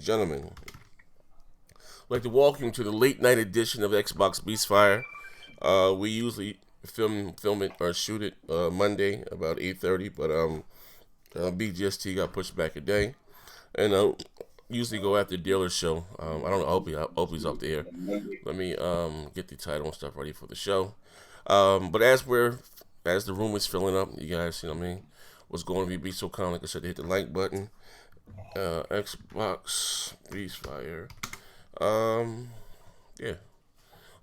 and gentlemen. I'd like to welcome you to the late night edition of Xbox Beastfire. We usually film it or shoot it Monday about 8:30, but BGST got pushed back a day, and usually go after dealer show. I don't know. I hope he's up there. Let me get the title and stuff ready for the show. But as the room is filling up, you guys, you know what I mean, what's going to be so kind? Like I said, hit the like button. Xbox Beastfire. Yeah.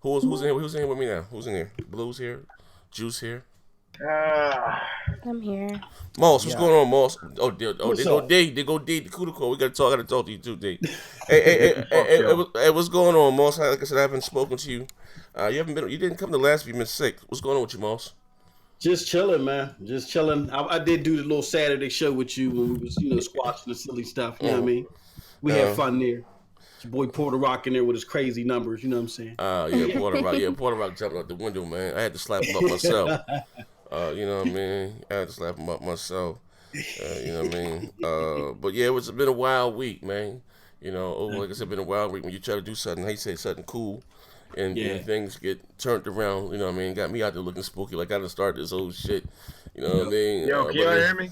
Who's in here? Who's in here with me now? Who's in here? Blue's here. Juice here. I'm here. Moss, what's going on, Moss? They go D. They go D. The Kudako. We gotta talk to you too, D. Hey, what's going on, Moss? Like I said, I haven't spoken to you. You didn't come the last week. You've been sick. What's going on with you, Moss? Just chilling, man. Just chilling. I did do the little Saturday show with you when we was, squashing the silly stuff. You know what I mean? We had fun there. Your boy Porter Rock in there with his crazy numbers. You know what I'm saying? Yeah, Porter Rock. Yeah, Porter Rock jumped out the window, man. I had to slap him up myself. You know what I mean? I had to slap him up myself. You know what I mean? But yeah, it's been a wild week, man. You know, like I said, been a wild week when you try to do something. How you say something cool, and things get turned around. You know what I mean? Got me out there looking spooky. Like I done started this whole shit. You know what I mean? Yo, can y'all hear me?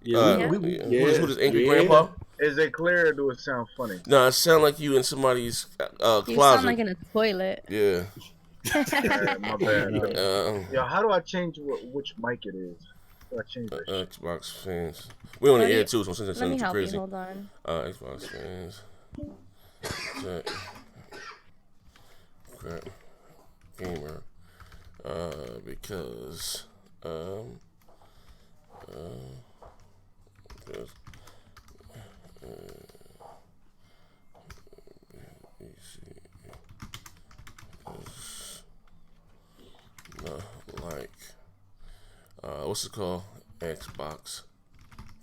Who's this angry grandpa? Is it clear or do it sound funny? No, it sound like you in somebody's closet. You sound like in a toilet. Yeah. My bad. Yo, how do I change which mic it is? How do I change that shit? Xbox fans. We on the air too, so since it's Let me too help crazy. you. Hold on. Xbox fans. Crap. Gamer. Because what's it called? Xbox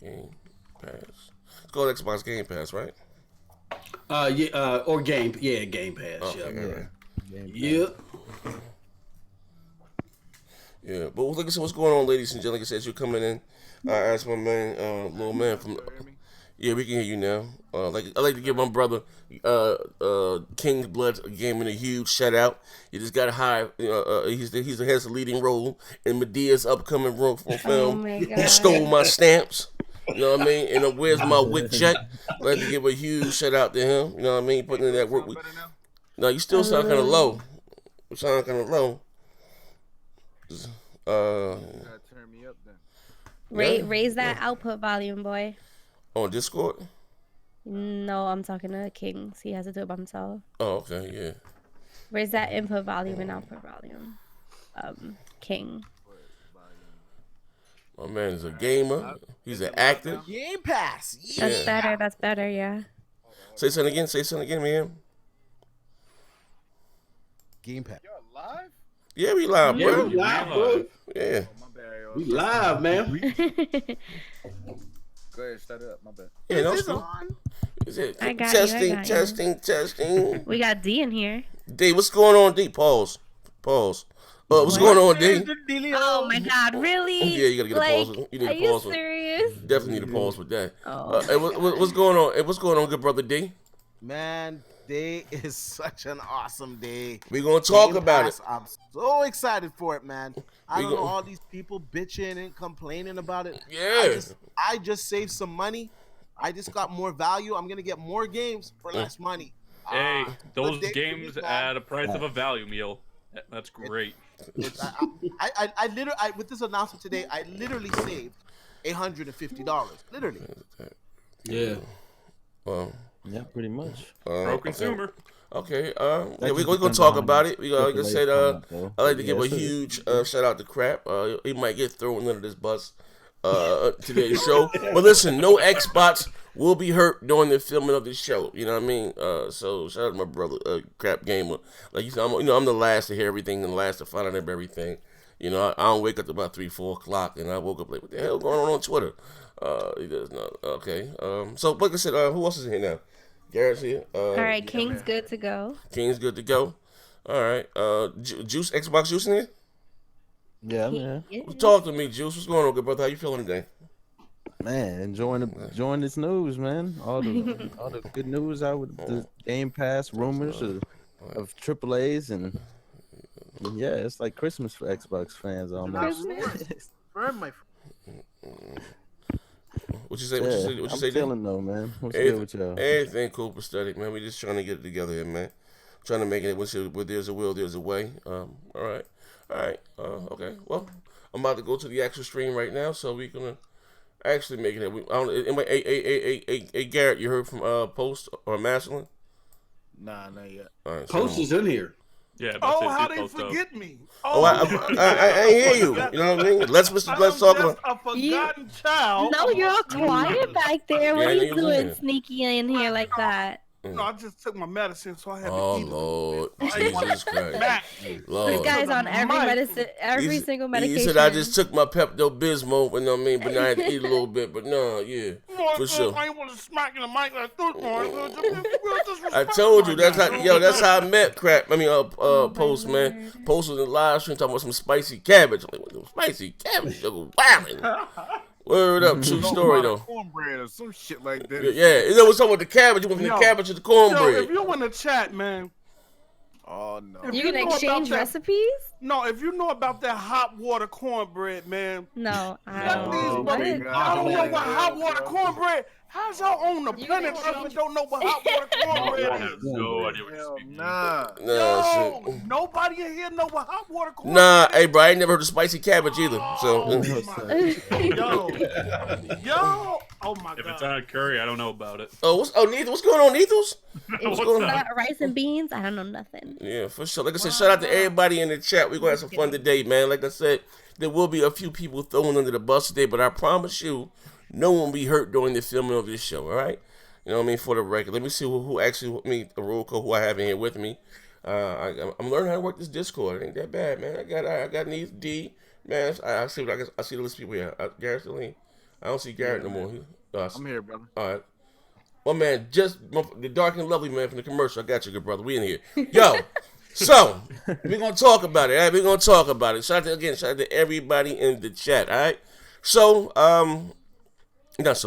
Game Pass. It's called Xbox Game Pass, right? Or Game Pass. Okay, Yep. Yeah, but like I said, what's going on, ladies and gentlemen? Like I said, you're coming in. I asked my man, little man from. Yeah, we can hear you now. I like to give my brother, King Blood Gaming, a huge shout out. He just got hired. He has the leading role in Medea's upcoming film. Oh my God. He stole my stamps. You know what I mean? And where's my WIC check? I'd like to give a huge shout out to him. You know what I mean? Putting in that work. No, you still sound kind of low. You sound kind of low. Turn me up then. Raise that output volume, boy. On Discord? No, I'm talking to Kings. He has to do it by himself. Oh, okay, yeah. Raise that input volume and output volume. King. My man is a gamer. He's an actor. Game Pass. Yeah. That's better, yeah. Say something again, man. Game Pass. Y'all live? Yeah, we live, Yeah, bro. we live, bro. Yeah. My bad, yo. We live, man. Go ahead, start it up. My bad. Yeah, no, Is it's this cool. on? Is it? I got you. Testing. We got D in here. D, what's going on, D? Pause. What's going on, D? Oh my God, really? Yeah, you gotta get a pause. You need are a pause. you serious? Definitely need a pause with that. Oh. Hey, what's going on? Hey, what's going on, good brother D? Man, day is such an awesome day. We gonna talk Game about Pass, it. I'm so excited for it, man. I We don't go- know all these people bitching and complaining about it. Yeah. I just saved some money. I just got more value. I'm gonna get more games for less money. Hey, those but they- games at a price of a value meal. That's great. I literally with this announcement today, I literally saved $150. Literally. Yeah. Well, Yeah, pretty much. Pro consumer. Okay, yeah, we're gonna talk about it. We like I said, I like to give a huge shout out to Crap. He might get thrown under this bus today's show. But listen, no Xbox will be hurt during the filming of this show. You know what I mean? So shout out to my brother, Crapgamer. Like you said, I'm the last to hear everything and the last to find out about everything. You know, I don't wake up about 3-4 o'clock, and I woke up like, what the hell going on Twitter? He does not. Okay. So like I said, who else is in here now? Garrett's here. All right, King's good to go. King's good to go. All right. Juice, Xbox Juice in here? Yeah, man. Talk to me, Juice. What's going on, good brother? How you feeling today? Man, enjoying this news, man. All the good news out with the Game Pass rumors of AAA's and yeah, it's like Christmas for Xbox fans almost. Burn my. What you say? What you say? What you say? I'm feeling though, man. What's good with y'all? Everything cool, pathetic, man. We just trying to get it together here, man. Trying to make it. Where there's a will, there's a way. All right. Okay. Well, I'm about to go to the actual stream right now, so we're gonna actually make it. Hey, Garrett, you heard from Post or Maslin? Nah, not yet. All right, Post is in here. Yeah. How they forget me? I hear you. You know what I mean? Let's talk about. A forgotten child. No, you're all quiet back there. What are you doing sneaky in here like that? No, I just took my medicine, so I had to eat. Oh Lord, Jesus Christ, Lord. This guy's on every medicine, every single medication. He said I just took my Pepto Bismol, you know what I mean? But now I had to eat a little bit. But no, yeah, for sure. I ain't want to smack in the mic like this. I told you that's how I met Crap. I mean, Post, man. Post was in the live stream talking about some spicy cabbage. I'm like, what, spicy cabbage? Wow. Word up, true story though. Cornbread or some shit like that. Yeah, it was something with the cabbage. You went from the cabbage to the cornbread. If you're in the chat, man. Oh no. You can exchange recipes? No, if you know about that hot water cornbread, man. No, I don't know what hot water cornbread. How's y'all on the planet Earth and don't know what hot water cornbread is? No idea what you're speaking. Yo, nobody in here know what hot water cornbread Nah, hey, bro, I ain't never heard of spicy cabbage either. So, yo, oh my God. If it's on curry, I don't know about it. what's going on, Nethos? What's going on? Rice and beans? I don't know nothing. Yeah, for sure. Like I said, shout out to everybody in the chat. We're gonna have some fun today, man. Like I said, there will be a few people thrown under the bus today, but I promise you, no one will be hurt during the filming of this show, all right? You know what I mean? For the record. Let me see who actually, the roll call, who I have in here with me. I'm learning how to work this Discord. It ain't that bad, man. I got Neith, D, man. I see the list of people here. Garrett still in. I don't see Garrett no more. I'm here, brother. All right. Well, man, just the dark and lovely man from the commercial. I got you, good brother. We in here. Yo, so we're going to talk about it, all right? We're going to talk about it. Shout out to everybody in the chat, all right? So,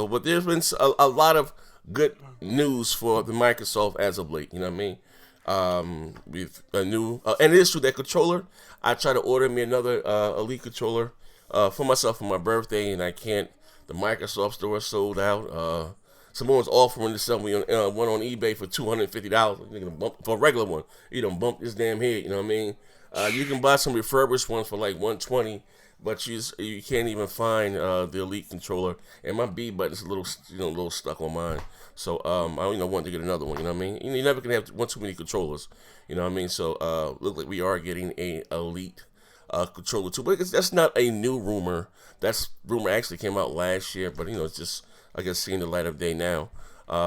but there's been a lot of good news for the Microsoft as of late. You know what I mean? With a new, and it is true that controller. I tried to order me another Elite controller for myself for my birthday, and I can't. The Microsoft store sold out. Someone's offering to sell me one on eBay for $250 for a regular one. You don't bump this damn head. You know what I mean? You can buy some refurbished ones for like $120. But you can't even find the Elite controller, and my B button's a little stuck on mine. So I want to get another one. You know what I mean? You never can have one too many controllers. You know what I mean? So look like we are getting a Elite controller too. But that's not a new rumor. That's rumor actually came out last year, but it's just I guess seeing the light of day now.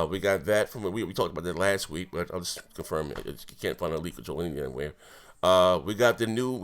We got that from we talked about that last week, but I'll just confirm it. You can't find an Elite controller anywhere. We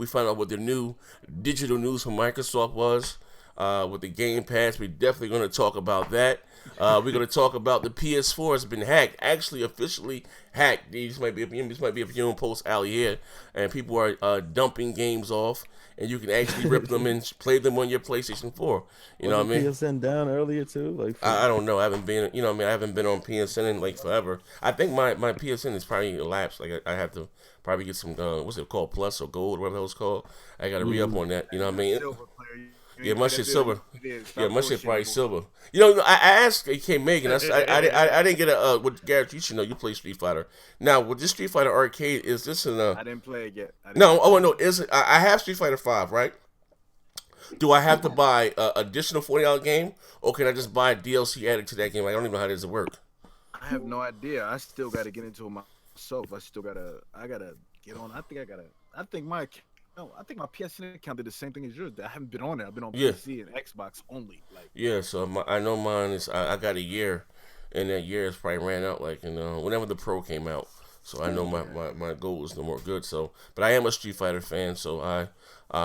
found out what the new digital news from Microsoft was with the Game Pass. We're definitely going to talk about that. We're going to talk about the PS4 has been hacked, actually officially hacked. This might be a viewing post out here, and people are dumping games off, and you can actually rip them and play them on your PlayStation 4. You know what I mean? PSN down earlier too. I don't know. I haven't been. I haven't been on PSN in like forever. I think my PSN is probably elapsed. Like I have to probably get some what's it called, Plus or Gold, whatever that was called. I got to re up on that. You know what I mean? Yeah, my shit silver. Yeah, my shit probably silver. I asked AK Megan. I didn't get a. What Garrett, you should know. You play Street Fighter. Now with this Street Fighter Arcade, is this in a? I didn't play it yet. No. Is it? I have Street Fighter 5, right? Do I have to buy additional $40 game, or can I just buy DLC added to that game? I don't even know how does it work. I have no idea. I still got to get into it myself. I gotta get on. I think my PSN account did the same thing as yours. I haven't been on it. I've been on PC and Xbox only. So I know mine is. I got a year, and that year has probably ran out. Whenever the Pro came out. So I know my goal is no more good. So, but I am a Street Fighter fan. So I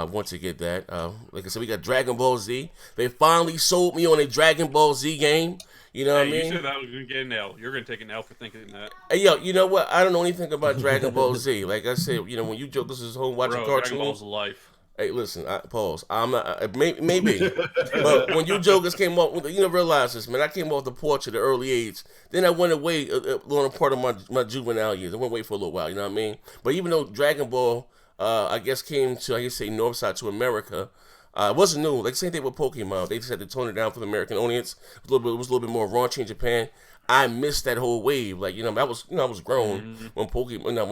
want to get that. Like I said, we got Dragon Ball Z. They finally sold me on a Dragon Ball Z game. You know what I mean? You said that was going to get an L. You're going to take an L for thinking that. Hey, yo, you know what? I don't know anything about Dragon Ball Z. Like I said, when you jokers is home watching cartoons. Dragon Ball's life. Hey, listen, pause. I'm not, maybe. But when you jokers came off, you know, realize this, man. I came off the porch at an early age. Then I went away on a part of my juvenile years. I went away for a little while, you know what I mean? But even though Dragon Ball, I guess, came to, I guess, say, North Side to America, it wasn't new. Like, same thing with Pokemon. They just had to tone it down for the American audience. It was a little bit more raunchy in Japan. I missed that whole wave. Like, I was grown when Pokemon,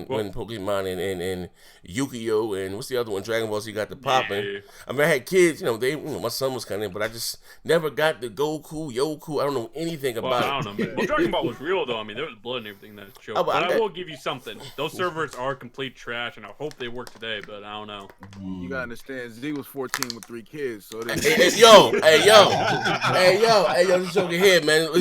when Pokemon and Yu-Gi-Oh and what's the other one, Dragon Ball Z got the popping. Yeah. I mean, I had kids, my son was kind of, but I just never got the Goku, Yoku. I don't know anything Well, about I don't know, man. Well, Dragon Ball was real though. I mean, there was blood and everything in that show. Oh, but but I will give you something. Those servers are complete trash, and I hope they work today. But I don't know. You gotta understand, Z was 14 with 3 kids, so it Hey, yo, this joke here, man.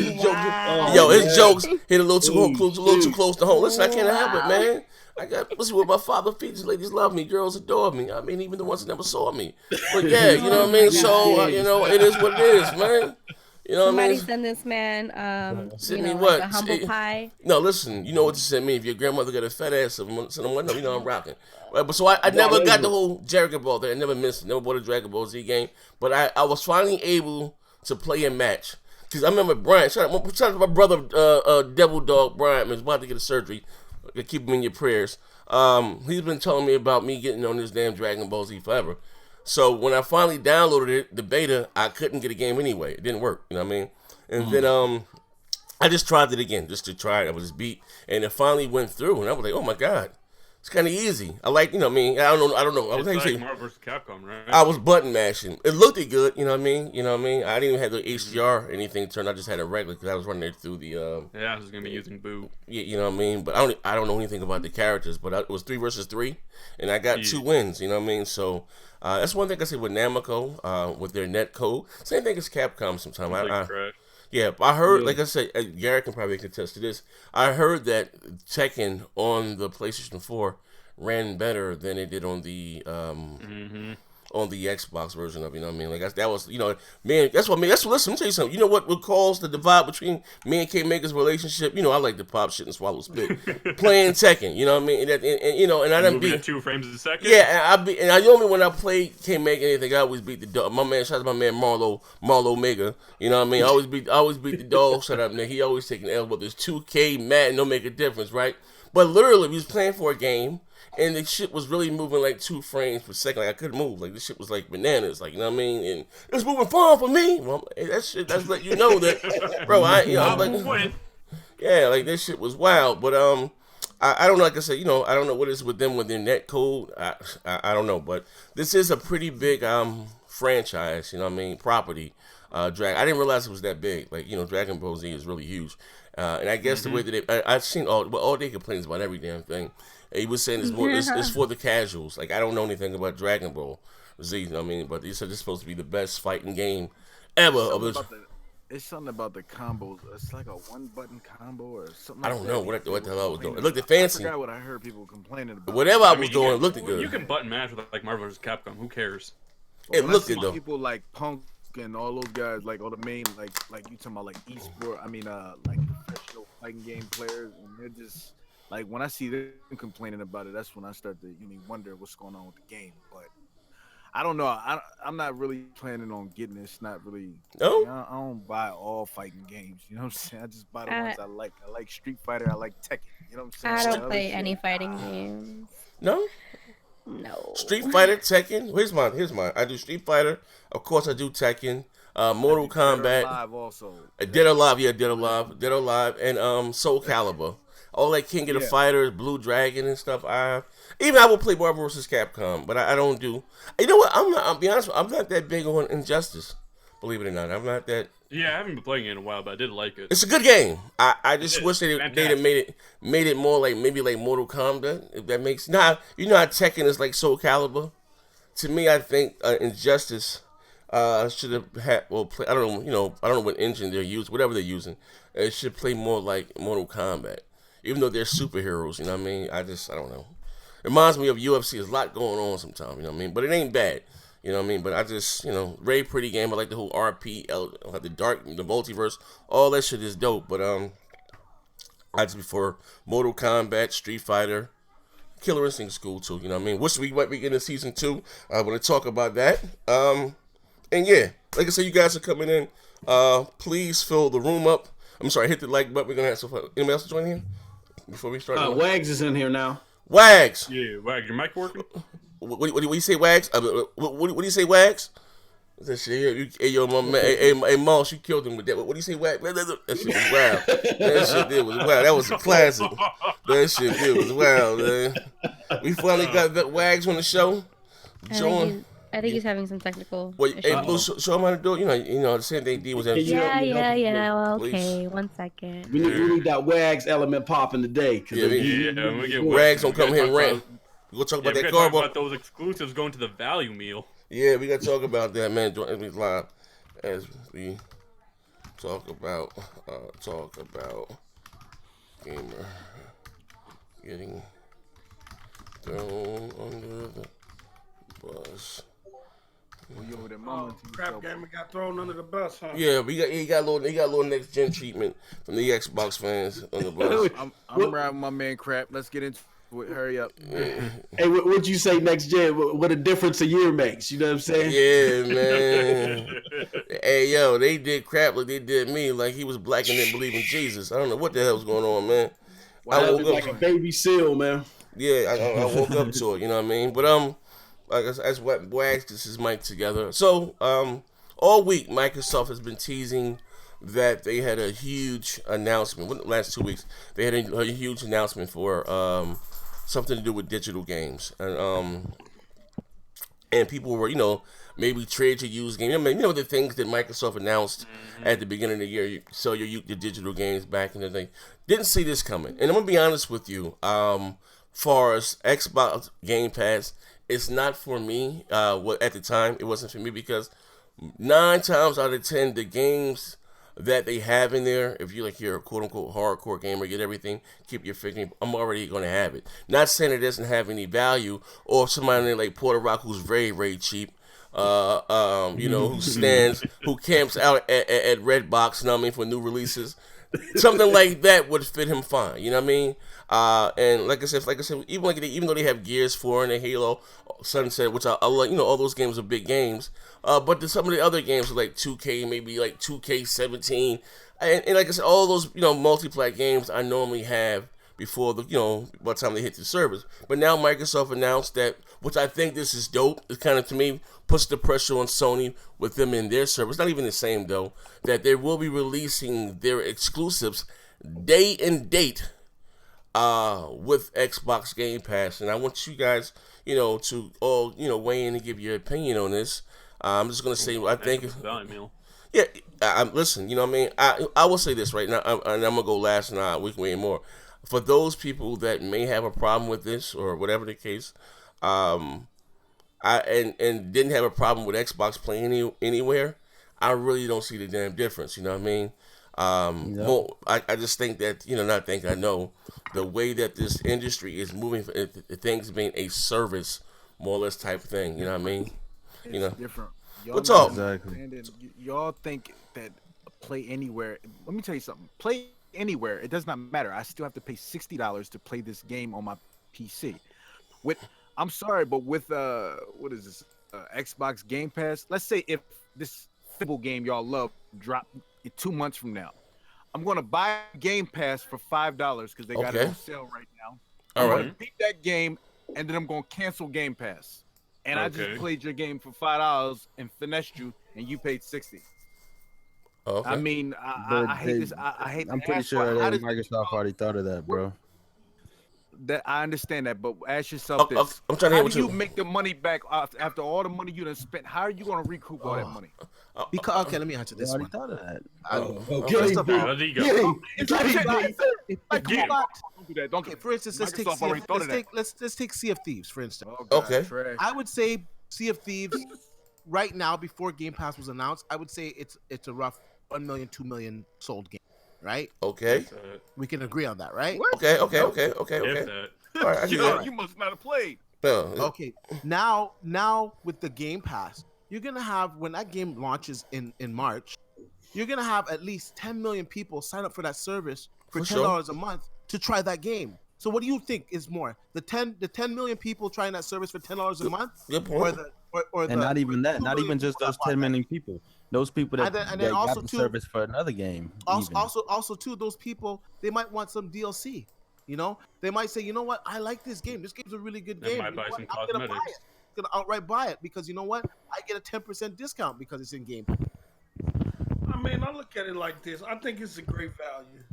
His jokes hit a little too close to home. Listen, I can't help it, man. I got listen what my father features. Ladies love me, girls adore me. I mean, even the ones that never saw me. But yeah, you know what I mean. So it is what it is, man. You know what I mean? Somebody send this man, Send me like what? a humble pie. No, listen. You know what to send me? If your grandmother got a fat ass, send them one. No, I'm rocking. Right, but so I never got the whole Dragon Ball thing. I never missed it. Never bought a Dragon Ball Z game. But I was finally able to play a match. Because I remember Brian, shout out to my brother, Devil Dog Brian, was about to get a surgery. Keep him in your prayers. He's been telling me about me getting on this damn Dragon Ball Z forever. So when I finally downloaded it, the beta, I couldn't get a game anyway. It didn't work, you know what I mean? And then I just tried it again, just to try it. I was just beat, and it finally went through, and I was like, oh my God. It's kind of easy. I like, I mean, I don't know. I was like Marvel vs. Capcom, right? I was button mashing. It looked good, you know what I mean? I didn't even have the HDR or anything turned. I just had it regular because I was running it through the. Yeah, I was gonna be using Boo. Yeah, you know what I mean. But I don't know anything about the characters. But it was 3 versus 3, and I got 2 wins. You know what I mean? So that's one thing I say with Namco, with their net code. Same thing as Capcom. Sometimes yeah, I heard, like I said, Garrett can probably contest to this. I heard that Tekken on the PlayStation 4 ran better than it did on the Xbox version of it, you know what I mean? Like that was, man, that's what listen, let me tell you something. You know what caused the divide between me and K Maker's relationship? I like to pop shit and swallow spit. Playing Tekken, you know what I mean? And I didn't beat 2 frames a second. Yeah, and I know me when I played K Maker anything, I always beat the dog. My man, shout out to my man Marlo Mega. You know what I mean? I always beat the dog. Shut up, nigga. He always taking L, but there's 2K Madden, don't make a difference, right? But literally, we was playing for a game. And the shit was really moving like 2 frames per second. Like I couldn't move. Like this shit was like bananas. Like, you know what I mean? And it was moving far for me. Well, that's let you know that, bro. I'm like, yeah, like this shit was wild. But I don't know. Like I said, I don't know what it is with them with their net code. I don't know. But this is a pretty big franchise. You know what I mean? Property. I didn't realize it was that big. Like Dragon Ball Z is really huge. And I guess the way that I've seen all day complaints about every damn thing. He was saying it's for the casuals. Like I don't know anything about Dragon Ball Z. You know what I mean, but he said it's supposed to be the best fighting game ever. It's something about the combos. It's like a 1-button combo or something. I don't know what the hell I was doing. It looked fancy. I forgot what I heard people complaining about. Whatever I was doing, it looked good. You can button match with like Marvel vs. Capcom. Who cares? It looked good though. People like Punk and all those guys, like all the main, like you talking about, like esport. I mean, like professional fighting game players, and they're just. Like when I see them complaining about it, that's when I start to wonder what's going on with the game. But I don't know. I'm not really planning on getting this. Not really. No. I don't buy all fighting games. You know what I'm saying? I just buy the ones I like. I like Street Fighter. I like Tekken. You know what I'm saying? I don't play any fighting games. No. No. Street Fighter, Tekken. Here's mine. I do Street Fighter. Of course, I do Tekken. Mortal Kombat. Dead or Alive also. Dead or Alive, yeah, Dead or Alive, and Soul Calibur. All like King of the Fighters, Blue Dragon and stuff. I will play Marvel vs. Capcom, but I don't do. You know what? I'll be honest. I'm not that big on Injustice. Believe it or not, I'm not that. Yeah, I haven't been playing it in a while, but I did like it. It's a good game. I just wish they'd have made it more like maybe like Mortal Kombat. If that makes how Tekken is like Soul Calibur. To me, I think Injustice should have had play. I don't know. I don't know what engine they're using. Whatever they're using, it should play more like Mortal Kombat. Even though they're superheroes, you know what I mean? I don't know. It reminds me of UFC. There's a lot going on sometimes, you know what I mean? But it ain't bad, you know what I mean? But I just, very pretty game. I like the whole RP, the multiverse. All that shit is dope. But I just prefer Mortal Kombat, Street Fighter, Killer Instinct's cool too. You know what I mean? Wish we might be getting season 2. I want to talk about that. And yeah, like I said, you guys are coming in. Please fill the room up. I'm sorry, hit the like button. We're gonna have some fun. Anybody else join here before we start? Wags is in here now. Wags. Yeah, Wags, your mic working? What do you say, Wags? What do you say, Wags? That shit, hey, yo, my man, hey, Moss, you killed him with that. What do you say, Wags? That shit was wild. That shit did was wild. That was a classic. That shit did was wild, man. We finally got Wags on the show. Join. I think he's having some technical. Wait, hey, Blue, show him how to do it. You know, the same thing D was at. Yeah. Well, okay, 1 second. We need that Wags element popping today. We get Wags gonna come here and rant. We gonna talk about that cardboard. Talk about those exclusives going to the value meal. Yeah, we gotta talk about that, man. Join me live as we talk about Gamer getting thrown under the bus. Crapgamer got thrown under the bus, huh? Yeah, he got a little next gen treatment from the Xbox fans on the bus. I'm riding my man Crap. Let's get into it. Hurry up. Yeah. Hey, what'd you say next gen? What a difference a year makes. You know what I'm saying? Yeah, man. Hey, yo, they did Crap like they did me, like he was black and didn't believe in Jesus. I don't know what the hell's going on, man. I woke up like a baby seal, man. Yeah, I woke up to it. You know what I mean? But like as Wags gets his mic together. So all week Microsoft has been teasing that they had a huge announcement. Last 2 weeks they had a huge announcement for something to do with digital games, and people were maybe trade your used game. The things that Microsoft announced at the beginning of the year. You sell your digital games back in the day. Didn't see this coming, and I'm gonna be honest with you. Far as Xbox Game Pass, it's not for me. At the time, it wasn't for me because 9 times out of 10, the games that they have in there, if you're a quote unquote hardcore gamer, get everything, keep your figure, I'm already gonna have it. Not saying it doesn't have any value, or somebody like Puerto Rock who's very, very cheap, who camps out at Redbox, for new releases. Something like that would fit him fine, you know what I mean? And like I said, even though they have Gears 4 and a Halo, Sunset, which I like, all those games are big games. But some of the other games are like 2K, maybe like 2K17, and like I said, all those multiplayer games I normally have before by the time they hit the servers. But now Microsoft announced that, which I think this is dope. It kind of, to me, puts the pressure on Sony with them in their servers. Not even the same though. That they will be releasing their exclusives day and date with Xbox Game Pass, and I want you guys, to all weigh in and give your opinion on this. I'm just gonna say I think. Yeah, listen. You know what I mean. I will say this right now, and I'm gonna go last, and we can weigh in more. For those people that may have a problem with this or whatever the case, and didn't have a problem with Xbox playing anywhere, I really don't see the damn difference. You know what I mean? Well, I just think that I know the way that this industry is moving, things being a service, more or less type thing. You know what I mean? It's different. What's up? Exactly. Y'all think that play anywhere? Let me tell you something. Play anywhere. It does not matter. I still have to pay $60 to play this game on my PC. I'm sorry, but with what is this? Xbox Game Pass. Let's say if this football game y'all love drop 2 months from now, I'm gonna buy Game Pass for $5 because they got it on sale right now. All right. I'm gonna beat that game, and then I'm gonna cancel Game Pass. And I just played your game for $5 and finessed you, and you paid $60. Okay. I mean, I hate this. I hate. I'm pretty sure that Microsoft already thought of that, bro. That I understand that, but ask yourself this: I'm trying to how do you make the money back after all the money you done spent? How are you going to recoup all that money? Because let me answer this one. Thought of that. First of all, okay, for instance, let's take Sea of Thieves, for instance. Okay. I would say Sea of Thieves right now, before Game Pass was announced, I would say it's a rough 1 million, 2 million sold game, right? Okay. We can agree on that, right? Okay. All right, You must not have played. Okay. Now with the Game Pass, you're gonna have, when that game launches in March, you're gonna have at least 10 million people sign up for that service for $10 a month to try that game. So what do you think is more, the 10 million people trying that service for $10 a month, Good point. And not even that, not even just those 10 million people. Those people that, and then also got the too, service for another game. Also too, those people, they might want some DLC. You know, they might say, you know what, I like this game. This game's a really good game. Might buy some I'm gonna buy cosmetics. it. I'm gonna outright buy it because you know what, I get a 10% discount because it's in game. I mean, I look at it like this. I think it's a great value.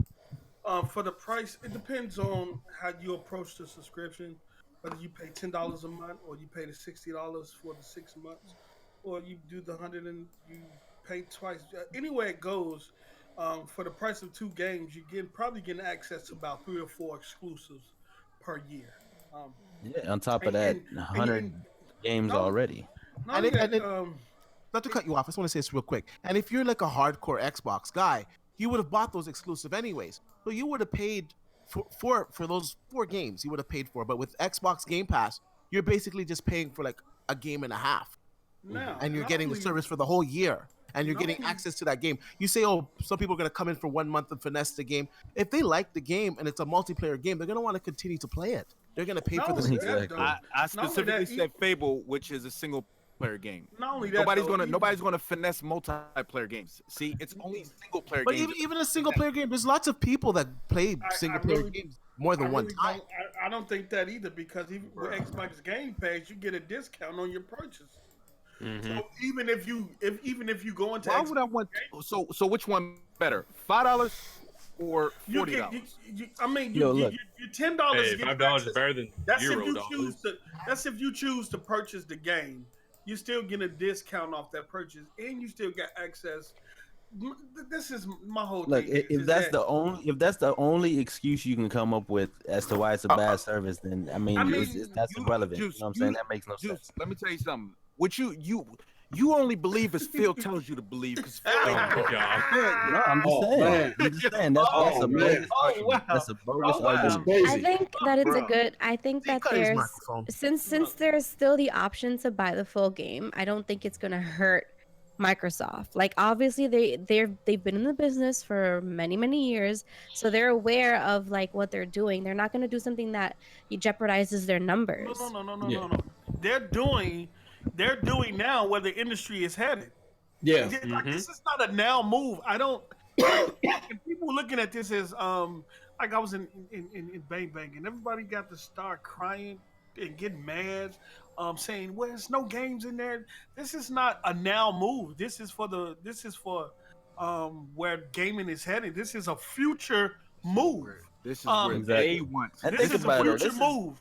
For the price, it depends on how you approach the subscription. Whether you pay $10 a month or you pay the $60 for the 6 months, or you do the 100 and you pay twice. Anywhere it goes, for the price of 2 games, you probably getting access to about 3 or 4 exclusives per year. Yeah, on top of that, 100 games already. Not to cut you off, I just want to say this real quick. And if you're like a hardcore Xbox guy, you would have bought those exclusive anyways. So you would have paid for those 4 games. You would have paid for. But with Xbox Game Pass, you're basically just paying for like a game and a half. Now, and you're getting the service for the whole year. And you're getting access to that game. You say, oh, some people are going to come in for 1 month and finesse the game. If they like the game and it's a multiplayer game, they're going to want to continue to play it. They're going to pay for this. I specifically said Fable, which is a single player game. Not only that, nobody's gonna finesse multiplayer games. See, it's only single player games. But even a single player game, there's lots of people that play single player games more than one time. I don't think that either, because even with Xbox Game Pass, you get a discount on your purchase. Mm-hmm. So even if you go into why would I want? So which one better? $5 or $40? I mean, Yo, you're $10. Hey, $5 is better than $0. That's if you choose to purchase the game. You still get a discount off that purchase, and you still get access. This is my whole thing. Look, if that's the only excuse you can come up with as to why it's a bad service, then that's irrelevant. You know what I'm saying? That makes no sense. Let me tell you something. What you only believe as Phil tells you to believe. Because no, I'm just saying. That's a bogus argument. That's a bogus argument. I think that it's a good. I think that there's since there's still the option to buy the full game. I don't think it's gonna hurt Microsoft. Like, obviously they've been in the business for many years, so they're aware of like what they're doing. They're not gonna do something that jeopardizes their numbers. No. They're doing now where the industry is headed. Yeah. Like, this is not a now move. I don't. People looking at this as like I was in Bang Bang, and everybody got to start crying and getting mad, saying, "Well, there's no games in there." This is not a now move. This is for where gaming is headed. This is a future move. This is where they want. This is a future move.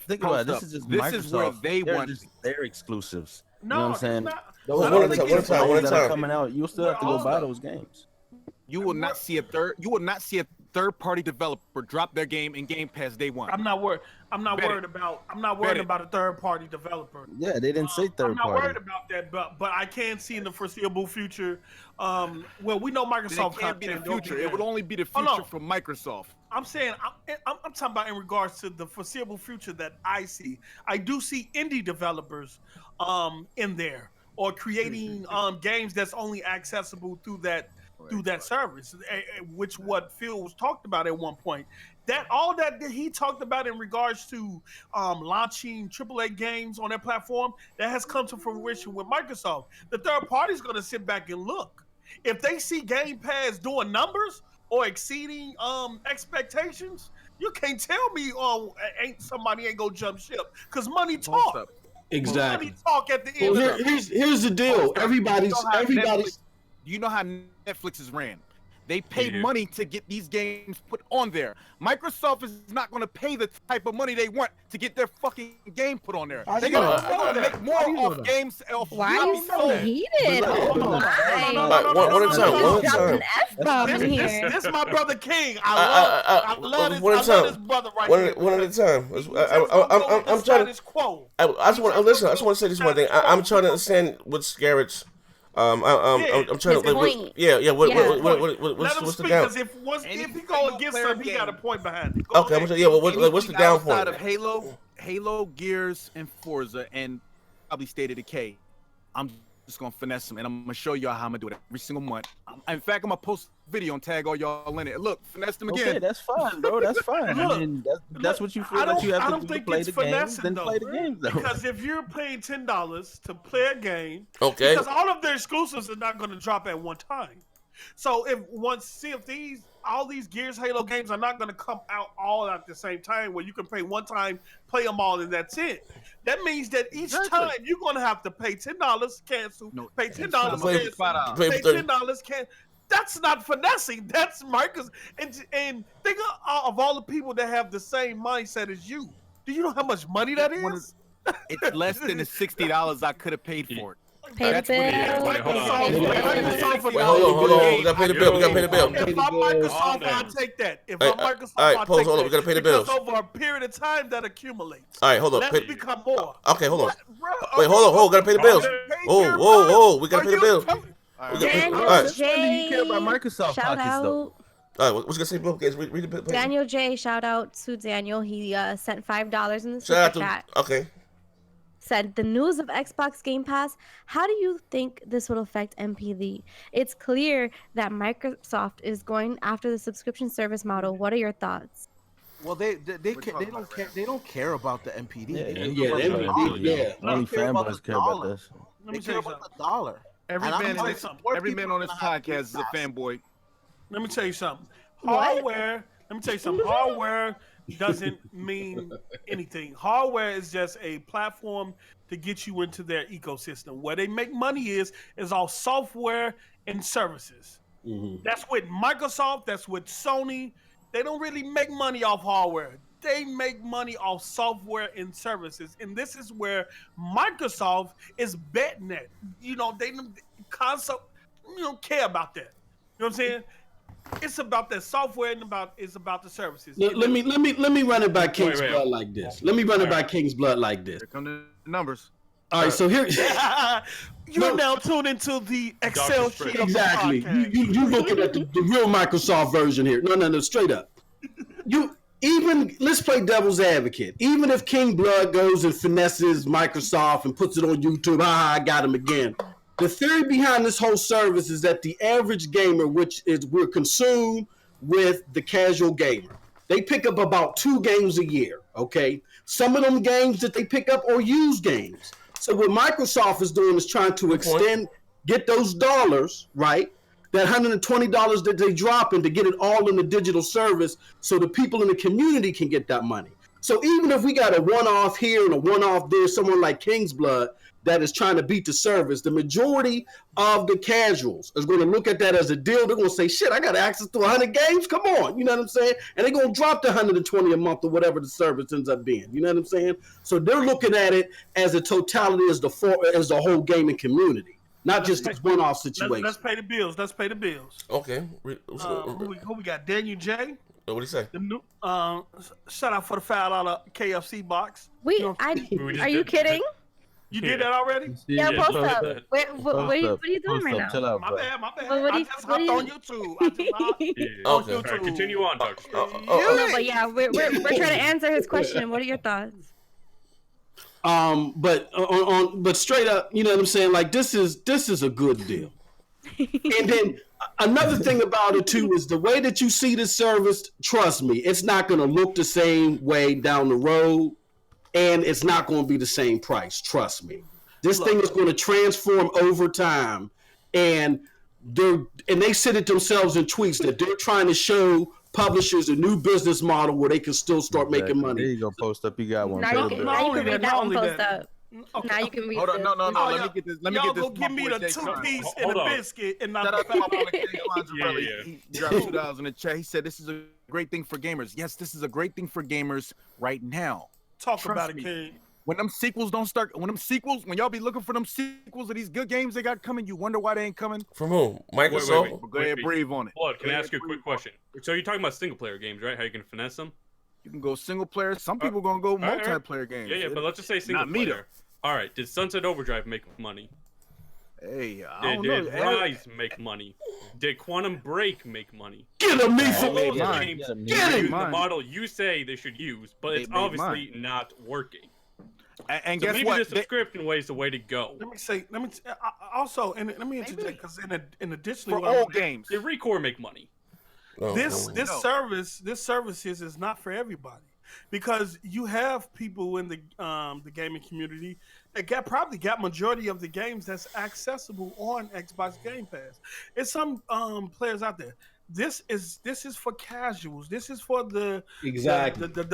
Think about it. This is just Microsoft. This is where they want their exclusives. No, you know what I'm saying? One time. That are coming out, you'll still have to go buy those games. You will not see a third-party developer drop their game in Game Pass day one. I'm not worried. I'm not worried about a third-party developer. Yeah, they didn't say third-party. I'm not worried about that, but I can see in the foreseeable future. Well, we know Microsoft can't be the future. It would only be the future from Microsoft. I'm saying I'm talking about in regards to the foreseeable future that I see. I do see indie developers in there, or creating games that's only accessible through that service, which what Phil was talked about at one point. That all that he talked about in regards to launching AAA games on their platform, that has come to fruition with Microsoft. The third party is going to sit back and look. If they see Game Pass doing numbers or exceeding expectations, you can't tell me, somebody ain't gonna jump ship, because money talk. Exactly. Money talk at the end. Well, here's the deal. Everybody's. You know how Netflix is ran. They pay money to get these games put on there. Microsoft is not going to pay the type of money they want to get their fucking game put on there. They're going to make more off games. Why are you so heated? One at a time. This is my brother King. I love this brother right here. One at a time. I'm trying to. I just want to say this one thing. I'm trying to understand what's Garrett's. I'm trying to. What's the down? Because if he go against him, he got a point behind it. Okay, what's the down point? Outside of Halo, Gears, and Forza, and probably State of Decay, I'm just gonna finesse them, and I'm gonna show y'all how I'm gonna do it every single month. In fact, I'm gonna post a video and tag all y'all in it. Look, finesse them again. Okay, that's fine, bro. That's fine. I mean, that's what you feel like you have to do to play the game. Then play the game, though. Because if you're paying $10 to play a game, okay, because all of their exclusives are not going to drop at one time. So if all these Gears Halo games are not going to come out all at the same time, where you can pay one time, play them all, and that's it. That means that each time you're going to have to pay $10, cancel, pay $10, cancel, pay $10, cancel. That's not finessing. That's Microsoft. And think of all the people that have the same mindset as you. Do you know how much money that is? It's less than the $60 I could have paid for it. Pay the bill. Hold on. We gotta pay the bill. If I'm Microsoft, I'll take that. If I'm Microsoft, all right, I'll pause, take hold on. that. We gotta pay the bills. Because over a period of time, that accumulates. All right, hold on. Let's become more. Okay, hold on. Wait, hold on. Gotta pay the bills. Whoa. We gotta pay the bills. Daniel J. You care about Microsoft Shout pockets, out. though. All right, what's gonna say, Bill? Guys, read the bill. Daniel J. Shout out to Daniel. He sent $5 in the Shout out super chat. Okay. Said the news of Xbox Game Pass. How do you think this will affect MPD? It's clear that Microsoft is going after the subscription service model. What are your thoughts? Well, they don't care about the MPD. Only fanboys care about this. They care about the dollar. Every man on this podcast is a fanboy. Let me tell you something. Hardware doesn't mean anything. Hardware is just a platform to get you into their ecosystem. Where they make money is all software and services. Mm-hmm. That's with Microsoft. That's with Sony. They don't really make money off hardware. They make money off software and services. And this is where Microsoft is betting at. They don't care about that. You know what I'm saying? It's about the software and it's about the services. Let me run it by King's Blood like this. Here come the numbers. All right, so here you're now tuned into the Excel sheet. Exactly. You looking at the real Microsoft version here. No, straight up. Let's play devil's advocate. Even if King Blood goes and finesses Microsoft and puts it on YouTube, I got him again. The theory behind this whole service is that the average gamer, we're consumed with the casual gamer. They pick up about 2 games a year, okay? Some of them games that they pick up are used games. So what Microsoft is doing is trying to get those dollars, right? That $120 that they drop in to get it all in the digital service so the people in the community can get that money. So even if we got a one-off here and a one-off there, someone like King's Blood, that is trying to beat the service, the majority of the casuals is going to look at that as a deal. They're going to say, shit, I got access to 100 games. Come on. You know what I'm saying? And they're going to drop the 120 a month or whatever the service ends up being. You know what I'm saying? So they're looking at it as a totality as the whole gaming community, not just this one-off situation. Let's pay the bills. Okay. Who we got? Daniel J. What do you say? Shout out for the $5 KFC box. Are you kidding? You did that already? Yeah, post up. What are you doing right now? Chill out, my bad. I just hopped on YouTube. Okay. Continue on, Dr. No, but yeah, we're trying to answer his question. What are your thoughts? But straight up, you know what I'm saying? Like this is a good deal. And then another thing about it too is the way that you see this service. Trust me, it's not going to look the same way down the road. And it's not going to be the same price. Trust me. This thing is going to transform over time. And they said it themselves in tweets that they're trying to show publishers a new business model where they can still start making money. There you go, post up. You got one. Now you can read that one, post up. Okay. Now you can read. Hold on, no. Let me get this. Y'all go give me the 2-piece and a biscuit and not the He dropped $2 in the chat. He said this is a great thing for gamers. Yes, this is a great thing for gamers right now. Trust about it, King. When when y'all be looking for them sequels of these good games they got coming, you wonder why they ain't coming. From who? Microsoft? Go ahead, breathe on it. Blood, can I ask you a quick question? So you're talking about single player games, right? How you can finesse them? You can go single player. Some people gonna go multiplayer games. Yeah, but let's just say single player. All right. Did Sunset Overdrive make money? Hey, I don't know. Did Rise make money? Did Quantum Break make money? Get him, Get him! The model you say they should use, but it's obviously not working. And so guess maybe what? the subscription way is the way to go. Also, and let me interject because in addition for all games, the Recore make money. This service is not for everybody because you have people in the gaming community that probably got majority of the games that's accessible on Xbox Game Pass. It's some players out there. This is for casuals. This is for the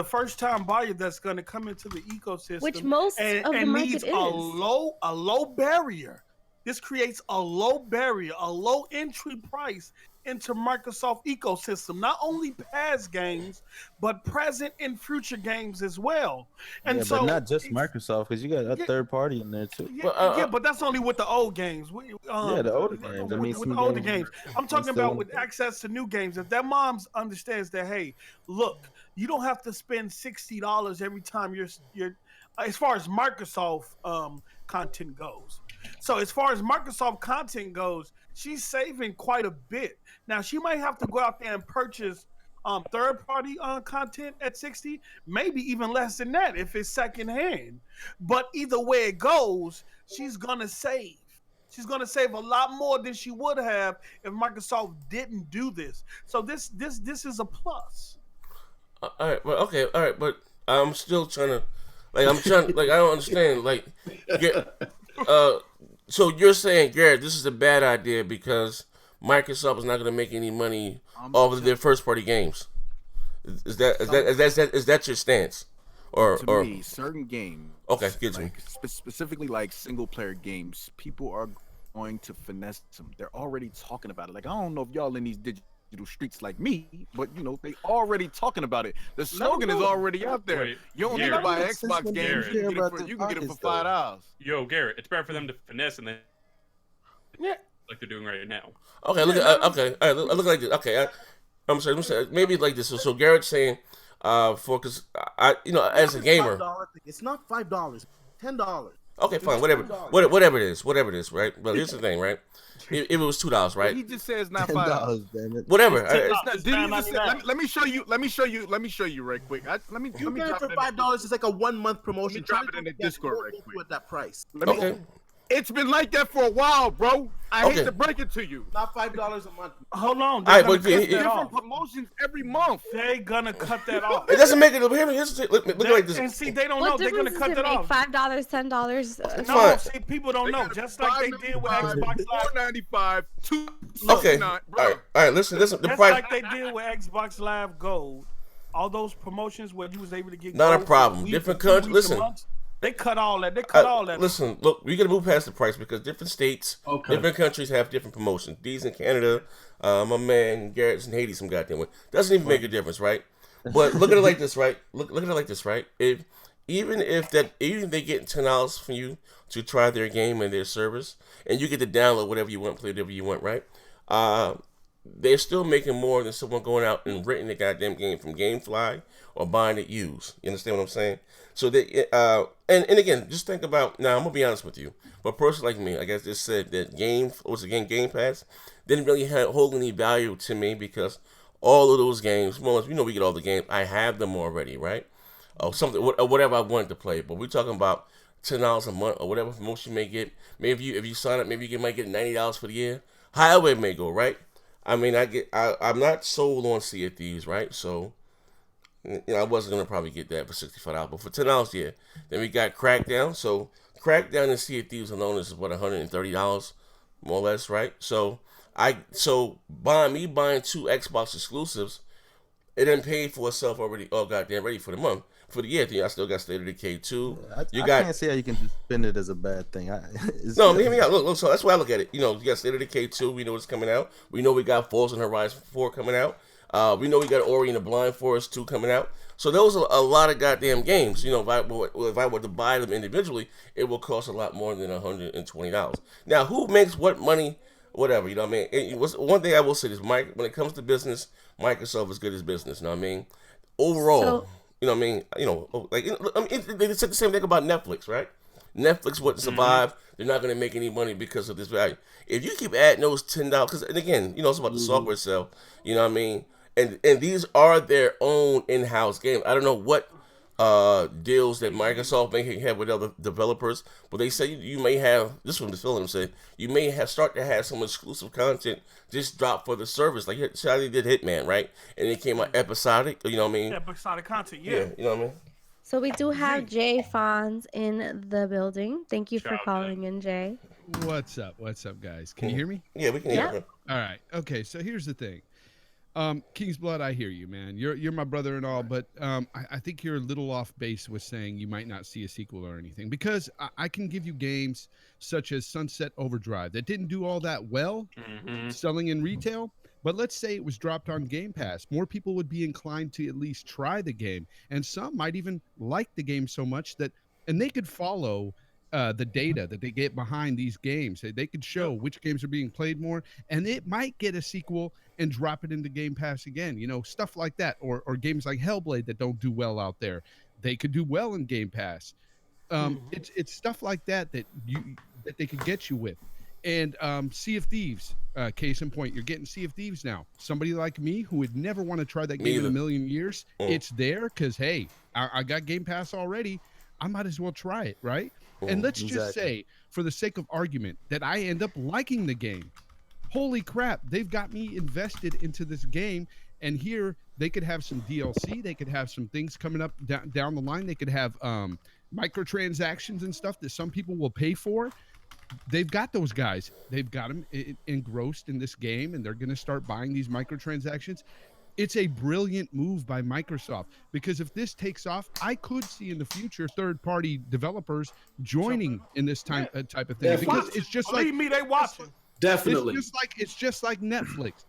first time buyer that's going to come into the ecosystem, which most of the market needs is a low barrier. This creates a low barrier, a low entry price into Microsoft ecosystem. Not only past games, but present and future games as well. And so, but not just Microsoft, because you got a third party in there too. But that's only with the old games. The older games. With the older games. I'm talking about with access to new games. If that mom understands that, hey, look, you don't have to spend $60 every time you're as far as Microsoft content goes. So as far as Microsoft content goes, she's saving quite a bit. Now she might have to go out there and purchase third-party content at $60, maybe even less than that if it's secondhand. But either way it goes, she's gonna save. She's gonna save a lot more than she would have if Microsoft didn't do this. So this is a plus. All right, well, okay, all right, but I'm still trying to, I don't understand, so you're saying, Garrett, this is a bad idea because Microsoft is not going to make any money off of their first-party games. Is that your stance? To me, certain games. Okay, get me. Specifically, like single-player games, people are going to finesse them. They're already talking about it. Like, I don't know if y'all in these digital streets like me, but they already talking about it. The slogan is already out there. Wait, you don't need to buy Xbox games. You can get it for $5. Yo, Garrett, it's better for them to finesse and then like they're doing right now. Okay, look like this. Okay, I'm sorry. Maybe like this. So Garrett's saying, because as a gamer, it's not $5, $10. Okay, fine, whatever it is, right? But here's the thing, right? If it was $2, right? He just says not $5. Damn it. Whatever. Let me show you right quick. You get it for $5. It's like a 1 month promotion. Drop it in the Discord right quick. At that price. Okay. It's been like that for a while, bro. I hate to break it to you. Not $5 a month. Hold on. Different promotions every month. They're gonna cut that off. It doesn't make it. Look like this. And see, they don't know. They're gonna cut that off. $5, $10. No, see, people don't know. Just like they did with Xbox Live. $4.95, Okay. $2.99. All right. Listen. The Just price. like they did with Xbox Live Gold. All those promotions where you was able to get. Not a gold problem. for Different weeks, countries. Listen. months. They cut all that. Listen, look, we gotta move past the price because different states, different countries have different promotions. These in Canada, my man Garrett's in Haiti, some goddamn way. Doesn't even make a difference, right? But look at it like this, right? Look at it like this, right? Even if they get $10 from you to try their game and their service, and you get to download whatever you want, play whatever you want, right? They're still making more than someone going out and renting the goddamn game from GameFly or buying it used. You understand what I'm saying? So they and again, just think about. Now I'm gonna be honest with you, but a person like me, like I just said, that Game Pass didn't really hold any value to me because all of those games, well, we get all the games. I have them already, right? Or something, or whatever I wanted to play. But we're talking about $10 a month or whatever promotion you may get. Maybe if you sign up, maybe you might get $90 for the year. However it may go, right? I mean, I'm not sold on Sea of Thieves, right? So. I wasn't gonna probably get that for $65, but for $10, yeah. Then we got Crackdown. So Crackdown and Sea of Thieves alone is what, $130, more or less, right? So buying 2 Xbox exclusives, it didn't pay for itself already. Oh goddamn, ready for the month, for the year. I still got State of Decay 2. I can't see how you can just spend it as a bad thing. Hear me out. Look, so that's why I look at it. You got State of Decay 2. We know it's coming out. We know we got Forza Horizon 4 coming out. We know we got Ori and the Blind Forest 2 coming out. So those are a lot of goddamn games. If I were to buy them individually, it will cost a lot more than $120. Now, who makes what money? Whatever, you know what I mean? One thing I will say is, when it comes to business, Microsoft is good as business. You know what I mean? Overall, you know what I mean? They said the same thing about Netflix, right? Netflix wouldn't survive. They're not going to make any money because of this value. If you keep adding those $10, because, and again, it's about the software sale. You know what I mean? And these are their own in-house games. I don't know what deals that Microsoft may have with other developers, but they say you may have this from the film say you may have start to have some exclusive content just drop for the service, like how they did Hitman, right? And it came out episodic, you know what I mean? Episodic content, yeah, you know what I mean? So we do have Jay Fonz in the building. Thank you for calling in, Jay. What's up? What's up, guys? Can you hear me? Yeah, we can hear you. All right. Okay, so here's the thing. King's Blood, I hear you, man. You're my brother and all, but I think you're a little off base with saying you might not see a sequel or anything, because I can give you games such as Sunset Overdrive that didn't do all that well selling in retail, but let's say it was dropped on Game Pass. More people would be inclined to at least try the game, and some might even like the game so much that, and they could follow the data that they get behind these games. They could show which games are being played more, and it might get a sequel and drop it into Game Pass again, you know, stuff like that, or games like Hellblade that don't do well out there, they could do well in Game Pass. It's stuff like that that they could get you with. And Sea of Thieves, case in point, you're getting Sea of Thieves now. Somebody like me who would never want to try that game in a million years, it's there because, hey, I got Game Pass already. I might as well try it, right? And let's just say, for the sake of argument, that I end up liking the game. Holy crap, they've got me invested into this game, and here they could have some DLC, they could have some things coming up down the line, they could have microtransactions and stuff that some people will pay for. They've got those guys. They've got them engrossed in this game, and they're going to start buying these microtransactions. It's a brilliant move by Microsoft, because if this takes off, I could see in the future third-party developers joining in this type of thing. Because it's just like, believe me, they watching. Definitely. It's just like Netflix.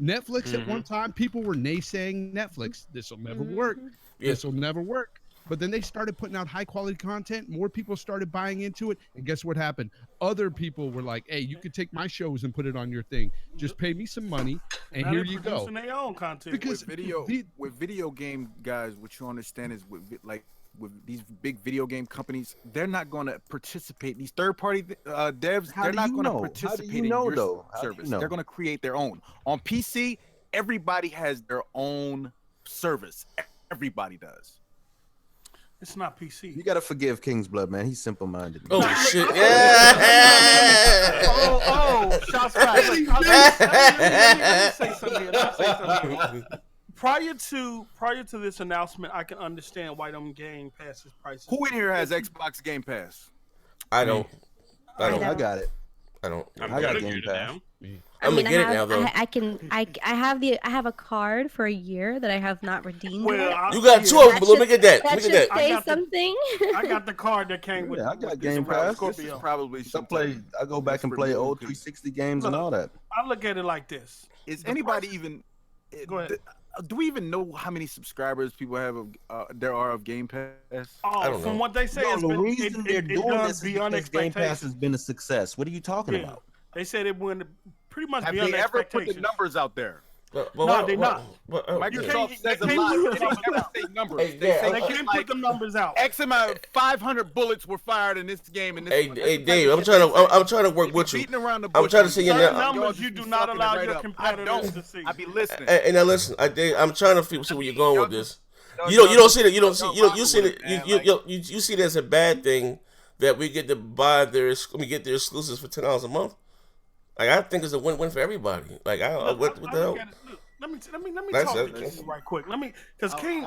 Netflix at one time, people were naysaying Netflix. This will never work. This will never work. But then they started putting out high quality content. More people started buying into it. And guess what happened? Other people were like, hey, you could take my shows and put it on your thing. Just pay me some money, and now here you go. Their own content. Because with video game guys, what you understand is with these big video game companies, they're not going to participate. These third-party devs, they're not going to participate in your service. They're going to create their own. On PC, everybody has their own service. Everybody does. It's not PC. You gotta forgive King's Blood, man. He's simple-minded. Oh shit! Yeah. Shots fired. Let me say something. Prior to this announcement, I can understand why them Game Passes prices. Who in here has Xbox Game Pass? I don't. I got it. I don't. I got Game Pass. I'm gonna get it now, though. I have a card for a year that I have not redeemed. Well, you got two of them, but look at that. That look at that. Say something. I got the card that came with. Yeah, I got Game Pass. Probably I go back and play old 360 games and all that. I look at it like this: Is anybody even? Go ahead. Do we even know how many subscribers people have there are of Game Pass? I don't know. From what they say, the reason they're doing this is because Game Pass has been a success. What are you talking about? They said it went pretty much have beyond they ever expectations. put the numbers out there? No, they're not. Microsoft says a lot. They don't ever say numbers. They can't put the numbers out. X amount of 500 bullets were fired in this game. And this hey, Dave, I'm trying to work with you. I'm trying to see your numbers. You do not allow your competitors to see. I be listening. Hey, now listen, Dave, I'm trying to see where you're going with this. You don't see that. You see it as a bad thing that we get to buy get their exclusives for $10 a month. Like, I think it's a win-win for everybody. Like, what the hell? Let me talk to King right quick. Because King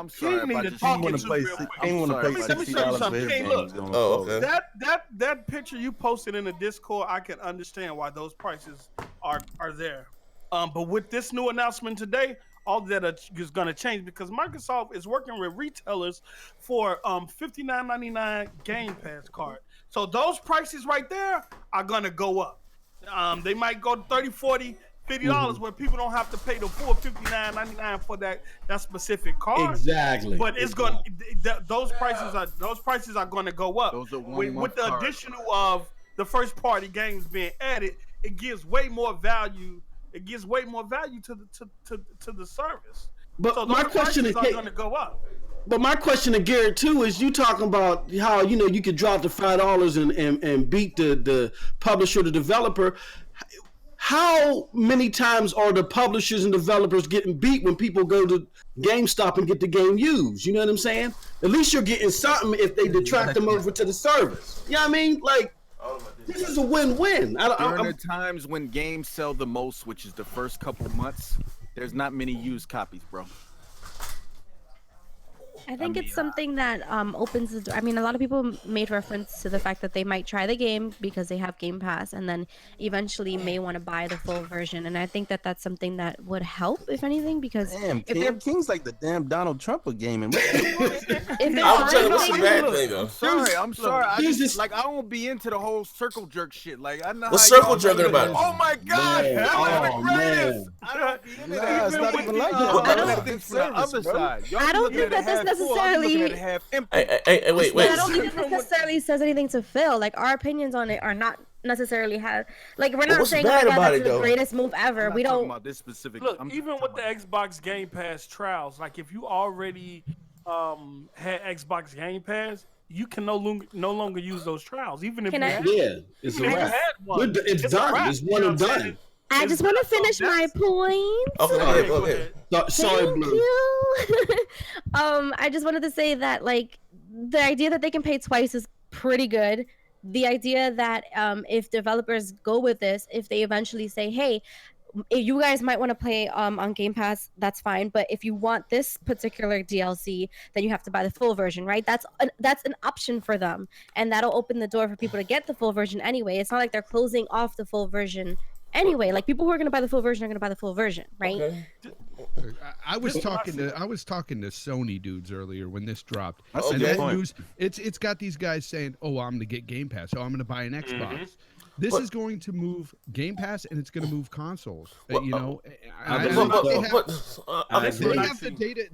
need to talk to you real quick. King want to pay $60 for his games. Oh, okay. That picture you posted in the Discord, I can understand why those prices are there. But with this new announcement today, all that is going to change, because Microsoft is working with retailers for $59.99 Game Pass card. So those prices right there are going to go up. They might go to $30, $40, $50 where people don't have to pay the full $59.99 for that specific card. Exactly. But it's going those prices are going to go up. With the additional of the first party games being added, it gives way more value. It gives way more value to the service. But so my question is going to go up. But my question to Garrett too is, you talking about how you could drop the $5 and beat the publisher, the developer. how many times are the publishers and developers getting beat when people go to GameStop and get the game used? You know what I'm saying? At least you're getting something if they detract them over to the service. You know what I mean? Like, this is a win-win. During the times when games sell the most, which is the first couple months, there's not many used copies, bro. I think it's something that opens the door. I mean, a lot of people made reference to the fact that they might try the game because they have Game Pass and then eventually may want to buy the full version. And I think that that's something that would help, if anything, because if King's like the damn Donald Trump of gaming. I'm telling you, what's the bad thing though? I'm sorry. I won't be into the whole circle jerk shit. Like, I know what's circle jerking about? Oh my god, that was the greatest. I don't be into that. It's not even like that. I don't think from the other side. I don't think that this necessarily. Hey, wait. I don't think this necessarily says anything to Phil. Like, our opinions on it are not necessarily like we're not saying bad about that's the greatest move ever. We don't. About this specific. Look, even with the Xbox Game Pass trials, like if you already had Xbox Game Pass, you can no longer use those trials, even if it's a wrap. It's done. It's one and done. I just want to finish my point. Okay. Sorry, Blue. I just wanted to say that, like, the idea that they can pay twice is pretty good. The idea that if developers go with this, if they eventually say, hey, you guys might want to play on Game Pass, that's fine. But if you want this particular DLC, then you have to buy the full version, right? That's an option for them. And that'll open the door for people to get the full version anyway. It's not like they're closing off the full version anyway. Like, people who are going to buy the full version are going to buy the full version, right? Okay. I was talking to Sony dudes earlier when this dropped. And that news, it's got these guys saying, "Oh, I'm going to get Game Pass. Oh, I'm going to buy an Xbox." This is going to move Game Pass, and it's going to move consoles. You know,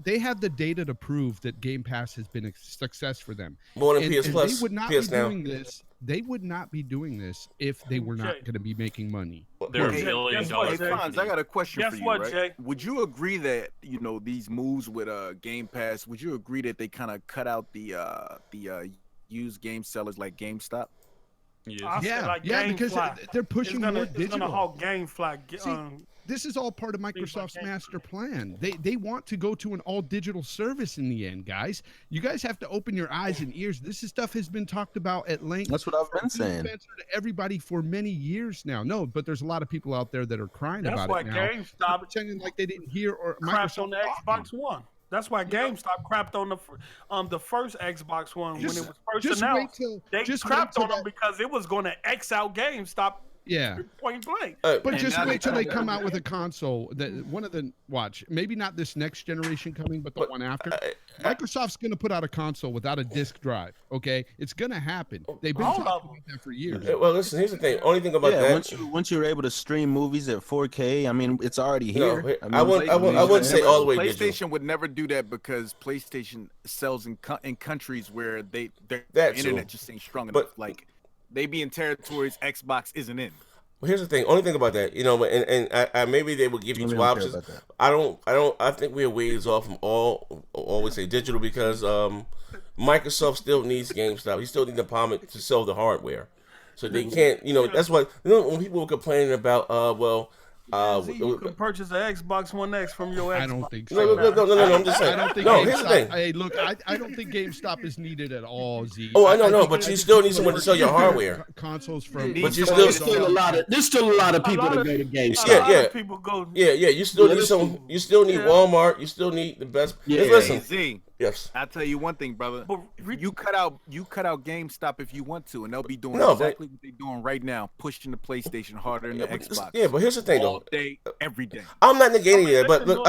they have the data to prove that Game Pass has been a success for them. More than PS Plus. They would not be doing this. They would not be doing this if they were not going to be making money. They're $1 billion. Hey, Fonz, I got a question for you, right? Jay? Would you agree that, you know, these moves with Game Pass, would you agree that they kind of cut out the used game sellers like GameStop? Because they're pushing more digital. It's gonna halt GameFly. This is all part of Microsoft's master plan. They want to go to an all-digital service in the end, guys. You guys have to open your eyes and ears. This stuff has been talked about at length. That's what I've been saying. To everybody for many years now. No, but there's a lot of people out there that are crying about it now. That's why GameStop pretending like they didn't hear or crapped on the Xbox One. That's why GameStop crapped on the first Xbox One when it was first announced. They crapped on them because it was going to X out GameStop. Yeah, point blank. But just wait till they come out with a console that maybe not this next generation coming, but the one after. Microsoft's going to put out a console without a disk drive. Okay, it's going to happen. They've been talking about that for years. Well, listen. Here's the thing. Only thing about that. Once you're able to stream movies at 4K, I mean, it's already here. I wouldn't say all the way. PlayStation would never do that because PlayStation sells in countries where their internet just ain't strong enough. Like, they be in territories Xbox isn't in. Well, here's the thing. Only thing about that, you know, and maybe they would give you two options. I think we're ways off from always say digital because Microsoft still needs GameStop. He still needs the Palm to sell the hardware, so they can't. You know, that's why when people were complaining about you can purchase an Xbox One X from your Xbox. I don't think so. No, I'm just saying. I don't think here's the thing. Hey, look, I don't think GameStop is needed at all, Z. Oh, I know, but you still need someone to sell your hardware. Consoles from. But you there's still a lot of people that go to GameStop. Yeah. People go. Yeah. You still need some. You still need Walmart. You still need the best. Listen. Z. Yes. I'll tell you one thing, brother. You cut out GameStop if you want to, and they'll be doing exactly what they're doing right now, pushing the PlayStation harder than the Xbox. Yeah, but here's the thing, all day, every day. I'm not negating that, but look,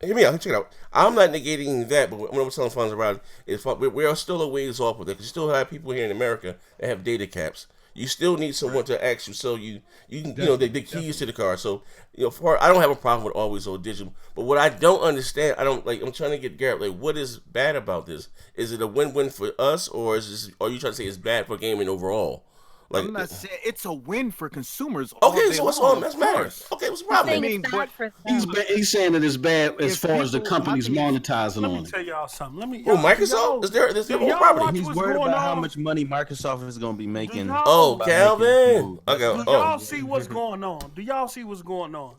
hear me out. Check it out. I'm not negating that, but what I'm telling fans around is we are still a ways off with it. Because you still have people here in America that have data caps. You still need someone to actually sell you know, the keys to the car. So, you know, I don't have a problem with always all digital. But what I don't understand, I'm trying to get Garrett, like, what is bad about this? Is it a win-win for us, or are you trying to say it's bad for gaming overall? I'm not saying it's a win for consumers. Okay, so what's all that matters? Okay, what's the problem? I mean, he's saying that it's bad as far as the companies monetizing on it. Let me tell y'all something. Microsoft? Is their own property? He's worried about how much money Microsoft is going to be making. Oh, Calvin. Do y'all see what's going on? Do y'all see what's going on?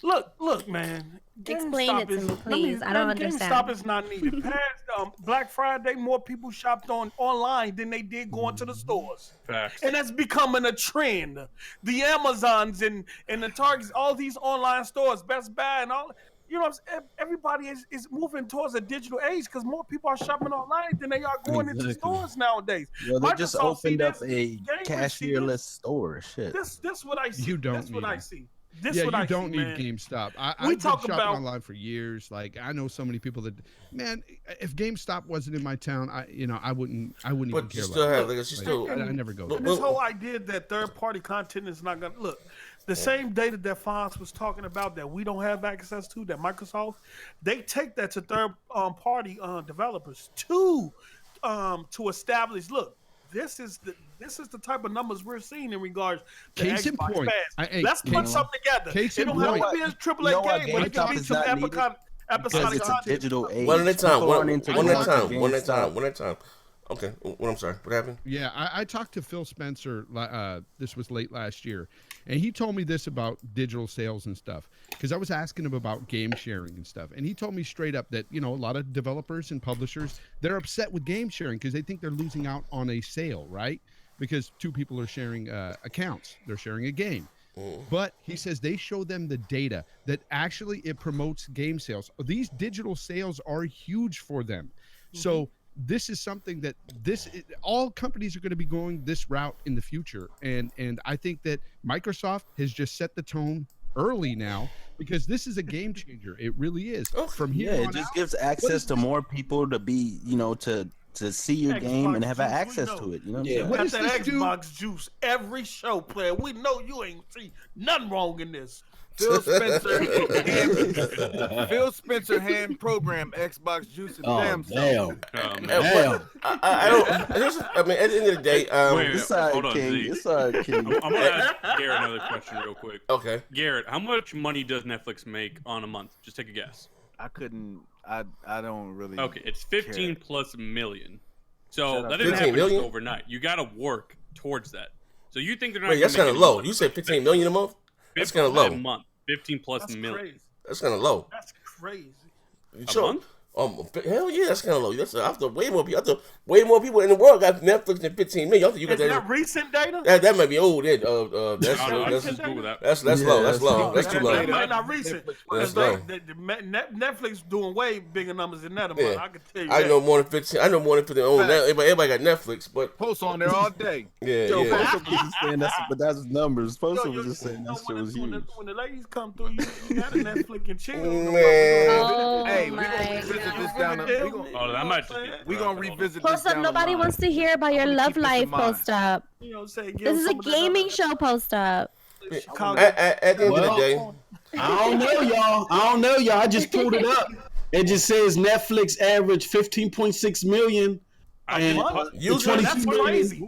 Look, man. Explain it to me, please. I don't understand. GameStop is not needed. Past Black Friday, more people shopped online than they did going to the stores. Facts. And that's becoming a trend. The Amazons and the Targets, all these online stores, Best Buy and all, everybody is moving towards a digital age because more people are shopping online than they are going into stores nowadays. Yo, they just opened up a cashierless store. Shit. This what I see. You don't That's what I see. You don't need GameStop. I've been shopping online for years. Like I know so many people that, man, if GameStop wasn't in my town, I wouldn't even care. I never go. And this whole idea that third-party content is not gonna look. The same data that Fonz was talking about that we don't have access to, that Microsoft, they take that to third-party developers to establish. Look, this is the type of numbers we're seeing in regards to Xbox Pass. Let's put something together. It don't have to be a AAA game, but it can be some episodic content. Digital age. One at a time. Okay, I'm sorry. What happened? Yeah, I talked to Phil Spencer. This was late last year, and he told me this about digital sales and stuff. Because I was asking him about game sharing and stuff, and he told me straight up that a lot of developers and publishers, they're upset with game sharing because they think they're losing out on a sale, right? Because two people are sharing accounts, they're sharing a game. But he says they show them the data that actually it promotes game sales. These digital sales are huge for them. So this is something that all companies are going to be going this route in the future. And I think that Microsoft has just set the tone early now because this is a game changer. It really is. From here on it just gives access to more people to be, to see your game and have access to it. What is that Xbox juice every show, player? We know you ain't see nothing wrong in this. Phil Spencer hand program Xbox Juice and damn. I mean, at the end of the day, hold on, King. I'm gonna ask Garrett another question real quick. Okay, Garrett, how much money does Netflix make on a month? Just take a guess. I don't really. Okay, it's 15 plus million. So that didn't happen just overnight. You got to work towards that. So you think they're not? Wait, that's kind of low. You said 15 million a month. That's kind of low. A month, 15 plus million. Crazy. That's kind of low. That's crazy. A month? Hell yeah, that's kind of low. That's after way more people. Way more people in the world got Netflix than 15 million. Is that recent data? That might be old. That's low. That's low. That's too low. That might not recent. That's low. Netflix doing way bigger numbers than that. I can tell you. I know more than 15. I know more than 15. Everybody got Netflix, but post on there all day. But that's numbers. Post was just saying that shit was huge. When the ladies come through, you got a Netflix and chill. Hey, we gonna revisit this down. We gonna revisit this. Post up. Nobody wants to hear about your love life. Post up. This is a gaming show. Post up. At the end of the day, I don't know, y'all. I just pulled it up. It just says Netflix average 15.6 million. And that's crazy.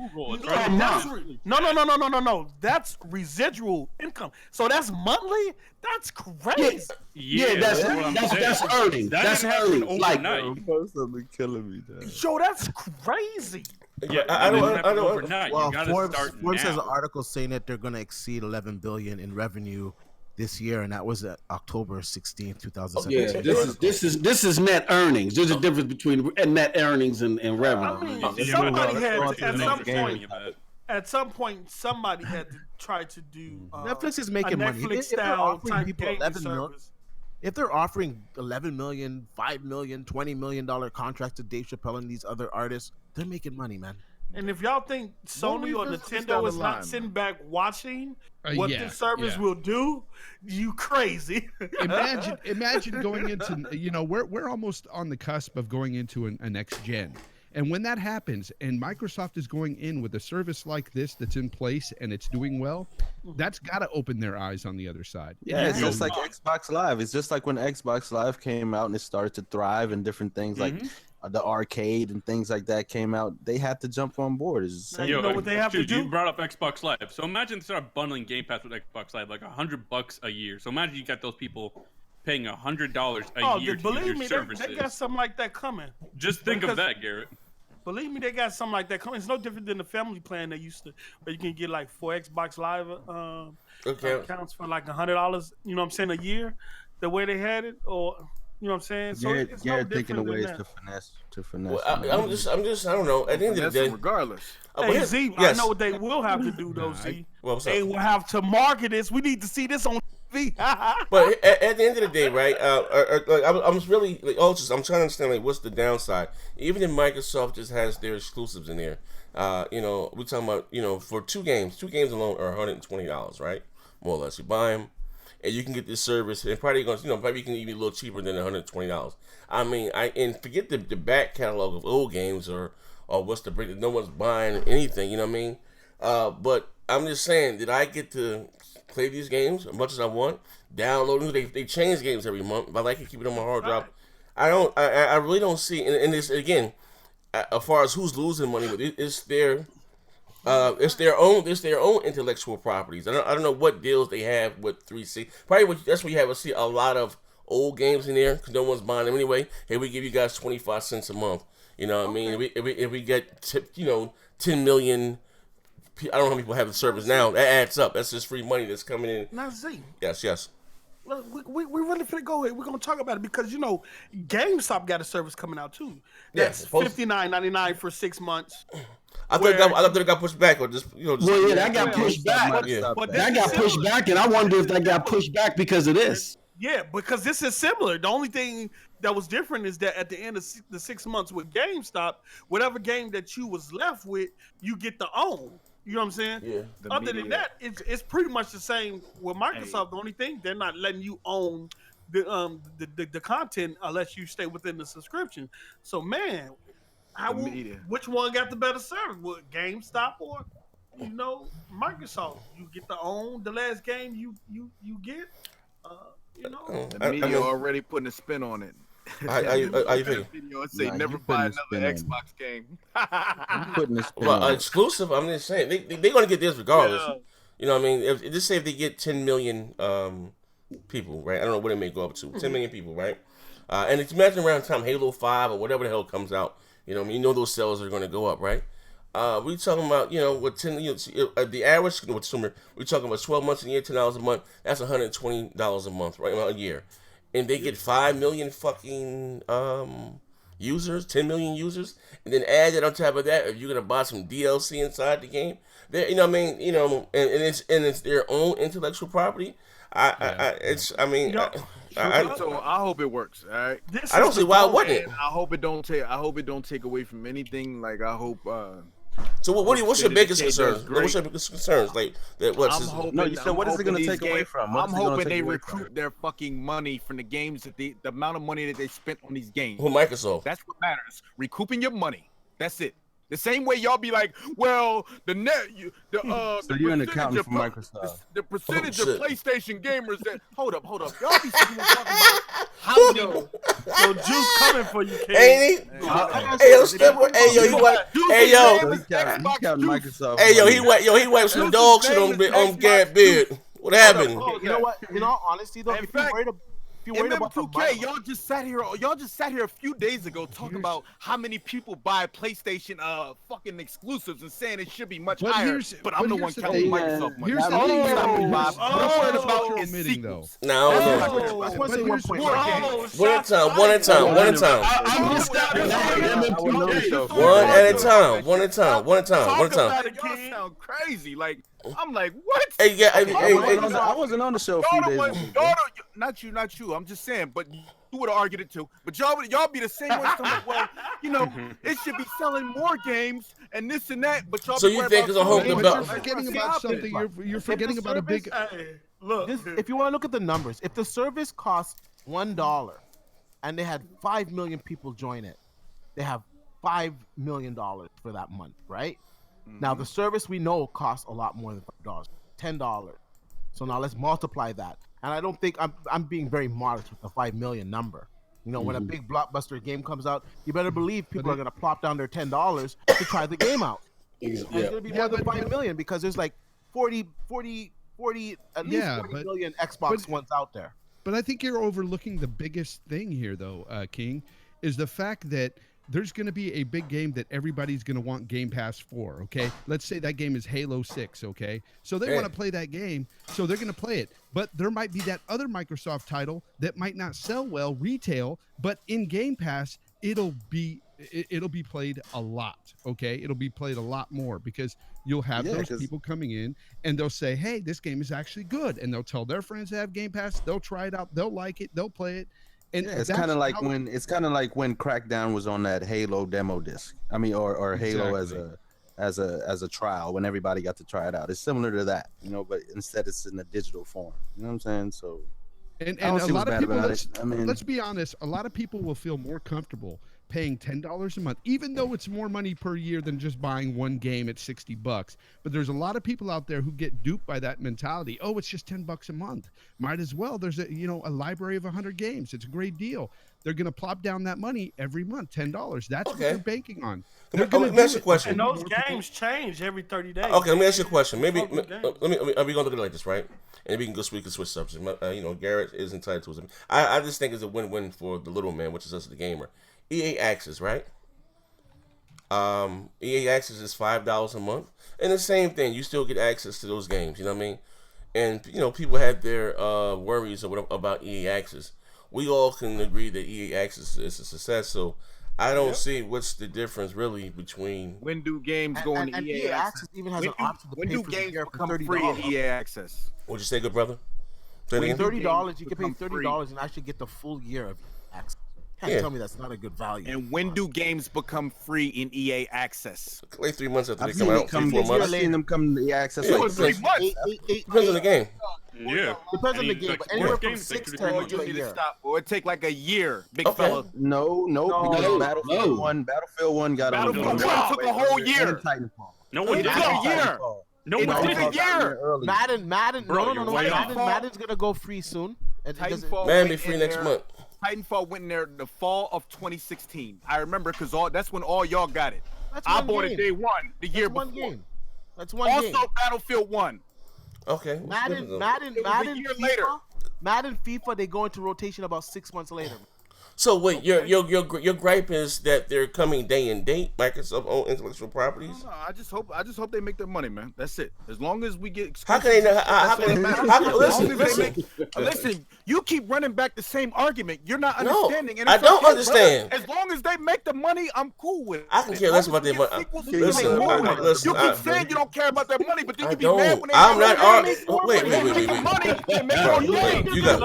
No. That's residual income. So that's monthly. That's crazy. Yeah, that's earning. That's earning. Like, something killing me. Yo, that's crazy. Yeah, I don't. Overnight. Well, you gotta Forbes has an article saying that they're going to exceed 11 billion in revenue this year, and that was October 16th, 2017. Yeah, this is net earnings. There's a difference between net earnings and revenue. I mean, at some point, somebody had to try to do. Netflix is making money. Netflix style type people 11 million. If they're offering 11 million, 5 million, $20 million contracts to Dave Chappelle and these other artists, they're making money, man. And if y'all think Sony or Nintendo is not sitting back watching what this service will do, you crazy. Imagine going into, we're almost on the cusp of going into a next gen. And when that happens and Microsoft is going in with a service like this that's in place and it's doing well, that's got to open their eyes on the other side. Yeah, it's just like Xbox Live. It's just like when Xbox Live came out and it started to thrive and different things. Like the arcade and things like that came out, they had to jump on board. You know what they have to do? You brought up Xbox Live. So imagine they start bundling Game Pass with Xbox Live, like $100 a year. So imagine you got those people paying $100 a year to use your services. They got something like that coming. Just think of that, Garrett. Believe me, they got something like that coming. It's no different than the family plan they used to, where you can get like 4 Xbox Live accounts for like $100. You know what I'm saying, a year. The way they had it, or you know what I'm saying. So it's Garrett no thinking of ways that. to finesse. Well, I'm just, I don't know. At the end of the day, regardless. Hey, Z, I know what they will have to do though. Z, they will have to market this. We need to see this on TV. But at the end of the day, right? I'm really like, I'm trying to understand like what's the downside. Even if Microsoft just has their exclusives in there, you know, we're talking about, you know, for two games alone are $120, right? More or less, you buy them. And you can get this service, and probably going, you know, probably can even be a little cheaper than $120. I mean, and forget the back catalog of old games or what's the break. No one's buying anything, you know what I mean? But I'm just saying, did I get to play these games as much as I want? Download them. They change games every month. But I like to keep it on my hard drive. I really don't see. And this again, as far as who's losing money, it's their own intellectual properties. I don't know what deals they have with 360. Probably that's where you have to see a lot of old games in there because no one's buying them anyway. Hey, we give you guys 25 cents a month. You know what I mean? If we get 10 million. I don't know how many people have the service now. That adds up. That's just free money that's coming in. Now, Z. Yes. Look, we really finna go ahead. We're gonna talk about it because you know GameStop got a service coming out too. That's $59.99 for 6 months. I thought it got pushed back, or just Well, yeah, that got pushed back. But that got pushed back, and I wonder if that got pushed back because of this. Yeah, because this is similar. The only thing that was different is that at the end of the 6 months with GameStop, whatever game that you was left with, you get to own. You know what I'm saying? Yeah. Other than that, it's pretty much the same with Microsoft. The only thing, they're not letting you own the content unless you stay within the subscription. So man, which one got the better service? What, GameStop or Microsoft? You get to own the last game you get. The media already putting a spin on it. How you feel? Say never buy another Xbox game. I'm putting this. Well, exclusive. I'm just saying they're gonna get this regardless. Yeah. You know what I mean? Just say if they get 10 million people, right? I don't know what it may go up to. 10 million people, right? And it's imagine around the time Halo 5 or whatever the hell comes out. You know what I mean? You know those sales are gonna go up, right? We talking about with 10. The average consumer. We talking about 12 months a year, $10 a month. That's $120 a month, right? A year. And they get 5 million fucking users, 10 million users, and then add that on top of that, if you're gonna buy some DLC inside the game, you know what I mean, and it's their own intellectual property. So I hope it works. All right. I don't see why it wouldn't. I hope it don't take away from anything. Like I hope. So what's your biggest concerns? What's your biggest concerns? Like that? What is it going to take away from? I'm hoping they recruit their fucking money from the games the amount of money that they spent on these games. Who, Microsoft? That's what matters. Recouping your money. That's it. The same way y'all be like, well, so you're an accountant for Microsoft. The percentage of PlayStation gamers that hold up. Y'all be talking about how yo Juice coming for you, kid. Ain't he? He wiped some dog shit on Garrett beard. What happened? You know what? In all honesty, though, if you're worried about 2K, y'all just sat here a few days ago talking about how many people buy PlayStation fucking exclusives and saying it should be much higher. But I'm the one counting Microsoft money. Here's the thing. What I'm worried about is sequels. No. One at a time. One at a time. Y'all sound crazy. Like I'm like, what? Hey, I wasn't on the show a few days ago. Not you. I'm just saying, but you would have argued it too. But y'all be the same ones. Like, well, it should be selling more games and this and that. But y'all. So you think it's a whole You're forgetting about something. You're forgetting about a big. Look, if you want to look at the numbers, if the service costs $1 and they had 5 million people join it, they have $5 million for that month, right? Mm-hmm. Now the service we know costs a lot more than $5, $10. So now let's multiply that. And I don't think I'm being very modest with the 5 million number. You know, when a big blockbuster game comes out, you better believe people are going to plop down their $10 to try the game out. It's going to be more than 5 million because there's like 40 at least 40 million Xbox Ones out there. But I think you're overlooking the biggest thing here, though, King, is the fact that there's going to be a big game that everybody's going to want Game Pass for, okay? Let's say that game is Halo 6, okay? So they want to play that game, so they're going to play it. But there might be that other Microsoft title that might not sell well retail, but in Game Pass, it'll be played a lot, okay? It'll be played a lot more because you'll have those people coming in and they'll say, hey, this game is actually good. And they'll tell their friends to have Game Pass. They'll try it out. They'll like it. They'll play it. And it's kind of like when Crackdown was on that Halo demo disc. I mean, or Halo as a trial when everybody got to try it out. It's similar to that, you know, but instead it's in a digital form. You know what I'm saying? So, and a lot of people. Let's be honest. A lot of people will feel more comfortable paying $10 a month, even though it's more money per year than just buying one game at $60. But there's a lot of people out there who get duped by that mentality. Oh, it's just $10 a month. Might as well. There's a library of 100 games. It's a great deal. They're going to plop down that money every month, $10. That's what they're banking on. Let me ask you a question. And those games change every 30 days. Okay, let me ask you a question. Maybe we gonna look at it like this, right? And we can switch subjects. Garrett is entitled to it. I just think it's a win-win for the little man, which is us, the gamer. EA Access, right? EA Access is $5 a month, and the same thing. You still get access to those games. You know what I mean? And people had their worries about EA Access. We all can agree that EA Access is a success. So I don't see what's the difference really between when do games go on EA Access? Even has an option to pay for games become free in EA Access. What'd you say, good brother? $30, you can pay $30 and actually get the full year of access. Can't tell me that's not a good value. And when do games become free in EA Access? Like 3 months after they come out. 3-4 months. I've seen them come to EA Access. Like 3 months. Depends on the game. Yeah. Depends on the game. But anywhere from 6 to a year. Or it take like a year, big fella. No. Because Battlefield 1 got on. Battlefield 1 took a whole year. No one did a year. No one did a year. Madden. Bro, No. Madden's gonna go free soon. Madden be free next month. Titanfall went in there the fall of 2016. I remember because that's when all y'all got it. I bought it day one, the year before. That's one game. Also, Battlefield 1. Okay. Madden, FIFA, they go into rotation about 6 months later. So wait, your gripe is that they're coming day and date, Microsoft own intellectual properties? No, I just hope they make their money, man. That's it. As long as we get how can they listen, you keep running back the same argument. You're not understanding. No, I don't understand. Brother. As long as they make the money, I'm cool with it. I can care less about their money. Listen, you keep saying you don't care about their money, but then you be mad when they I'm not arguing. Wait. You got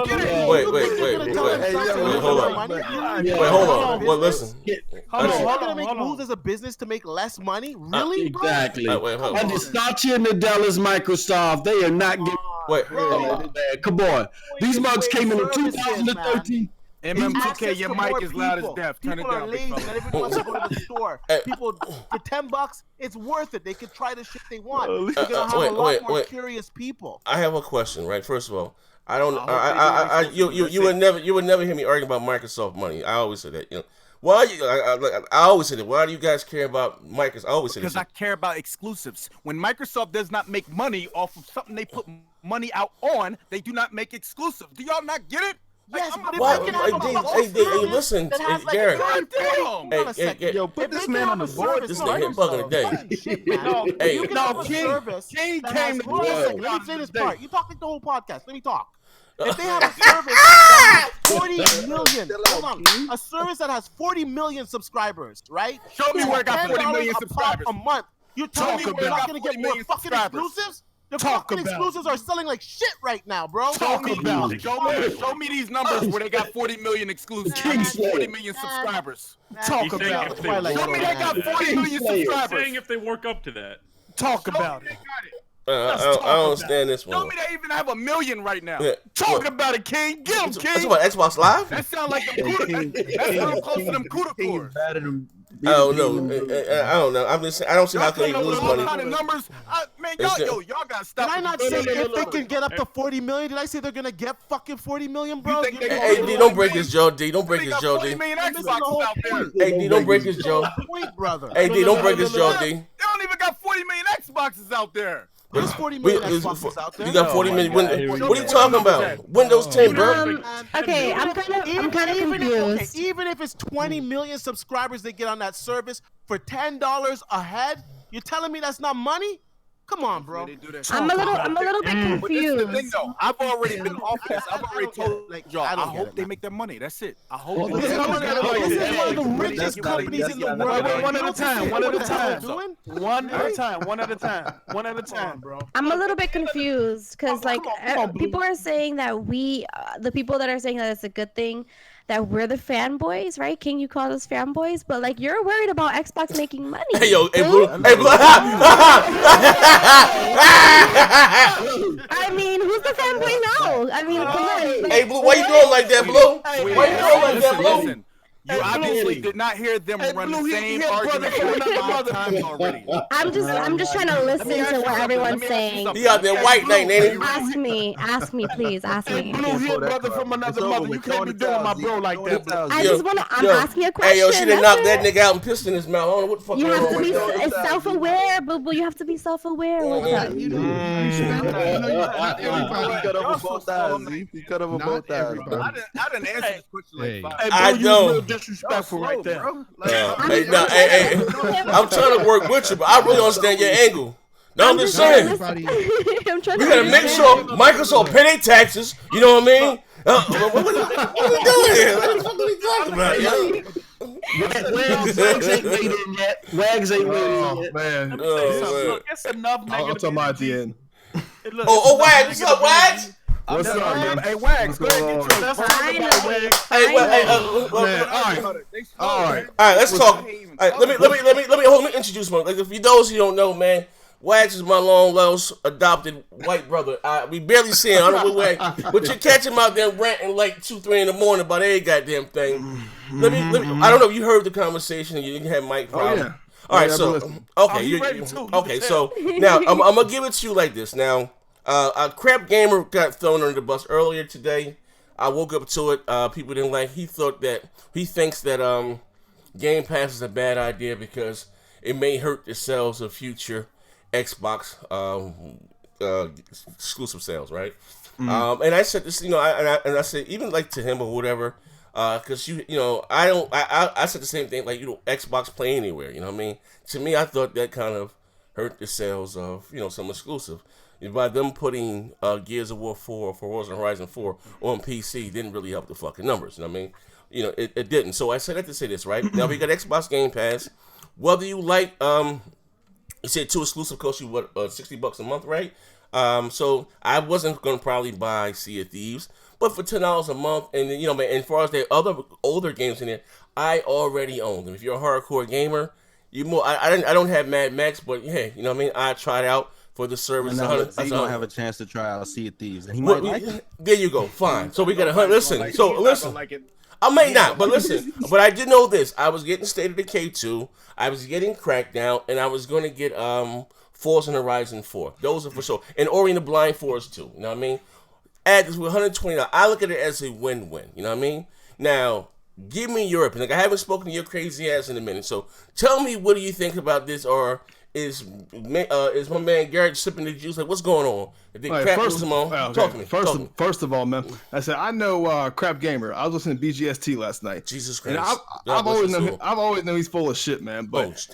wait, hold on. Wait, hold on. Well, listen. Hold on. You're gonna make moves as a business to make less money? Really? Exactly. Wait, hold on. And Satya and Nadella's Microsoft, they are not getting. Wait. Come on. These mugs came in 2013. MM2K, your mic is loud as death. Turn it People are down, lazy. Not everybody wants to go to the store. People, for $10, it's worth it. They can try the shit they want. You're gonna have a lot more curious people. I have a question, right? First of all, I don't. You would never hear me argue about Microsoft money. I always say that. Why? I always say that. Why do you guys care about Microsoft? I always say that. Because I care about exclusives. When Microsoft does not make money off of something they put money out on, they do not make exclusives. Do y'all not get it? Yes, but hey, listen, Garrett. Yo, put this man on the board. This nigga hit bug of the day. King came to let me say this part. You talk like the whole podcast. Let me talk. If they have a service that has 40 million, hold on, a service that has 40 million subscribers, right? Show me where it got 40 million subscribers a month. You're telling me we're not gonna get more fucking exclusives? The fucking exclusives are selling like shit right now, bro. Show me these numbers where they got 40 million exclusives, 40 million subscribers. Talk about it. Show me they got 40 million subscribers. Saying if they work up to that. Talk about it. I don't understand this one. Show me they even have 1 million right now. Talk about it, King. Get him, King. That's what Xbox Live. That sounds like that sounds close to them CUDA cores. I don't know. I'm just. I don't see how can they lose money. Kind of numbers, man. Y'all gotta stop. Did I not say if they can get up to 40 million? Did I say they're gonna get fucking 40 million, bro? Hey, D, don't break his jaw, D. Don't break his jaw, D. Hey, D, don't break his jaw. Brother. Hey, D, don't break his jaw, D. They don't even got 40 million Xboxes out there. There's 40 million Xboxes out there. You got 40 million. What are you talking about? Windows 10, bro. Okay, I'm kind of confused. Even if it's 20 million subscribers they get on that service for $10 a head, you're telling me that's not money? Come on, bro. I'm a little bit confused. But this is the thing, though. I've already been off this. I've already told y'all. I hope they make their money. That's it. I hope. This is one of the richest companies in the world. One at a time. One at a time, bro. I'm a little bit confused because people are saying that the people that are saying that it's a good thing that we're the fanboys, right? King, you call us fanboys, but like you're worried about Xbox making money. Hey, yo, hey, Blue. Hey, Blue. I mean, who's the fanboy now? I mean, come on. Hey, Blue, why you doing like that, Blue? Why you doing like that, Blue? Listen. You obviously did not hear them run the same argument 5 times already. I'm just trying to listen to what everyone's saying. He out there white night, ain't he? Ask me, please, ask me. Blue hit brother from another mother. You can't be doing my bro like that. I'm asking a question. Hey, yo, she done knocked that nigga out and pissed in his mouth. I don't know what the fuck. You have to be self-aware, boo boo. You have to be self-aware with that. You cut over both eyes. You cut over both eyes. I didn't answer this question like 5 I don't. Disrespectful right there. Hey, I'm trying to work with you, but I really understand your angle. No, I'm just saying. We gotta make sure Microsoft pay their taxes. You know what I mean? What are we doing here? What the fuck are we talking about, yo? Wags ain't weighed in yet. Wags ain't weighed in yet. Man. Look, it's enough negative. I'll talk about at the end. Oh, Wags, what's up, Wags? What's up, man? Hey, Wags, go ahead and get All right, let's talk. All right, let me introduce one. Like, for those who don't know, man, Wags is my long lost adopted white brother. We barely see him. I don't know what way, but you catch him out there ranting like 2-3 in the morning about every goddamn thing. Let me. I don't know if you heard the conversation. You didn't have mic problem. Yeah. All right, so okay, so now I'm gonna give it to you like this. Now, Crapgamer got thrown under the bus earlier today. I woke up to it. People didn't like. He thinks that Game Pass is a bad idea because it may hurt the sales of future Xbox exclusive sales, right? And I said this, I said even like to him or whatever, because I said the same thing, like Xbox Play Anywhere, you know what I mean? To me, I thought that kind of hurt the sales of some exclusive. By them putting Gears of War 4 or Forza Horizon 4 on PC didn't really help the fucking numbers. You know what I mean? It didn't. So I said that to say this, right? Now we got Xbox Game Pass. Whether you like, you said 2 exclusive cost you $60 a month, right? So I wasn't gonna probably buy Sea of Thieves, but for $10 a month, and then, man, and as far as the other older games in there, I already own them. If you're a hardcore gamer, I don't have Mad Max, but hey, you know what I mean? I tried out for the service. He's gonna have a chance to try out Sea of Thieves, and he might like it. There you go. Fine. So we got to listen. I may not, but listen. But I did know this. I was getting State of Decay 2. I was getting Crackdown, and I was going to get Forza Horizon 4. Those are for sure. And Ori and the Blind Forest 2. You know what I mean? Add this with $120. I look at it as a win-win. You know what I mean? Now, give me your opinion. Like, I haven't spoken to your crazy ass in a minute. So tell me, what do you think about this? Or is my man Garrett sipping the juice? Like, what's going on? Talk to me. First of all, man, I said I know Crapgamer. I was listening to BGST last night. Jesus Christ! And I've always known he's full of shit, man. But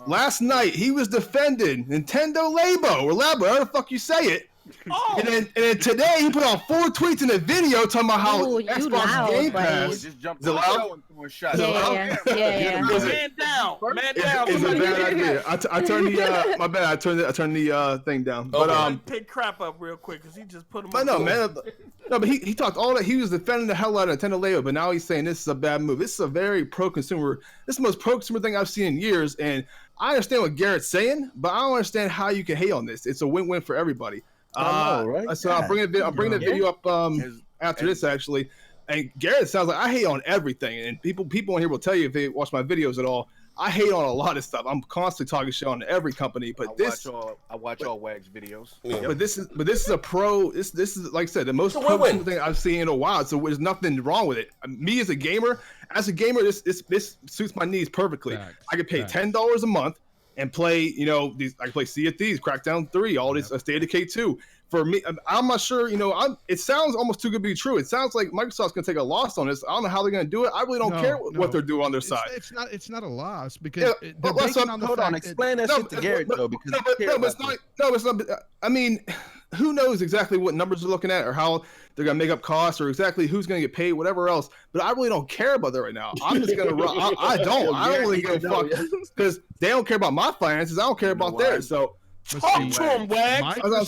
last night he was defending Nintendo Labo or Labo, however the fuck you say it. Oh. And then today he put on 4 tweets in a video talking about how Xbox Game Pass is allowed. Yeah. Man down. It's a bad idea. I turned the my bad. I turned the thing down. But pick crap up real quick because he just put him. But no, man. No, but he talked all that. He was defending the hell out of Nintendo Labo, but now he's saying this is a bad move. This is a very pro-consumer. This is the most pro-consumer thing I've seen in years. And I understand what Garrett's saying, but I don't understand how you can hate on this. It's a win-win for everybody. Right? So I'll bring the video up after this actually. And Garrett sounds like I hate on everything, and people on here will tell you if they watch my videos at all. I hate on a lot of stuff. I'm constantly talking shit on every company, but I watch all Wags videos. Yeah. But this is a pro. This is like I said, the most pro thing I've seen in a while. So there's nothing wrong with it. Me as a gamer, this suits my needs perfectly. Facts. I could pay $10 a month and play. I can play Sea of Thieves, Crackdown 3, all this State of Decay 2. For me, I'm not sure. It sounds almost too good to be true. It sounds like Microsoft's going to take a loss on this. I don't know how they're going to do it. I really don't care what they're doing on their side. It's not a loss because hold on. Explain that shit to Garrett though, because it's not. I mean, who knows exactly what numbers they're looking at or how they're going to make up costs or exactly who's going to get paid, whatever else. But I really don't care about that right now. I'm just going to run. I don't really give a fuck because they don't care about my finances. I don't care about theirs. So. Talk to him, Wags. One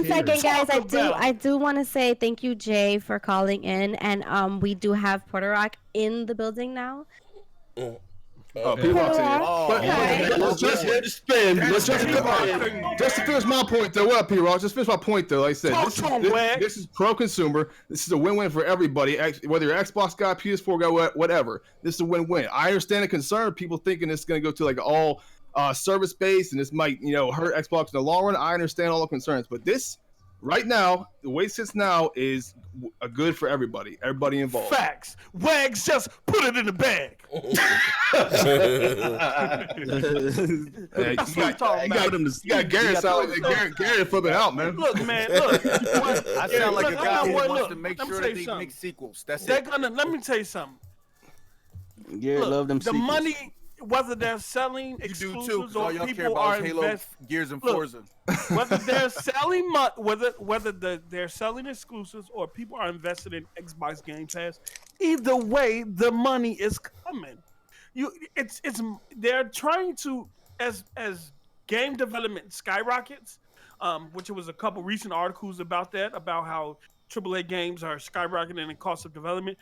second, guys. I do want to say thank you, Jay, for calling in, and we do have Porter Rock in the building now. Just to finish my point, though. What up, P-Rock? Just finish my point, though. Like I said, this is pro-consumer. This is a win-win for everybody, whether you're Xbox guy, PS4 guy, whatever. This is a win-win. I understand the concern. People thinking it's going to go to like all service based and this might hurt Xbox in the long run. I understand all the concerns, but this right now, the way it sits now is a good for everybody involved. Facts. Wags just put it in the bag. You got Garrett sound like Garrett flipping out, man. Look, man, look. I sound like a guy who wants to make sure that they make sequels. That's it. Let me tell you something. Garrett love them the sequels. Money, whether they're selling exclusives or people are Gears and Forza. Whether they're selling whether they're selling exclusives or people are invested in Xbox Game Pass, either way, the money is coming. They're trying to as game development skyrockets, which was a couple recent articles about how AAA games are skyrocketing in cost of development.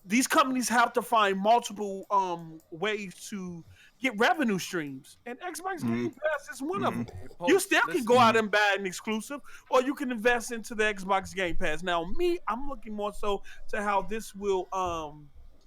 These companies have to find multiple ways to get revenue streams, and Xbox Game Pass is one of them. You still can go out and buy an exclusive, or you can invest into the Xbox Game Pass. Now, I'm looking more so to how this will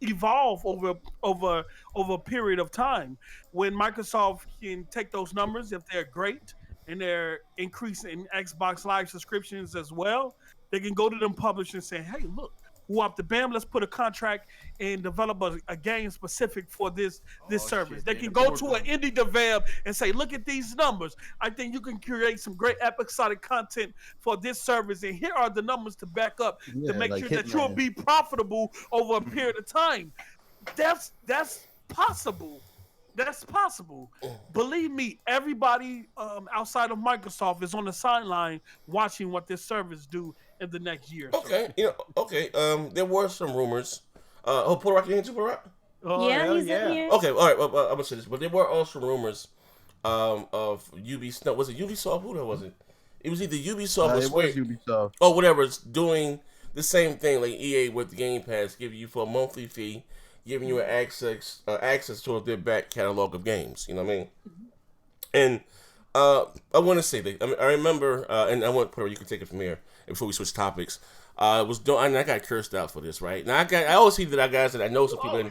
evolve over a period of time when Microsoft can take those numbers if they're great and they're increasing Xbox Live subscriptions as well. They can go to them publishers and say, "Hey, look. Whoop the bam, let's put a contract and develop a game specific for this service." They can go to an indie dev and say, "Look at these numbers. I think you can create some great episodic content for this service, and here are the numbers to back up to make sure that you'll be profitable over a period of time." That's possible. That's possible. Believe me, everybody outside of Microsoft is on the sideline watching what this service do in the next year. Okay, there were some rumors. Porter Rock, you into Porter Rock? Yeah, he's in here. Okay, all right. Well, I'm gonna say this, but there were also rumors of Ubisoft. No, was it Ubisoft? Who was it? It was either Ubisoft or Square. It was Ubisoft. Oh, whatever. It's doing the same thing like EA with the Game Pass, giving you for a monthly fee, giving you access to their back catalog of games. You know what I mean? And I want to say that. I remember, and I want Porter. You can take it from here before we switch topics. I got cursed out for this, right? Now I always see that I guys that I know some people.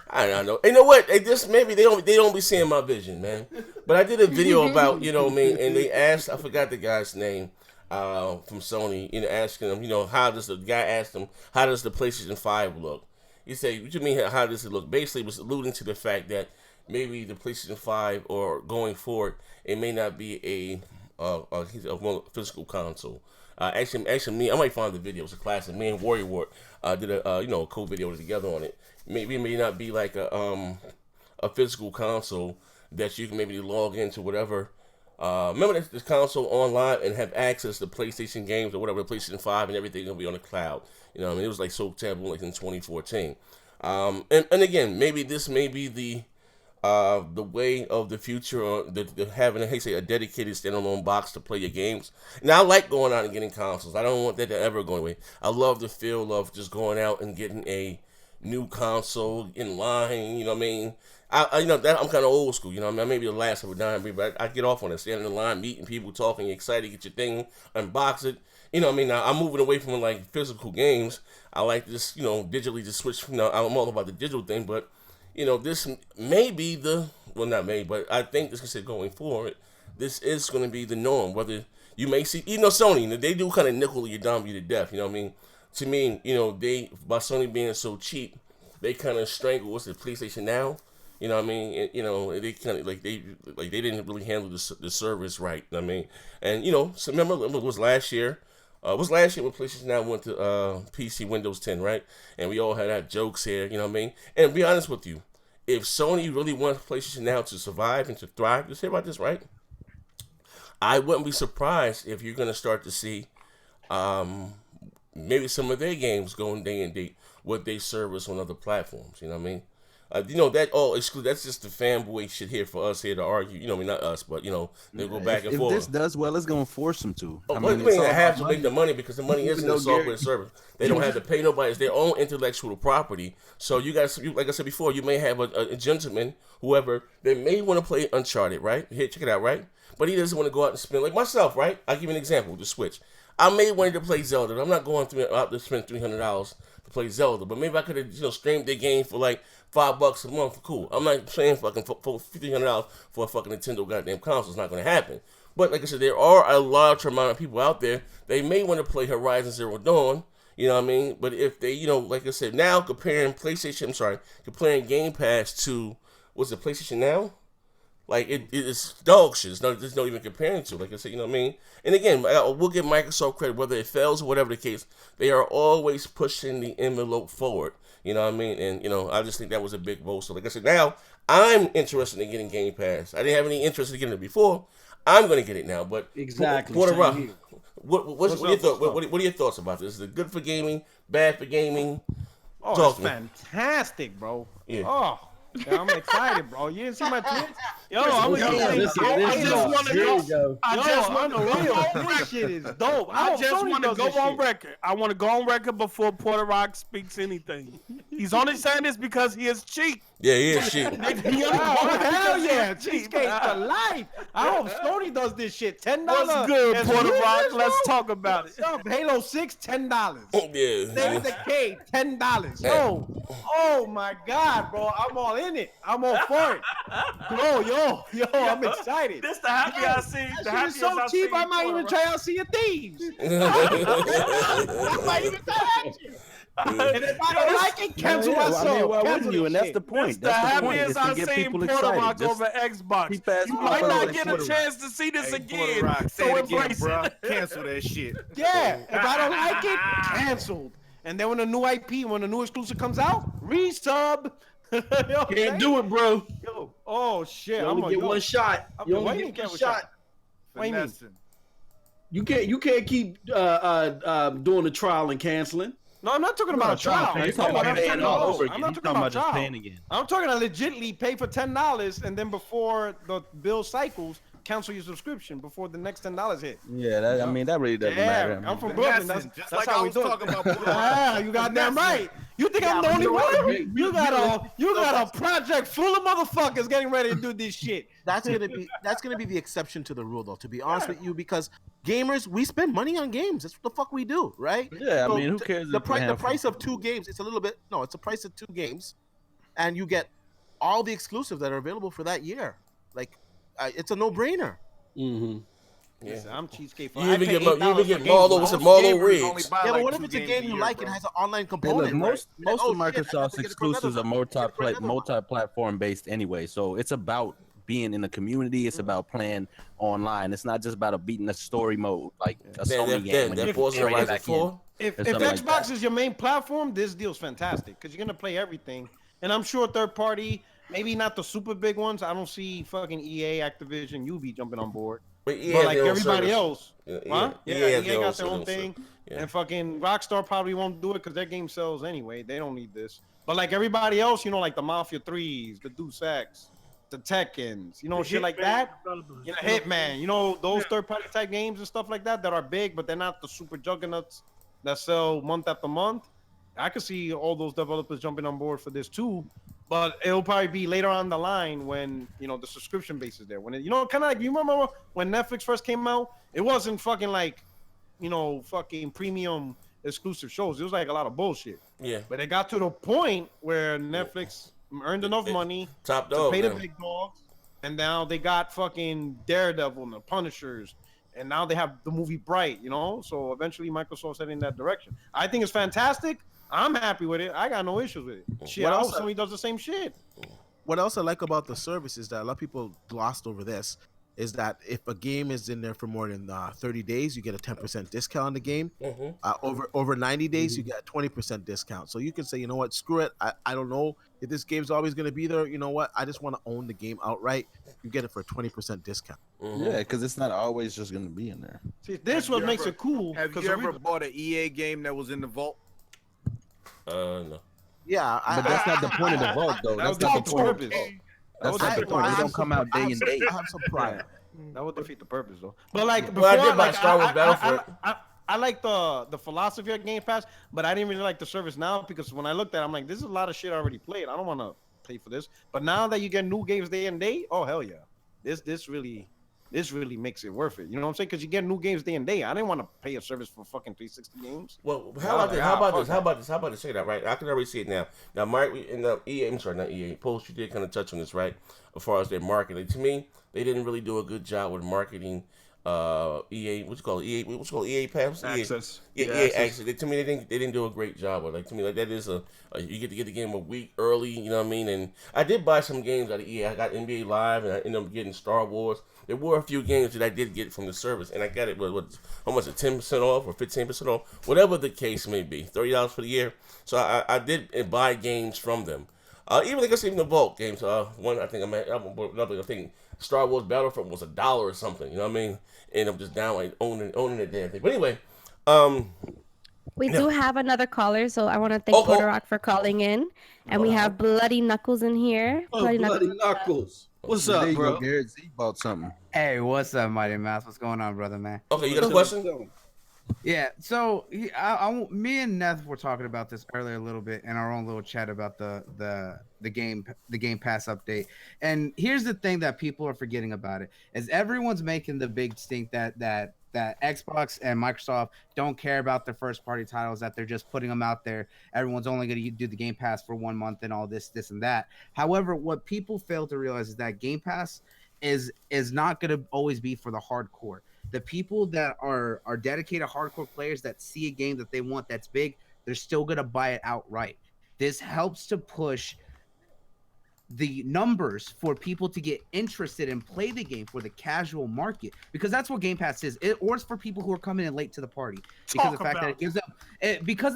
I don't know. You know what? Maybe they don't be seeing my vision, man. But I did a video about and they asked, I forgot the guy's name from Sony, asking him, the guy asked him, how does the PlayStation 5 look? He said, "What do you mean? How does it look?" Basically, it was alluding to the fact that maybe the PlayStation 5 or going forward, it may not be a physical console. Actually, me, I might find the video. It's a classic. Me and Warrior Ward did a cool video together on it. Maybe it may not be like a physical console that you can maybe log into whatever. Remember this console online and have access to PlayStation games or whatever, the PlayStation 5 and everything will be on the cloud. It was like so taboo like in 2014. And again, maybe this may be the way of the future, or having a dedicated standalone box to play your games. Now, I like going out and getting consoles. I don't want that to ever go away. I love the feel of just going out and getting a new console in line. You know what I mean? That I'm kind of old school. I maybe the last of a dime, but I get off on it, standing in line, meeting people, talking, excited, get your thing, unbox it. Now I'm moving away from like physical games. I like this, digitally just switch. I'm all about the digital thing, but this may be not maybe, but I think this is going forward. This is going to be the norm. Whether you may see, Sony, they do kind of nickel you down you to death. You know what I mean? To me, they by Sony being so cheap, they kind of strangle what's the PlayStation Now. You know what I mean? And, they kind of they didn't really handle the service right. You know what I mean? And so remember it was last year. It was last year when PlayStation Now went to PC Windows 10, right? And we all had our jokes here. You know what I mean? And to be honest with you, if Sony really wants PlayStation Now to survive and to thrive, just hear about this, right? I wouldn't be surprised if you're gonna start to see maybe some of their games going day and date with their service on other platforms. You know what I mean? That all exclude. That's just the fanboy shit here for us here to argue. Not us, but they go back and forth. If this does well, it's gonna force them to. I mean, they have to make the money because the money is in the software service. They don't have to pay nobody. It's their own intellectual property. So you guys, like I said before, you may have a gentleman, whoever, that may want to play Uncharted, right? Here, check it out, right? But he doesn't want to go out and spend, like myself, right? I'll give you an example, the Switch. I may want to play Zelda. I'm not going out to spend $300 to play Zelda, but maybe I could have streamed the game for like $5 a month. Cool. I'm not paying fucking for $1,500 for a fucking Nintendo goddamn console. It's not going to happen. But like I said, there are a large amount of people out there. They may want to play Horizon Zero Dawn. You know what I mean? But if they, like I said, now comparing Game Pass to what's it, PlayStation Now? Like it's dog shit. There's no even comparing to. Like I said, you know what I mean. And again, we'll give Microsoft credit whether it fails or whatever the case. They are always pushing the envelope forward. You know what I mean. And I just think that was a big boast. So like I said, now I'm interested in getting Game Pass. I didn't have any interest in getting it before. I'm going to get it now. But exactly. What are your thoughts about this? Is it good for gaming? Bad for gaming? Oh, it's fantastic, bro. Yeah. Oh. Yeah, I'm excited, bro. You didn't see my tweets? Yo, I'm excited. I just want to go. This shit is dope. I just want to go on record. I want to go on record before Porter Rock speaks anything. He's only saying this because he is cheap. Yeah, he is cheap. Hell yeah, cheesecake for life. I hope Sony does this shit. $10. What's good, Porter Rock? Let's talk about it. Halo 6, $10. Yeah. Save the K, $10. Yo, oh my God, bro, I'm all in it. I'm all for it. Bro, yo, I'm excited. This the happy I see. The happy is so cheap. I might even try out Sea of Thieves. I might even try out you. And if I don't like it, cancel myself. I mean, why wouldn't you? And that's the point. That's the point. Happiest I've seen Porter Rock over Xbox. You might not get a chance to see this again. So embrace it. Cancel that shit. Yeah, if I don't like it, canceled. And then when a new IP, when a new exclusive comes out, resub. Can't do it, bro. Yo, oh shit! You only get one shot. You only get one shot. What do you mean? You can't keep doing the trial and canceling. No, I'm not talking about a trial. I'm not talking about trial. Again. I'm talking to legitimately pay for $10 and then before the bill cycles, cancel your subscription before the next $10 hit. Yeah, that really doesn't matter. I'm from Brooklyn. That's like how I we was do talking it. about. Ah, you got damn right. You think I'm the only one? You got a project full of motherfuckers getting ready to do this shit. That's gonna be the exception to the rule, though. To be honest with you, because gamers, we spend money on games. That's what the fuck we do, right? Yeah, I mean, who cares? The price of 2 games, it's a price of 2 games, and you get all the exclusives that are available for that year. Like, it's a no-brainer. Mm-hmm. Yeah, I'm cheesecake. You even get Marlo with some Marlo rigs. Yeah, but what if it's a game you like and has an online component? Most of Microsoft's exclusives are multi-platform based anyway. So it's about being in the community. It's about playing online. It's not just about beating the story mode like a Sony game. If Xbox is your main platform, this deal's fantastic because you're gonna play everything. And I'm sure third party, maybe not the super big ones. I don't see fucking EA, Activision, UV jumping on board. But like everybody else, EA got their own thing, and fucking Rockstar probably won't do it because their game sells anyway. They don't need this. But like everybody else, like the Mafia 3s, the Deus Ex, the Tekkens, shit like that. Hitman, those third-party type games and stuff like that are big, but they're not the super juggernauts that sell month after month. I could see all those developers jumping on board for this too. But it'll probably be later on the line when the subscription base is there. When kind of like you remember when Netflix first came out, it wasn't fucking like fucking premium exclusive shows. It was like a lot of bullshit. Yeah. But it got to the point where Netflix earned enough money Top to dog, pay man. the big dogs, and now they got fucking Daredevil and the Punishers, and now they have the movie Bright. You know, so eventually Microsoft's heading in that direction. I think it's fantastic. I'm happy with it. I got no issues with it. Shit, I hope somebody does the same shit. What else I like about the service is that a lot of people glossed over this, is that if a game is in there for more than 30 days, you get a 10% discount on the game. Over 90 days, you get a 20% discount. So you can say, you know what, screw it. I don't know if this game's always going to be there. You know what? I just want to own the game outright. You get it for a 20% discount. Yeah, because it's not always just going to be in there. See, this what makes it cool. Have you ever bought an EA game that was in the vault? No. Yeah, but that's not the point of the vault, though. That's not the point. That's not the point. They don't come out day and day. I have some pride. That would defeat the purpose, though. But like, before, well, I did buy Star Wars Battlefront. I like the philosophy of Game Pass, but I didn't really like the service now because when I looked at it, I'm like, this is a lot of shit I already played. I don't want to pay for this. But now that you get new games day and day, oh hell yeah, this really makes it worth it. You know what I'm saying? Because you get new games day and day. I didn't want to pay a service for fucking 360 games. Well, how about to say that, right? I can already see it now. Now, Mark, in the EA, I'm sorry, not EA, Post, you did kind of touch on this, right? As far as their marketing. To me, they didn't really do a good job with marketing EA, what's called EA Pass? Access. EA Access. To me, they didn't do a great job with it. Like, to me, like, that is you get to get the game a week early, you know what I mean? And I did buy some games out of EA. I got NBA Live, and I ended up getting Star Wars. There were a few games that I did get from the service, and I got it with almost a 10% off or 15% off, whatever the case may be, $30 for the year. So I did buy games from them. Even like I said, even the Vault games. One I think Star Wars Battlefront was $1 or something. You know what I mean? And I'm just down like owning the damn thing. But anyway, we do have another caller, so I want to thank Puerto Rock for calling in, and we have Bloody Knuckles in here. Bloody Knuckles. What's up, bro? Garrett Z bought something. Hey, what's up, Mighty Mouse? What's going on, brother, man? Okay, you got a question? Yeah, so me and Neth were talking about this earlier a little bit in our own little chat about the Game Pass update. And here's the thing that people are forgetting about it is everyone's making the big stink that Xbox and Microsoft don't care about their first party titles, that they're just putting them out there. Everyone's only going to do the Game Pass for 1 month and all this and that. However, what people fail to realize is that Game Pass is not going to always be for the hardcore. The people that are dedicated hardcore players that see a game that they want that's big, they're still going to buy it outright. This helps to push the numbers for people to get interested and play the game for the casual market, because that's what Game Pass is. Or it's for people who are coming in late to the party because of the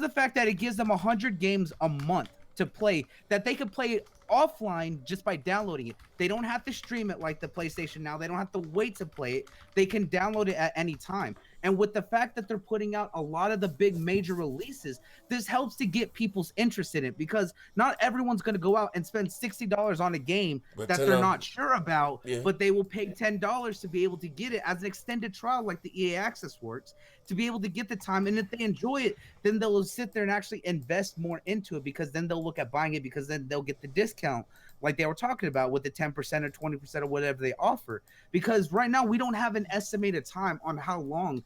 fact that it gives them 100 games a month to play that they could play offline just by downloading it. They don't have to stream it like the PlayStation now. They don't have to wait to play it. They can download it at any time. And with the fact that they're putting out a lot of the big major releases, this helps to get people's interest in it, because not everyone's going to go out and spend $60 on a game that they're not sure about, but they will pay $10 to be able to get it as an extended trial like the EA Access works, to be able to get the time. And if they enjoy it, then they'll sit there and actually invest more into it, because then they'll look at buying it, because then they'll get the discount like they were talking about with the 10% or 20% or whatever they offer. Because right now we don't have an estimated time on how long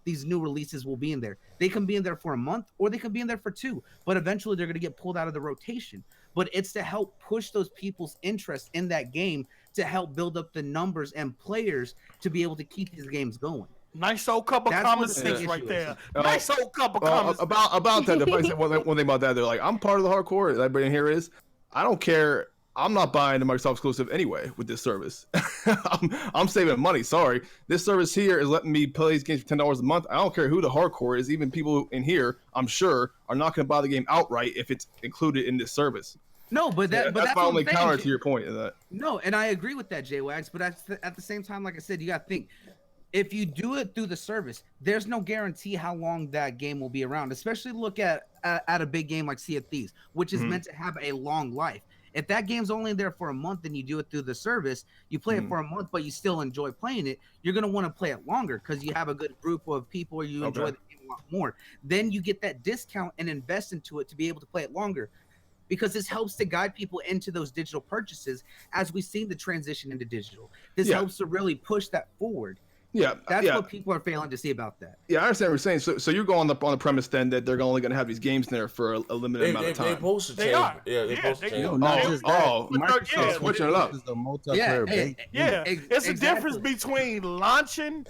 these new releases will be in there. They can be in there for a month, or they can be in there for 2, but eventually they're going to get pulled out of the rotation. But it's to help push those people's interest in that game, to help build up the numbers and players to be able to keep these games going. Nice old cup of common sense right there. Nice old cup of common sense. About that, one thing about that, they're like, I'm part of the hardcore. Everybody in here is. I don't care. I'm not buying the Microsoft exclusive anyway with this service. I'm saving money. Sorry. This service here is letting me play these games for $10 a month. I don't care who the hardcore is. Even people in here, I'm sure, are not going to buy the game outright if it's included in this service. No, but that's my only counter to your point of that. No, and I agree with that, J-Wags. But at the same time, like I said, you got to think, if you do it through the service, there's no guarantee how long that game will be around. Especially look at a big game like Sea of Thieves, which is meant to have a long life. If that game's only there for a month and you do it through the service, you play it for a month, but you still enjoy playing it, you're going to want to play it longer because you have a good group of people, or you enjoy the game a lot more. Then you get that discount and invest into it to be able to play it longer, because this helps to guide people into those digital purchases as we've seen the transition into digital. This helps to really push that forward. Yeah, That's what people are failing to see about that. Yeah, I understand what you're saying. So you're going on the premise then that they're only going to have these games there for a limited amount of time. They're supposed to change. They are. Yeah, they're supposed to change. No, not just that. Microsoft's switching it up. Is the multiplayer It's a difference between launching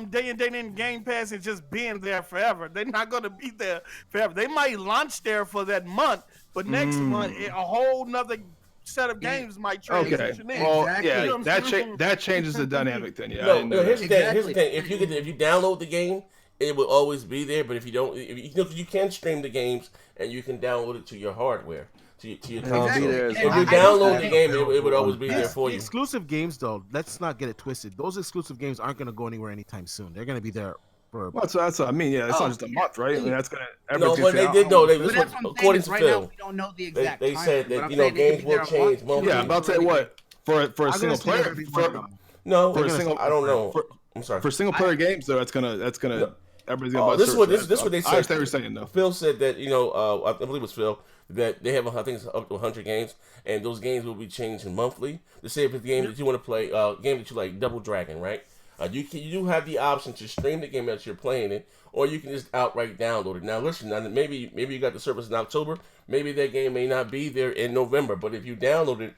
day and date in Game Pass and just being there forever. They're not going to be there forever. They might launch there for that month, but next month a whole nother set of games might transition in. Well, that changes the dynamic then. Yeah. No, here's the thing. Here's the thing. If you download the game, it will always be there. But if you don't, you can stream the games and you can download it to your hardware. To your console. If you download the game, it would always be there for you. Exclusive games, though, let's not get it twisted. Those exclusive games aren't going to go anywhere anytime soon. They're going to be there for. Well, that's what I mean. Yeah, it's not just a month, right? I mean, that's going to. No, but they did know. According to Phil, we don't know the exact. They said that games will change. Yeah, but I'll tell you what. For a single player, I don't know. I'm sorry. For single player games, though, that's gonna. Everybody's gonna. This is what they said. I understand what you're saying, though. Phil said that I believe it was Phil that they have I think it's up to 100 games, and those games will be changing monthly. To say if it's a game that you want to play, game that you like, Double Dragon, right? You do have the option to stream the game as you're playing it, or you can just outright download it. Now listen, maybe you got the service in October, maybe that game may not be there in November, but if you download it,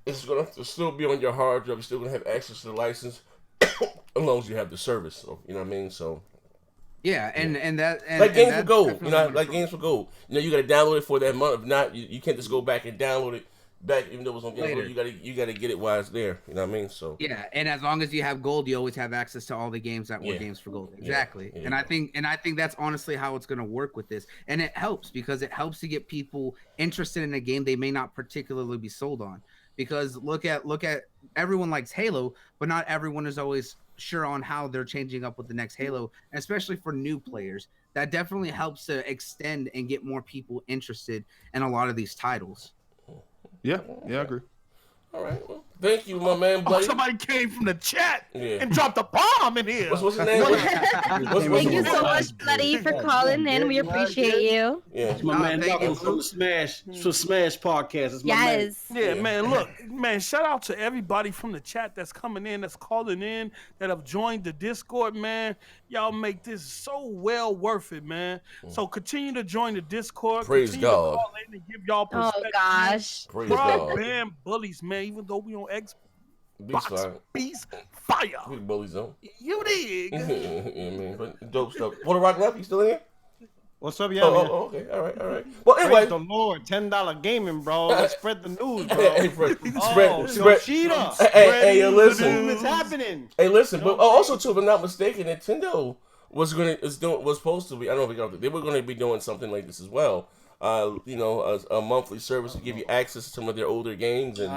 it's going to still be on your hard drive. You're still going to have access to the license as long as you have the service. So you know what I mean. So. Yeah, and like games for gold, like games for gold. You got to download it for that month. If not, you can't just go back and download it back, even though it was on Game Boy. You got to get it while it's there. You know what I mean? So yeah, and as long as you have gold, you always have access to all the games that were games for gold. Exactly. Yeah. And I think that's honestly how it's going to work with this, and it helps because it helps to get people interested in a game they may not particularly be sold on. Because look at everyone likes Halo, but not everyone is always sure on how they're changing up with the next Halo, and especially for new players. That definitely helps to extend and get more people interested in a lot of these titles. Yeah, I agree. All right, well, thank you, my man, buddy. Somebody came from the chat and dropped a bomb in here. What's his name? Thank you so much, buddy, for calling in. We appreciate you. Yeah, it's my man Malcolm from the Smash podcast. It's my man. Yeah, man. Look, man. Shout out to everybody from the chat that's coming in, that's calling in, that have joined the Discord, man. Y'all make this so well worth it, man. So continue to join the Discord. Praise continue God. To call in and give y'all perspective. Oh gosh. Praise God. Ban bullies, man. Even though we on Xbox, Beast Fire. We bullies though. You dig? Yeah, man. But dope stuff. What Rock left? You still in here? What's up, yeah? Okay. All right. Well, anyway. Praise the Lord, $10 gaming, bro. Let's spread the news, bro. Hey, listen. It's happening. Hey, listen. But also, too, if I'm not mistaken, Nintendo was supposed to be. I don't know if they were going to be doing something like this as well. A monthly service to give you access to some of their older games and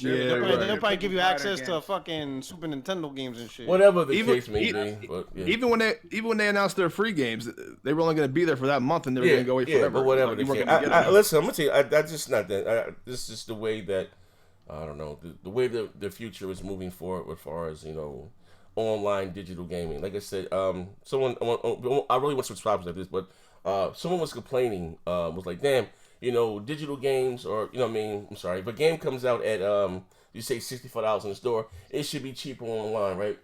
they'll probably give you access to fucking Super Nintendo games and shit. Whatever the case may be. But, even when they announced their free games, they were only going to be there for that month and they were going to go away forever. But whatever. Listen, I'm gonna tell you, that's just not that. This is just the way that I don't know the way the future is moving forward as far as online digital gaming. Like I said, I really want to subscribe to this, but. Someone was complaining, was like, damn, digital games or, I'm sorry, if a game comes out at, you say $65 in the store, it should be cheaper online, right?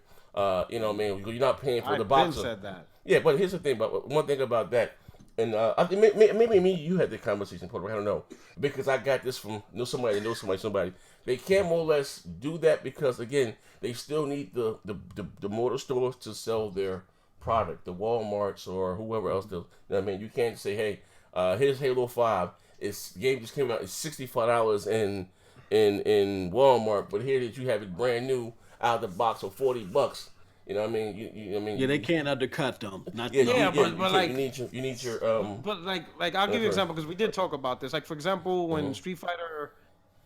You're not paying for the box. I said that. Yeah, but here's the thing one thing about that, and I think maybe you had the conversation, Porter, I don't know, because I got this from somebody. They can't more or less do that because, again, they still need the motor stores to sell their product, the Walmarts or whoever else does. You can't say, hey, here's Halo 5. Game just came out. It's $65 in Walmart, but here that you have it brand new out of the box for $40. You know what I mean? Yeah, they can't undercut them. But you need your But like I'll give you an example because we did talk about this. Like for example, when Street Fighter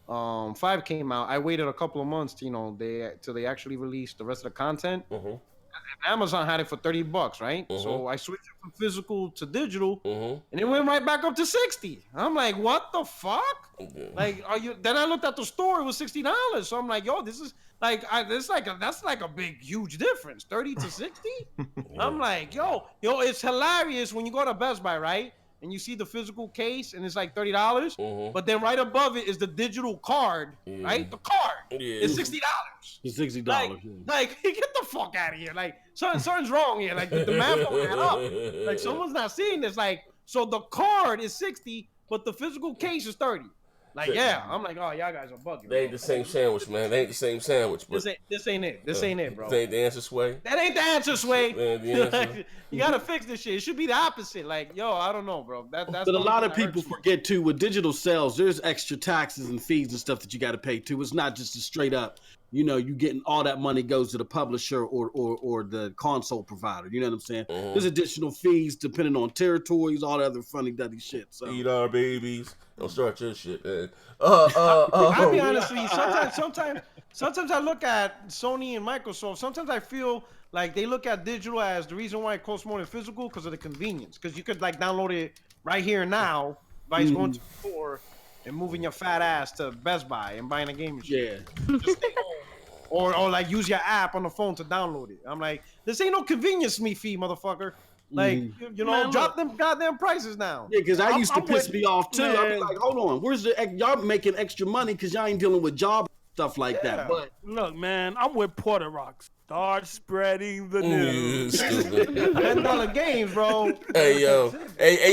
5 came out, I waited a couple of months till they actually released the rest of the content. Amazon had it for $30, right? So I switched it from physical to digital, and it went right back up to $60. I'm like, what the fuck? Like, are you? Then I looked at the store; it was $60. So I'm like, yo, this is like, that's like a big, huge difference, 30 to 60. I'm like, yo, it's hilarious when you go to Best Buy, right? And you see the physical case, and it's like $30, but then right above it is the digital card, right? The card is $60. $60. Like, get the fuck out of here. Like, something's wrong here. Like, the math don't add up. Like, someone's not seeing this. Like, so the card is 60, but the physical case is 30. Like, yeah, I'm like, oh, y'all guys are bugging. They ain't the same sandwich, man. They ain't the same sandwich. But this ain't it. This ain't it, bro. That ain't the answer, Sway. That ain't the answer, Sway. Answer. You gotta fix this shit. It should be the opposite. Like, yo, I don't know, bro. That's. But a lot of people forget too, with digital sales, there's extra taxes and fees and stuff that you got to pay too. It's not just a straight up, you getting all that money goes to the publisher or the console provider. You know what I'm saying? Mm-hmm. There's additional fees depending on territories, all the other funny duddy shit. So eat our babies. Don't start your shit, man. I'll be honest with you. Sometimes I look at Sony and Microsoft. Sometimes I feel like they look at digital as the reason why it costs more than physical because of the convenience. Because you could like download it right here and now by going to the store and moving your fat ass to Best Buy and buying a game machine. Yeah. Just stay home. Or like use your app on the phone to download it. I'm like, this ain't no convenience fee, motherfucker. Like, man, drop them goddamn prices now. Yeah, because I used to piss me off too. I'd be like, hold on, where's y'all making extra money because y'all ain't dealing with job stuff like that. But look, man, I'm with Porter Rocks. Start spreading the news. $10 games, bro. Hey yo,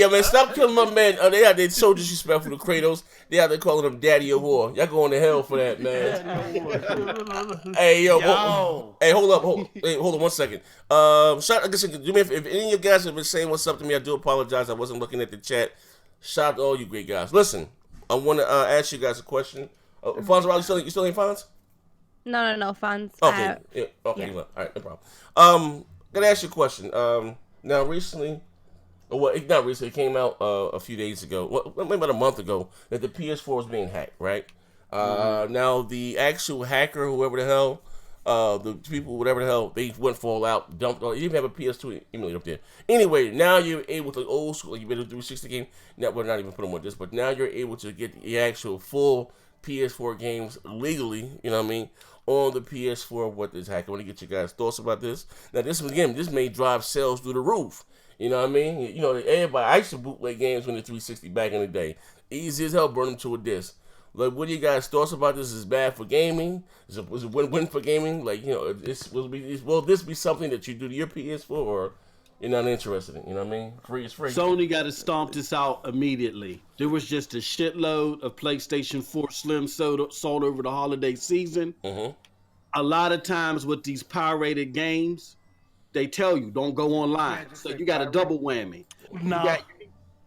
man, stop killing my man. They had their so disrespectful to Kratos. They out there calling him Daddy of War. Y'all going to hell for that, man. Hey yo, hold up, hold on 1 second. Shout, like I said, if any of you guys have been saying what's up to me, I do apologize. I wasn't looking at the chat. Shout out to all you great guys. Listen, I want to ask you guys a question. Fonz, you still in Fonz? No, Fonz. Okay, okay, all right, no problem. Gonna ask you a question. Now recently, not recently, it came out a few days ago, maybe about a month ago, that the PS4 was being hacked, right? Now the actual hacker, whoever the hell, the people, whatever the hell, they went full out, dumped all. You even have a PS2 emulator up there. Anyway, now you're able to old school, like you better do 360 game. Now we're not even putting them on this, but now you're able to get the actual full PS4 games legally. You know what I mean? On the PS4 what this hack. I want to get you guys' thoughts about this. Now, this may drive sales through the roof. You know what I mean? Everybody, I used to bootleg games when the 360 back in the day. Easy as hell, burn them to a disc. Like, what do you guys' thoughts about this? Is it bad for gaming? Is it win-win for gaming? Like, will this be something that you do to your PS4 or you're not interested in? You know what I mean? Free is free. Sony got to stomp this out immediately. There was just a shitload of PlayStation 4 Slim sold over the holiday season. Mm-hmm. A lot of times with these pirated games, they tell you don't go online. So you got a double whammy. No.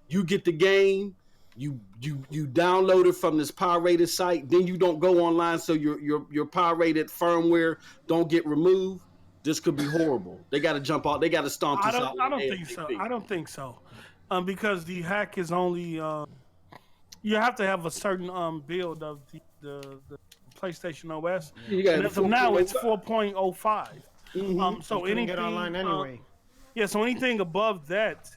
You get the game, you download it from this pirated site, then you don't go online, so your pirated firmware don't get removed. This could be horrible. They got to jump out. They got to stomp this out. I don't think so. Because the hack is only you have to have a certain build of the PlayStation OS. And as of now, it's 4.05. Mm-hmm. So you anything get online anyway. So anything above that,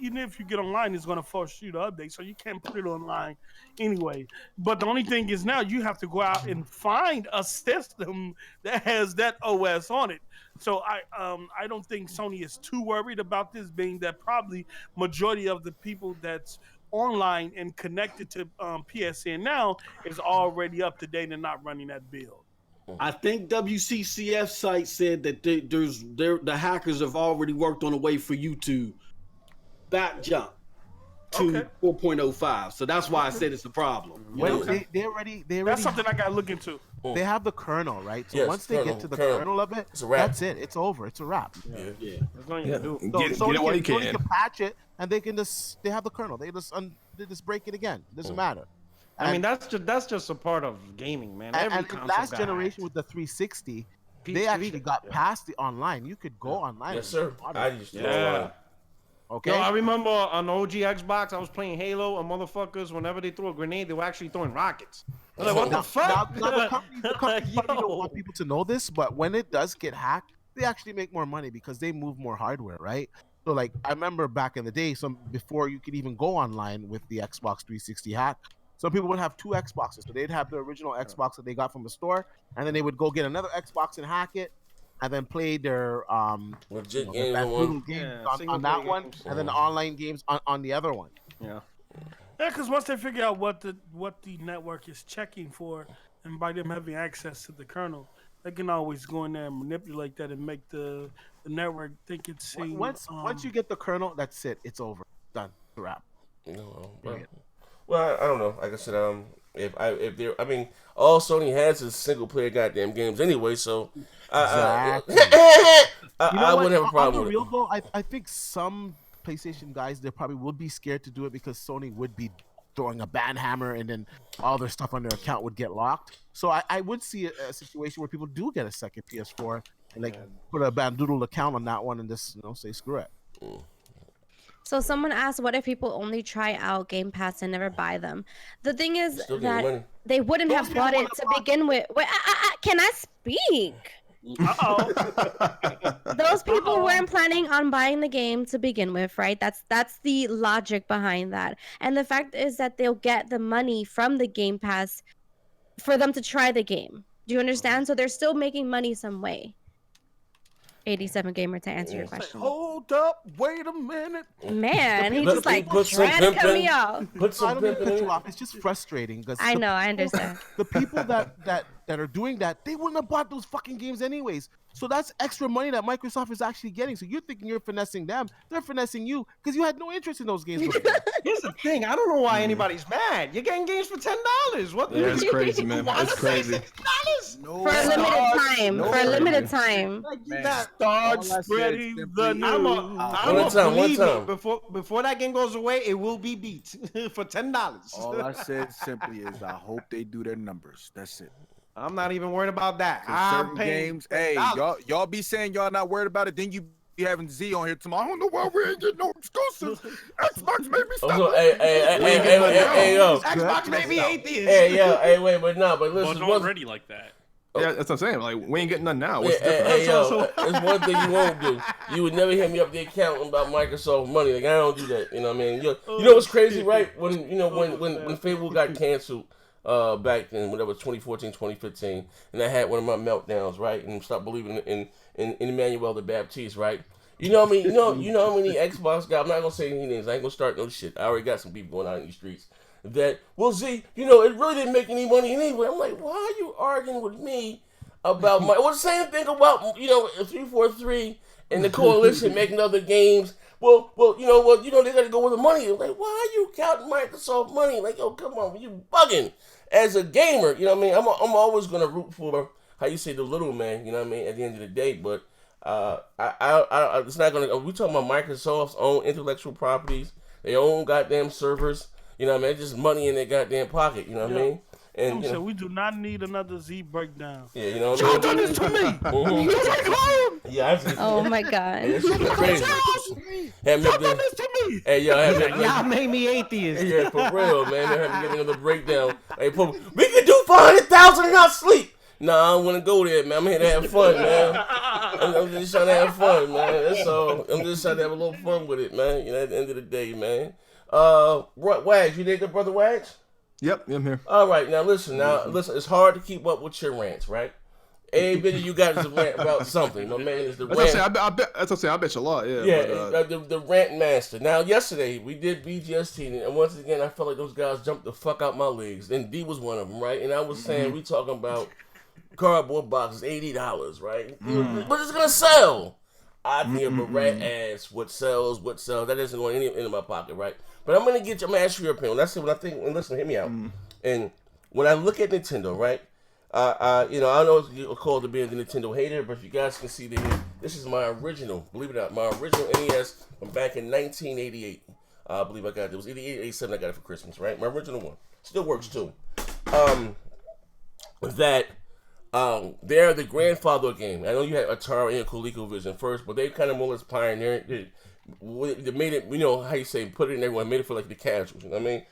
even if you get online, it's going to force you to update. So you can't put it online anyway. But the only thing is now you have to go out and find a system that has that OS on it. So I don't think Sony is too worried about this, being that probably majority of the people that's online and connected to PSN now is already up to date and not running that build. I think WCCF site said that the hackers have already worked on a way for you to back jump to 4.05. So that's why I said it's a problem. They already that's something I gotta look into. They have the kernel, right? So once they get to the kernel of it, that's it. It's over. It's a wrap. Yeah. That's all you can do. Get it while you can. They can patch it, and they have the kernel. They just break it again. It doesn't matter. I mean, that's just a part of gaming, man. And last generation with the 360, they actually got past the online. You could go online. Yes, sir. I used to go online. Okay. Yo, I remember on the OG Xbox, I was playing Halo, and motherfuckers, whenever they threw a grenade, they were actually throwing rockets. I was like, what the fuck? Now the company don't want people to know this, but when it does get hacked, they actually make more money because they move more hardware, right? So, like, I remember back in the day, before you could even go online with the Xbox 360 hack, some people would have two Xboxes. So they'd have the original Xbox that they got from the store, and then they would go get another Xbox and hack it, and then play their legit games on that one, and then the online games on the other one. Yeah, because once they figure out what the network is checking for, and by them having access to the kernel, They can always go in there and manipulate that and make the network think it's seen. Once you get the kernel, that's it. It's over. Done. Wrap. No, well, I don't know. Like I said, all Sony has is single player goddamn games anyway. So I wouldn't have a problem with it. Though, I think some PlayStation guys, they probably would be scared to do it because Sony would be throwing a ban hammer and then all their stuff on their account would get locked. So I would see a situation where people do get a second PS4 and put a bandoodle account on that one and just say screw it. So someone asked, what if people only try out Game Pass and never buy them? The thing is that they wouldn't have bought it to begin with. Wait, can I speak? Those people weren't planning on buying the game to begin with, right? That's the logic behind that. And the fact is that they'll get the money from the Game Pass for them to try the game. Do you understand? So they're still making money some way. 87 Gamer, to answer your question. Hold up, wait a minute. Man, he just trying to cut me off. I don't mean to cut you off. It's just frustrating because I understand. The people that are doing that, they wouldn't have bought those fucking games anyways. So that's extra money that Microsoft is actually getting. So you're thinking you're finessing them. They're finessing you because you had no interest in those games before. Here's the thing. I don't know why anybody's mad. You're getting games for $10. What? Yeah, it's crazy, man. It's crazy. For a limited time. For a limited time. Start spreading the news. One time. Before that game goes away, it will be beat for $10. All I said simply is I hope they do their numbers. That's it. I'm not even worried about that. Certain games, hey, y'all be saying y'all not worried about it, then you be having Z on here tomorrow. I don't know why we ain't getting no exclusives. Xbox made me stop. Hey, yo. Xbox made me atheist. Hey, wait, but listen. Well, it's already like that. Yeah, that's what I'm saying. Like, we ain't getting none now. What's there's one thing you won't do. You would never hit me up the account about Microsoft money. Like, I don't do that. You know what I mean? You know what's crazy, right? When Fable got canceled, back then, when that was 2014, 2015, and I had one of my meltdowns, right, and stopped believing in Emmanuel the Baptiste, right? You know what I mean? You know how many Xbox guys? I'm not gonna say any names. I ain't gonna start no shit. I already got some people going out in the streets that, well, Z, it really didn't make any money anyway. I'm like, why are you arguing with me about my? Well, the same thing about 343 and the coalition making other games. Well, they got to go with the money. Like, why are you counting Microsoft money? Like, yo, come on, you bugging. As a gamer, you know what I mean? I'm always gonna root for how you say the little man. You know what I mean? At the end of the day, but it's not gonna. We talking about Microsoft's own intellectual properties, their own goddamn servers. You know what I mean? It's just money in their goddamn pocket. You know what I mean? And so we do not need another Z breakdown. Yeah, you know what I mean? Y'all done this to me. Oh my god. It's crazy. Y'all done this to me. Hey, y'all made me atheist. Yeah, for real, man. They have to give me another breakdown. Hey, we can do 400,000 and not sleep. Nah, I don't want to go there, man. I'm here to have fun, man. I'm just trying to have fun, man. That's all. I'm just trying to have a little fun with it, man. At the end of the day, man. Wags, you there, good brother Wags? Yep, I'm here. All right, now listen. It's hard to keep up with your rants, right? Every bit of you got is a rant about something. My man is the rant. That's what I bet you a lot. Yeah. The rant master. Now, yesterday we did BGST, and once again I felt like those guys jumped the fuck out my legs. And D was one of them, right? And I was saying we talking about cardboard boxes, $80, right? But it's gonna sell. I give a rat ass what sells. That isn't going into my pocket, right? But I'm gonna ask you your opinion. That's what I think. And listen, hear me out. And when I look at Nintendo, right? I know it's called to be a Nintendo hater, but if you guys can see this is my original, believe it or not, my original NES from back in 1988. I believe I got it. It was 88, 87. I got it for Christmas, right? My original one still works too. They're the grandfather game. I know you had Atari and ColecoVision first, but they kind of more or less pioneered it. They made it, how you say, put it in everyone, made it for like the casuals, you know what I mean?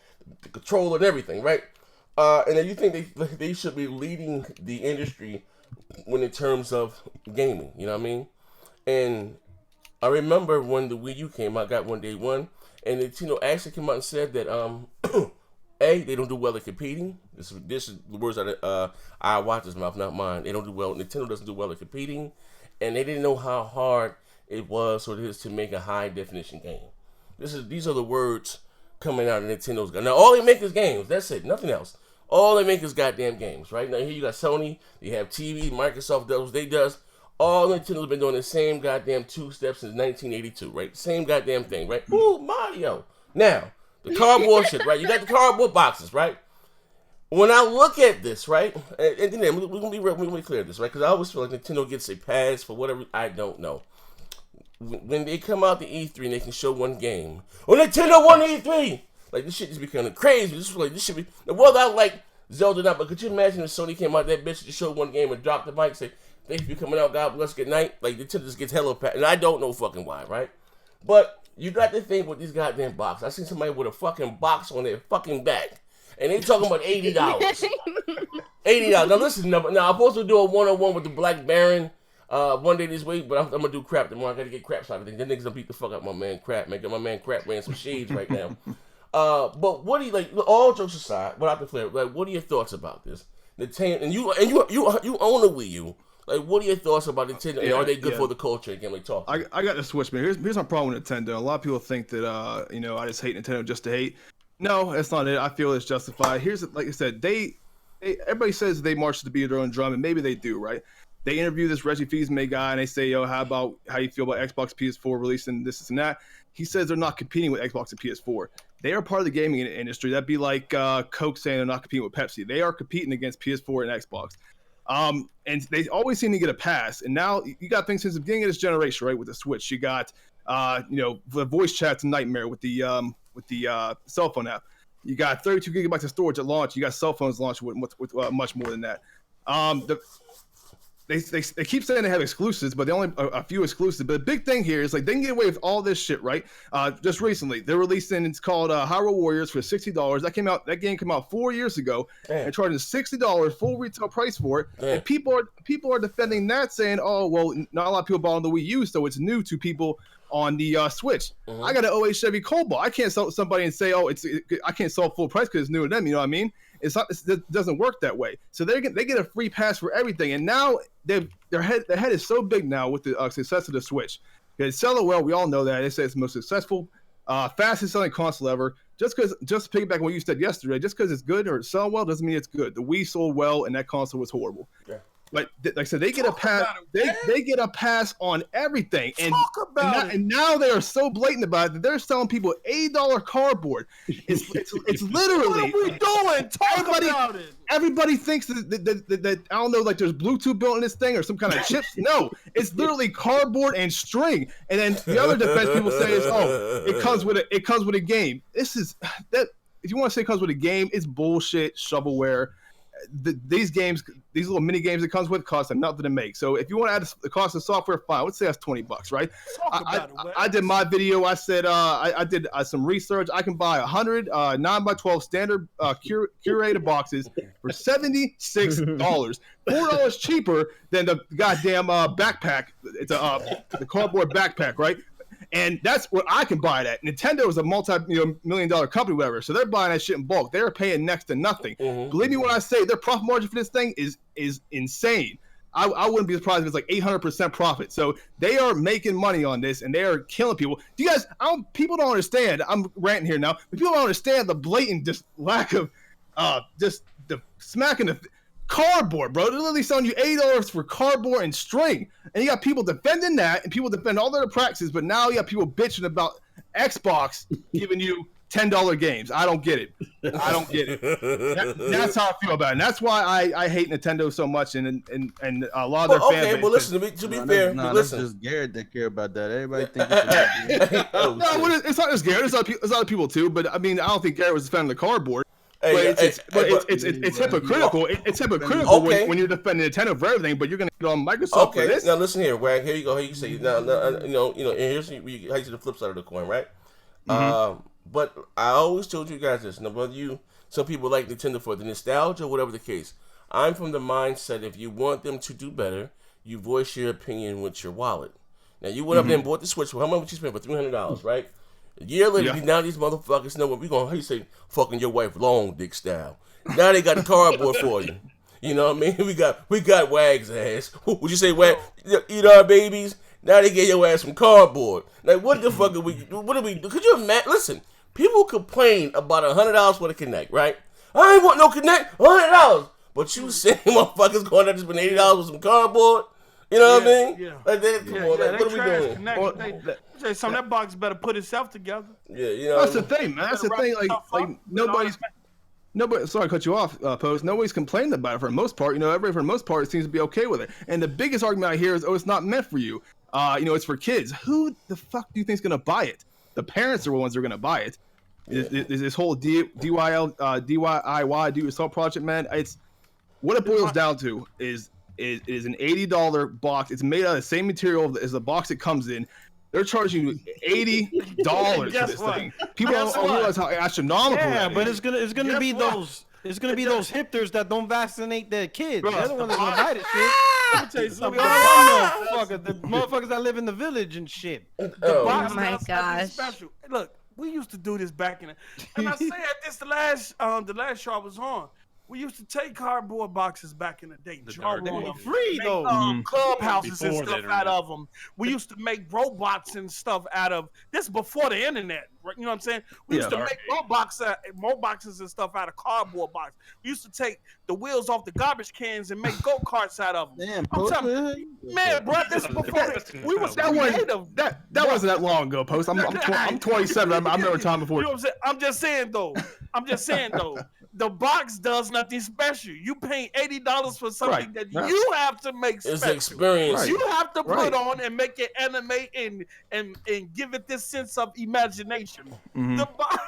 The controller and everything, right? And then you think they should be leading the industry in terms of gaming, you know what I mean? And I remember when the Wii U came out, I got one day one, and Nintendo actually came out and said that they don't do well at competing. This is the words out of Iwaata's mouth, not mine. They don't do well. Nintendo doesn't do well at competing, and they didn't know how hard it was or it is to make a high definition game. These are the words coming out of Nintendo's. Now all they make is games. That's it. Nothing else. All they make is goddamn games, right? Now here you got Sony, you have TV, Microsoft does, they does. All Nintendo's been doing the same goddamn 2 steps since 1982, right? Same goddamn thing, right? Ooh, Mario. Now, the cardboard shit, right? You got the cardboard boxes, right? When I look at this, right? And then we're gonna be really clear on this, right? Because I always feel like Nintendo gets a pass for whatever, I don't know. When they come out the E3 and they can show one game, Nintendo won E3! Like, this shit just becoming crazy. This should be... Well, I like Zelda now, but could you imagine if Sony came out that bitch to show one game and dropped the mic and say, thank you for coming out, God bless, good night? Like, Nintendo just gets hella pat. And I don't know fucking why, right? But you got to think with these goddamn boxes. I seen somebody with a fucking box on their fucking back. And they talking about $80. $80. Now, listen, now, I'm supposed to do a one-on-one with the Black Baron one day this week, but I'm going to do crap tomorrow. I got to get crap side of things. Them niggas going to beat the fuck out my man Crap. Man, my man Crap wearing some shades right now. But what do you like? All jokes aside, without the flair, like, what are your thoughts about this? Nintendo, and you own a Wii U. Like, what are your thoughts about Nintendo? And are they good for the culture? Again, we talk. I got to switch, man. Here's my problem with Nintendo. A lot of people think that I just hate Nintendo just to hate. No, that's not it. I feel it's justified. Here's, like I said, everybody says they march to the beat of their own drum, and maybe they do, right? They interview this Reggie Fils-Aimé guy, and they say, "Yo, how you feel about Xbox, PS4 releasing this and that?" He says they're not competing with Xbox and PS4. They are part of the gaming industry. That'd be like Coke saying they're not competing with Pepsi. They are competing against PS4 and Xbox. And they always seem to get a pass. And now you got things since the beginning of this generation, right? With the Switch, you got the voice chat's a nightmare with the cell phone app. You got 32 gigabytes of storage at launch. You got cell phones launched with much more than that. They keep saying they have exclusives, but they only a few exclusives. But the big thing here is like they can get away with all this shit, right? Just recently, they're releasing. It's called Hyrule Warriors for $60. That game came out 4 years ago, and charging $60 full retail price for it. And people are defending that, saying, "Oh, well, not a lot of people bought on the Wii U, so it's new to people on the Switch." I got an 08 Chevy Cobalt. I can't sell somebody and say, "Oh, I can't sell full price because it's new to them." You know what I mean? It doesn't work that way. So they get a free pass for everything, and now their head is so big now with the success of the Switch. It's selling well. We all know that. They say it's the most successful, fastest selling console ever. Just piggyback on what you said yesterday, just because it's good or it sells well doesn't mean it's good. The Wii sold well, and that console was horrible. Yeah. But like I said, they get a pass. They get a pass on everything, and now they are so blatant about it that they're selling people $8 cardboard. It's literally. What are we doing? Talk about it. Everybody thinks that I don't know, like there's Bluetooth built in this thing or some kind of chips. No, it's literally cardboard and string. And then the other defense people say is, "Oh, it comes with a game." This is that. If you want to say it comes with a game, it's bullshit, shovelware. These games, these little mini games it comes with, cost them nothing to make. So if you want to add the cost of software, fine. Let's say that's $20, right? I did my video. I said I did some research. I can buy 100 9x12 standard curated boxes for $76, $4 cheaper than the goddamn backpack. It's the cardboard backpack, right? And that's what I can buy it at. Nintendo is a multi-million-dollar company, whatever. So they're buying that shit in bulk. They're paying next to nothing. Believe me when I say their profit margin for this thing is insane. I wouldn't be surprised if it's like 800% profit. So they are making money on this, and they are killing people. Do you guys? People don't understand. I'm ranting here now, but people don't understand the blatant just lack of just the smacking the cardboard, bro. They're literally selling you $8 for cardboard and string, and you got people defending that, and people defend all their practices. But now you got people bitching about Xbox giving you $10 games. I don't get it. That's how I feel about it. And that's why I hate Nintendo so much, and a lot of their fans. Okay, well, listen, to be fair, listen. It's just Garrett that care about that. Everybody think it's it's not just Garrett. It's other people too. But I mean, I don't think Garrett was defending the cardboard. It's hypocritical. It's hypocritical when you're defending Nintendo for everything, but you're going to get on Microsoft for this. Now listen here, Wag. Here you go. Here you say now, and here's how you see the flip side of the coin, right? But I always told you guys this. Now, whether some people like Nintendo for the nostalgia, whatever the case. I'm from the mindset if you want them to do better, you voice your opinion with your wallet. Now you went up there and bought the Switch. How much you spent for $300, right? A year later, now these motherfuckers know what we going. How you say, fucking your wife long dick style. Now they got the cardboard for you. You know what I mean? We got Wag's ass. Would you say Wag? Eat our babies. Now they get your ass some cardboard. Like what the fuck are we? What are we? Could you imagine? Listen, people complain about $100 for the Kinect, right? I ain't want no Connect, $100. But you saying motherfuckers going to just spend $80 with some cardboard? You know what I mean? Yeah. Like, come on, like, what are we doing? Say something, that box better put itself together. Yeah, you know. That's the thing, man. That's the thing. Like nobody. Sorry to cut you off, Post. Nobody's complaining about it for the most part. You know, everybody for the most part seems to be okay with it. And the biggest argument I hear is, oh, it's not meant for you. You know, it's for kids. Who the fuck do you think's gonna buy it? The parents are the ones who are gonna buy it. Yeah. Is this whole DIY do yourself project, man? It's what it boils down to is an $80 box. It's made out of the same material as the box it comes in. They're charging you $80 for this thing. People don't realize how astronomical. Yeah, that but is. it's gonna be those. It's gonna be those hipsters that don't vaccinate their kids. They're the ones that gonna buy this shit. Let me tell you something. The motherfuckers that live in the village and shit. Oh my gosh. Special. Look, we used to do this back in and I said this the last show I was on. We used to take cardboard boxes back in the day, draw on them, free though, clubhouses and stuff out of them. We used to make robots and stuff out of this before the internet. You know what I'm saying? We used to make boxes and stuff out of cardboard boxes. We used to take the wheels off the garbage cans and make go-karts out of them. Damn, man, bro, this before we was creative. That wasn't that long ago, Post. I'm 27. I remember time before. You know what I'm saying? I'm just saying though. The box does nothing special. You pay $80 for something that you have to make special. It's experience. You have to put on and make it animate and give it this sense of imagination. Mm-hmm. The box,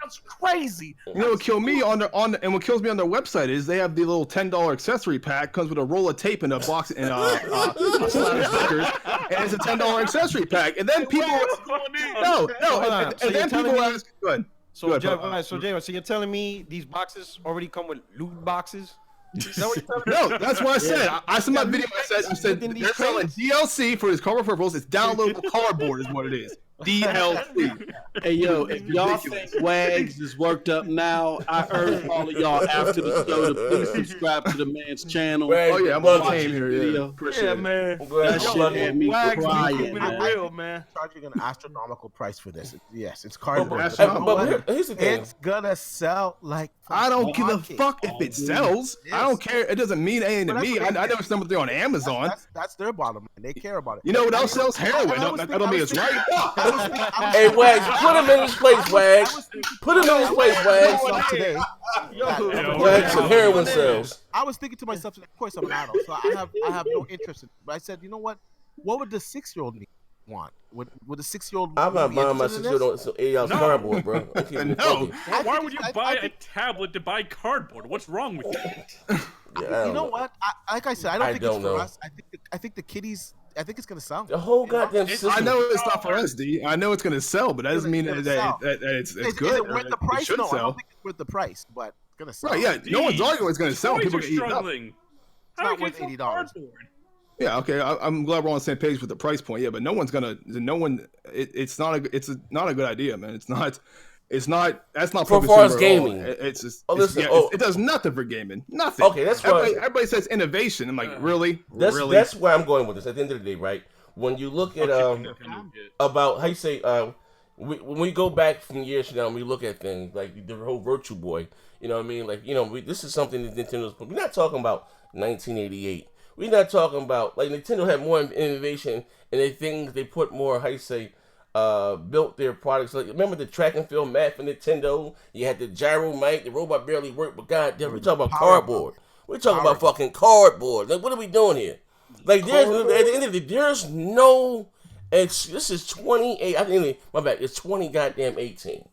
that's crazy. You know what kills me on their website is they have the little $10 accessory pack, comes with a roll of tape and a box and a slab of stickers, and it's a $10 accessory pack. And then people ask, go ahead. So you're telling me these boxes already come with loot boxes? Is that what you're telling me? No, that's what I said. I said my video. I said they're selling DLC for his cardboard purples. It's downloadable cardboard, is what it is. DLC. Hey yo, if y'all think Wags is worked up now, I urge all of y'all after the show to please subscribe to the man's channel. Oh yeah, I'm on team here. Yeah, appreciate it. Man. That shit had me crying, man. Charging an astronomical price for this. Yes, it's cardboard. But here's the thing. It's gonna sell like. I don't give a fuck if it sells. Yes. I don't care. It doesn't mean anything to me. I never sell something on Amazon. That's their bottom line. They care about it. You know what else sells? Heroin. That don't mean it's right. Hey, Wags, put him in his place, Wags. Put him in his place, Wags. Today, Wags and heroin sales. I was thinking to myself, of course I'm an adult, so I have no interest in it. But I said, you know what? What would the 6-year-old me want? Would the 6-year-old? I'm not buying my 6-year-old some $80 cardboard, bro. No. Why would you buy a tablet to buy cardboard? What's wrong with you? You know what? Like I said, I don't think it's for us. I think the kiddies. I think it's gonna sell. The whole goddamn system. I know it's not for us, D. I know it's gonna sell, but that doesn't mean that it's good. Is it worth the price? No, I don't think it's worth the price, but it's gonna sell. Right? Yeah, no one's arguing it's gonna sell. People are eating up. It's not worth $80. Yeah, okay. I'm glad we're on the same page with the price point. Yeah, but no one's gonna. It's not a good idea, man. It's not. That's not for far as gaming. It's just. It does nothing for gaming. Nothing. Okay, that's why everybody says innovation. I'm like, really? That's where I'm going with this. At the end of the day, right? When you look at about how you say when we go back from years to now, and we look at things like the whole Virtue Boy. You know what I mean? Like this is something that Nintendo's. We're not talking about 1988. We're not talking about like Nintendo had more innovation and they put more. How you say? Built their products. Like remember the track and field map for Nintendo? You had the gyro mic, the robot barely worked, but goddamn, we're talking about cardboard. We're talking about fucking cardboard. Like, what are we doing here? Like, at the end of the day, there's no. This is 28. I think my bad. It's 20 goddamn 18.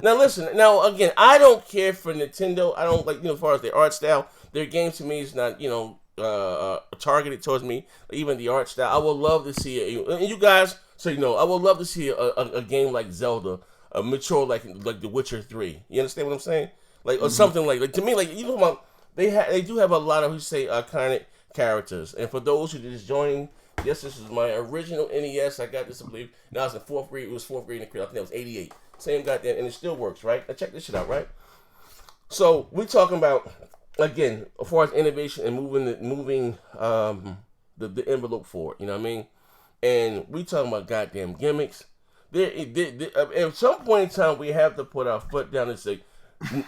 Now listen. Now again, I don't care for Nintendo. I don't like as far as their art style. Their game to me is not targeted towards me. Even the art style. I would love to see it. And you guys. So I would love to see a game like Zelda, a mature like The Witcher 3. You understand what I'm saying? Like or something like to me like they do have a lot of iconic characters. And for those who are just joining, yes, this is my original NES. I got this I believe. Now it's in 4th grade. It was 4th grade in the crib. I think that was 88. Same goddamn, and it still works, right? Now check this shit out, right? So we're talking about again as far as innovation and moving the envelope forward. You know what I mean? And we talking about goddamn gimmicks. At some point in time, we have to put our foot down and say,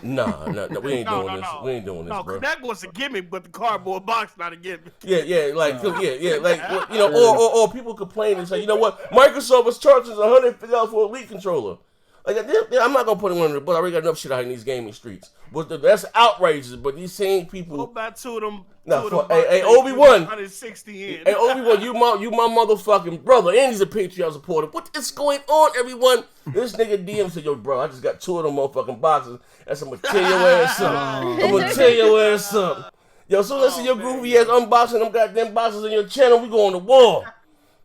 Nah, we ain't doing this. We ain't doing this, no, bro. That was a gimmick, but the cardboard box not a gimmick. Yeah, like you know, or people complain and say, you know what, Microsoft is charging $150 for a Elite controller. Like, I'm not gonna put him under the bus. I already got enough shit out in these gaming streets. But that's outrageous. But these same people. Go back to them. Hey, Obi-Wan. 160 in. Hey, Obi-Wan, you my motherfucking brother, and he's a Patreon supporter. What is going on, everyone? This nigga DM said, yo, bro, I just got 2 of them motherfucking boxes. I'm gonna tear your ass up. I'm gonna tear your ass up. Yo, so listen, your groovy ass unboxing them goddamn boxes on your channel. We go on the wall.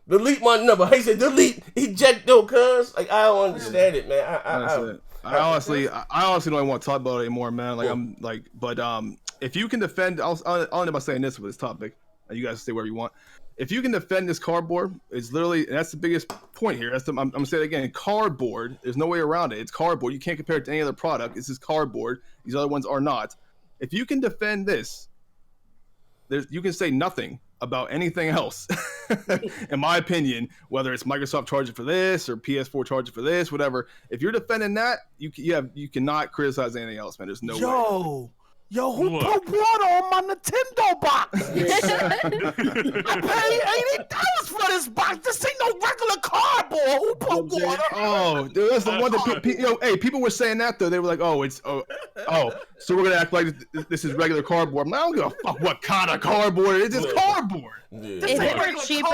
Delete my number. He said, delete, eject though, cuz. Like, I don't understand it, man. I honestly don't even want to talk about it anymore, man. Like, I'm like, but if you can defend, I'll end by saying this with this topic. You guys say whatever you want. If you can defend this cardboard, it's literally, that's the biggest point here. I'm gonna say it again. Cardboard. There's no way around it. It's cardboard. You can't compare it to any other product. This is cardboard. These other ones are not. If you can defend this, you can say nothing about anything else, in my opinion, whether it's Microsoft charging for this or PS4 charging for this, whatever. If you're defending that, you cannot criticize anything else, man. There's no way. Yo, who put water on my Nintendo box? I paid $80 for this box. This ain't no regular cardboard. Who put water? Oh, dude, that's the one that people were saying that though. They were like, so we're gonna act like this is regular cardboard. I don't give a fuck what kind of cardboard it is. It's cardboard. Yeah. If it were cheaper,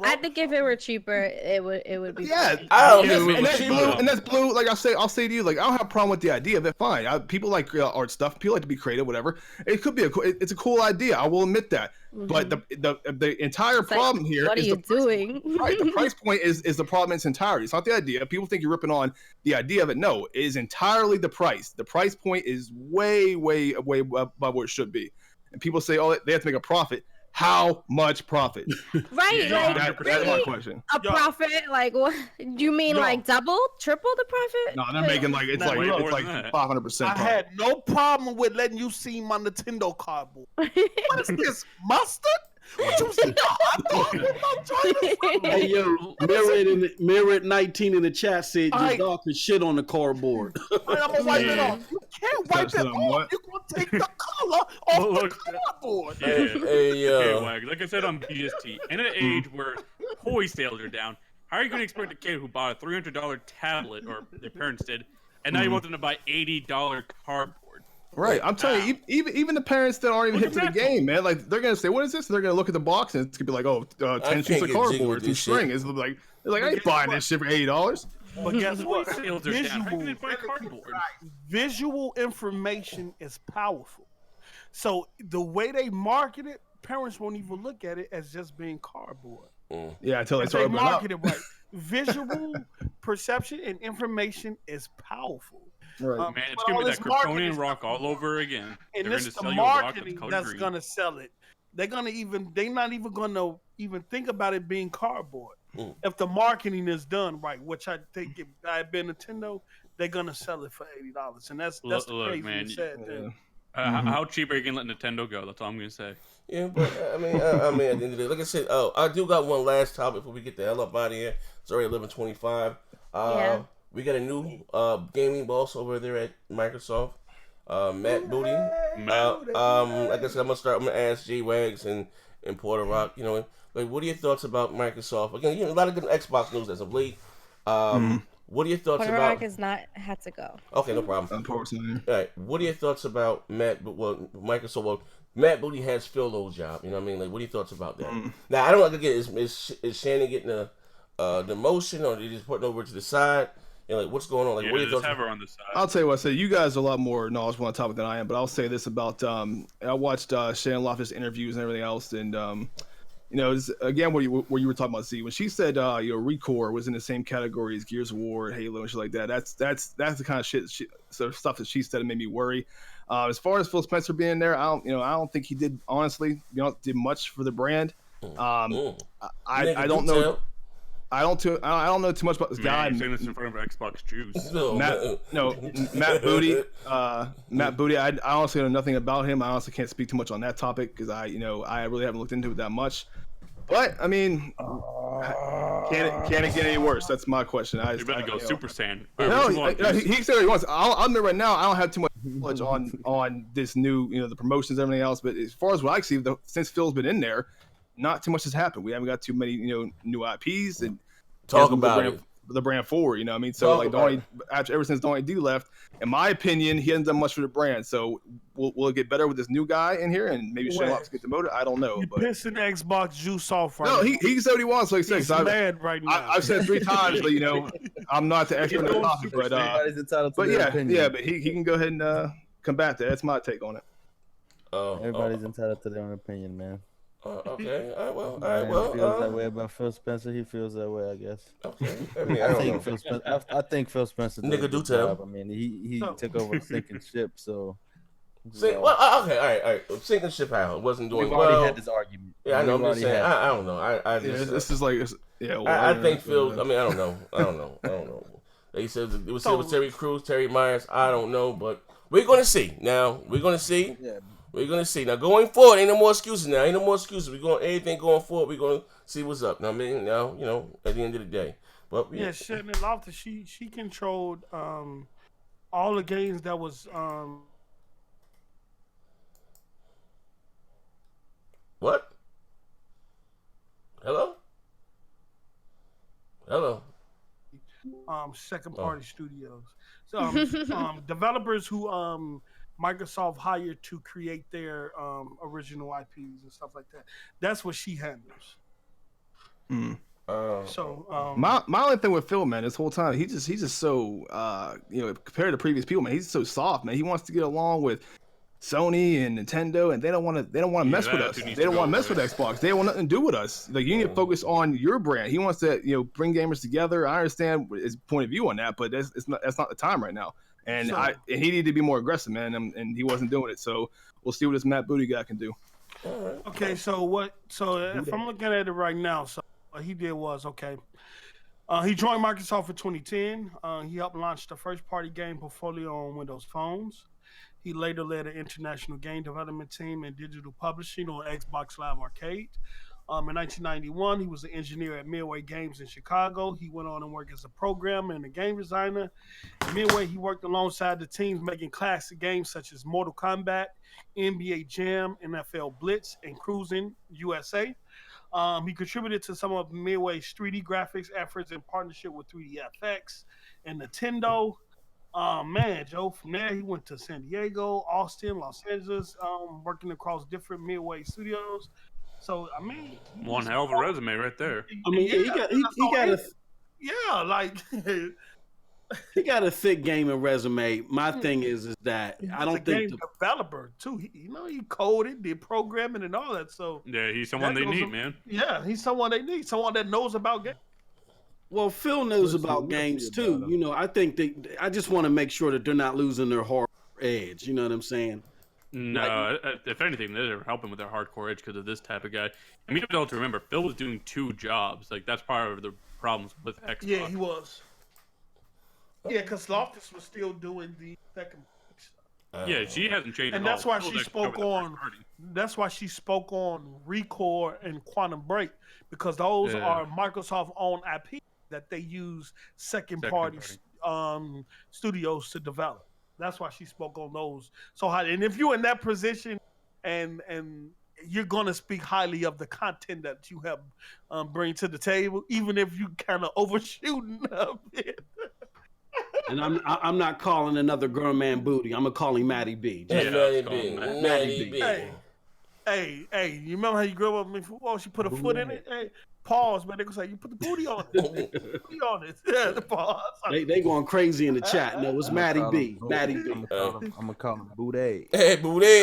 I think if it were cheaper, it would be. Yeah, and that's blue. Like I'll say to you, like I don't have a problem with the idea of it. Fine, people like art stuff. People like to be creative, whatever. It could be it's a cool idea. I will admit that. Mm-hmm. But the entire problem here what is are you doing? Right, the price point is the problem in its entirety. It's not the idea. People think you're ripping on the idea of it. No, it is entirely the price. The price point is way above what it should be. And people say, oh, they have to make a profit. How much profit? Right, like that's my question. A profit, like what? Do you mean like double, triple the profit? No, they're making like it's like 500%. I had no problem with letting you see my Nintendo cardboard. What is this, mustard? What you see? Hey yo, Mirror 19 in the chat said your dog could shit on the cardboard. I'm gonna wipe it off. You can't wipe it off. You're gonna take the color off the cardboard. Like I said on BST, in an age where toy sales are down, how are you gonna expect a kid who bought a $300 tablet, or their parents did, and now you want them to buy $80 cardboard? Right, I'm telling you, even the parents that aren't even hip to the game, man, like they're gonna say, "What is this?" And they're gonna look at the box and it's gonna be like, "Oh, 10 sheets of cardboard, some string." It's like, I ain't buying this shit for $80. But guess what? Visual information is powerful. So the way they market it, parents won't even look at it as just being cardboard. Yeah, until they market it right. Visual perception and information is powerful. Right. Man, it's gonna be that Kryptonian rock all over again. And it's the marketing that's gonna sell it. They're not even gonna think about it being cardboard. If the marketing is done right, which I think if I had been Nintendo, they're gonna sell it for $80, and that's the crazy and sad thing. How cheap are you gonna let Nintendo go? That's all I'm gonna say. Yeah, but I mean, at the end of the day, like I said, I do got one last topic before we get the hell up out of here. It's already 11:25. We got a new gaming boss over there at Microsoft, Matt Booty. Like I said, I'm gonna ask J Wags and Porter Rock. You know, like, what are your thoughts about Microsoft? Again, a lot of good Xbox news as of late. What are your thoughts Porter about? Rock has not had to go. Okay, no problem. All right, what are your thoughts about Microsoft? Well, Matt Booty has filled those job. You know what I mean? Like, what are your thoughts about that? Now, I don't like to get is Shannon getting the motion, or they just putting over to the side? And like, what's going on? Like, what are your thoughts? Have her on the side. I'll tell you what. So you guys are a lot more knowledgeable on the topic than I am, but I'll say this about I watched Shannon Loftus interviews and everything else, and you know, again, where you were talking about Z, when she said Recore was in the same category as Gears of War, Halo, and shit like that. That's the kind of stuff that she said that made me worry. As far as Phil Spencer being there, I don't think he did did much for the brand. I don't know. I don't know too much about this guy. Saying this in front of Xbox Juice. Matt Booty. Matt Booty. I honestly know nothing about him. I honestly can't speak too much on that topic because I really haven't looked into it that much. But I mean, can it get any worse? That's my question. You better go Super Saiyan. No, he said what he wants. I'll admit right now, I don't have too much knowledge on this new, the promotions and everything else. But as far as what I see, since Phil's been in there, not too much has happened. We haven't got too many, new IPs and talk about the brand forward. You know what I mean? So ever since Donnie D left, in my opinion, he hasn't done much for the brand. So will it get better with this new guy in here and maybe Sherlock's get demoted? I don't know. You're pissing Xbox juice off right now. No, he said what he wants. Like he's mad right now. I've said 3 times, but I'm not the expert on the topic. But but he can go ahead and combat that. That's my take on it. Everybody's entitled to their own opinion, man. Okay. All right. Well, feels that way about Phil Spencer. He feels that way, I guess. Okay. I think Phil Spencer. Nigga, do tell. I mean, he took over the sinking ship, so. Okay. All right. Sinking ship. How it wasn't doing well. We've already had this argument. Yeah, I know. I'm just saying. I don't know. This is like I think Phil. I mean, I don't know. They said it was with Terry Crews, Terry Myers. I don't know, but we're gonna see. Now we're gonna see. Yeah. We're gonna see. Now going forward, ain't no more excuses. Now ain't no more excuses. We're going anything going forward. We're gonna see what's up. Now, I mean, at the end of the day, but yeah, Shannon Loftus, she controlled all the games that was What? Hello. Second party studios. So developers who Microsoft hired to create their original IPs and stuff like that. That's what she handles. My only thing with Phil, man, this whole time he's just so compared to previous people, man, he's so soft, man. He wants to get along with Sony and Nintendo, and they don't want to mess with us. They don't want to mess with Xbox. They don't want nothing to do with us. Like, you need to focus on your brand. He wants to bring gamers together. I understand his point of view on that, but that's not the time right now. And he needed to be more aggressive, man, and he wasn't doing it. So we'll see what this Matt Booty guy can do. Okay, so if I'm looking at it right now, so what he did was he joined Microsoft in 2010. He helped launch the first party game portfolio on Windows phones. He later led an international game development team and digital publishing on Xbox Live Arcade. In 1991, he was an engineer at Midway Games in Chicago. He went on and worked as a programmer and a game designer. At Midway, he worked alongside the teams making classic games such as Mortal Kombat, NBA Jam, NFL Blitz, and Cruising USA. He contributed to some of Midway's 3D graphics efforts in partnership with 3DFX and Nintendo. Joe, from there he went to San Diego, Austin, Los Angeles, working across different Midway studios. So I mean, one hell of a resume right there. I mean, he got he got a thick gaming resume. My thing is that I don't think game developer too. He coded, did programming, and all that. So yeah, he's someone they need, man. Yeah, he's someone they need. Someone that knows about games. Well, Phil knows about games too. I think I just want to make sure that they're not losing their hard edge. You know what I'm saying? No, if anything, they're helping with their hardcore edge because of this type of guy. I mean, you have to remember, Phil was doing 2 jobs. Like, that's part of the problems with Xbox. Yeah, he was. Yeah, because Loftus was still doing the second. Yeah, she hasn't changed. And that's why she spoke on. That's why she spoke on Recore and Quantum Break, because those are Microsoft-owned IP that they use second party studios to develop. That's why she spoke on those. So, and if you're in that position, and you're gonna speak highly of the content that you have bring to the table, even if you kind of overshooting a bit. And I'm not calling another grown man Booty. I'm gonna call him Matty B. Matty B. Hey, you remember how you grew up with me? Oh, she put a foot in it. Hey, pause, man. They gonna say you put the booty on it. Booty on it. Yeah, the pause. They going crazy in the chat. No, it's Matty B. Matty B. I'm gonna call him Booty. Hey, Booty.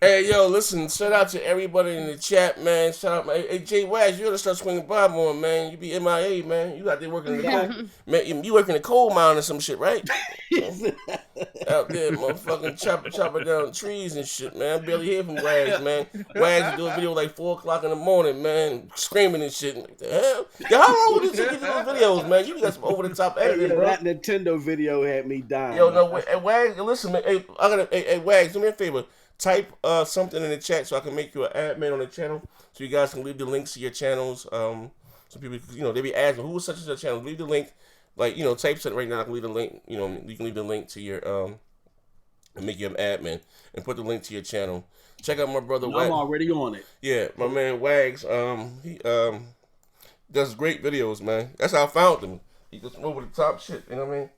Hey, yo, listen. Shout out to everybody in the chat, man. Shout out, hey, Jay Wags. You gotta start swinging by more, man. You be MIA, man. You out there working in the coal, man. You working in the coal mine or some shit, right? Out there, motherfucking chopping down trees and shit, man. I barely hear from Wags, man. Wags do a video like 4:00 in the morning, man, screaming and shit. Like, the hell? Yeah, how long did you get those videos, man? You got some over the top editing, bro. That Nintendo video had me dying. Yo, no, hey, Wags, listen, man. Hey, Wags, do me a favor. type something in the chat so I can make you an admin on the channel, so you guys can leave the links to your channels. So people, they be asking who was such and such channel. Leave the link, type something right now. I can leave the link. You can leave the link to your and make you an admin and put the link to your channel. Check out my brother. I'm already on it. Yeah, my man Wags. He does great videos, man. That's how I found him. He goes over the top shit. You know what I mean?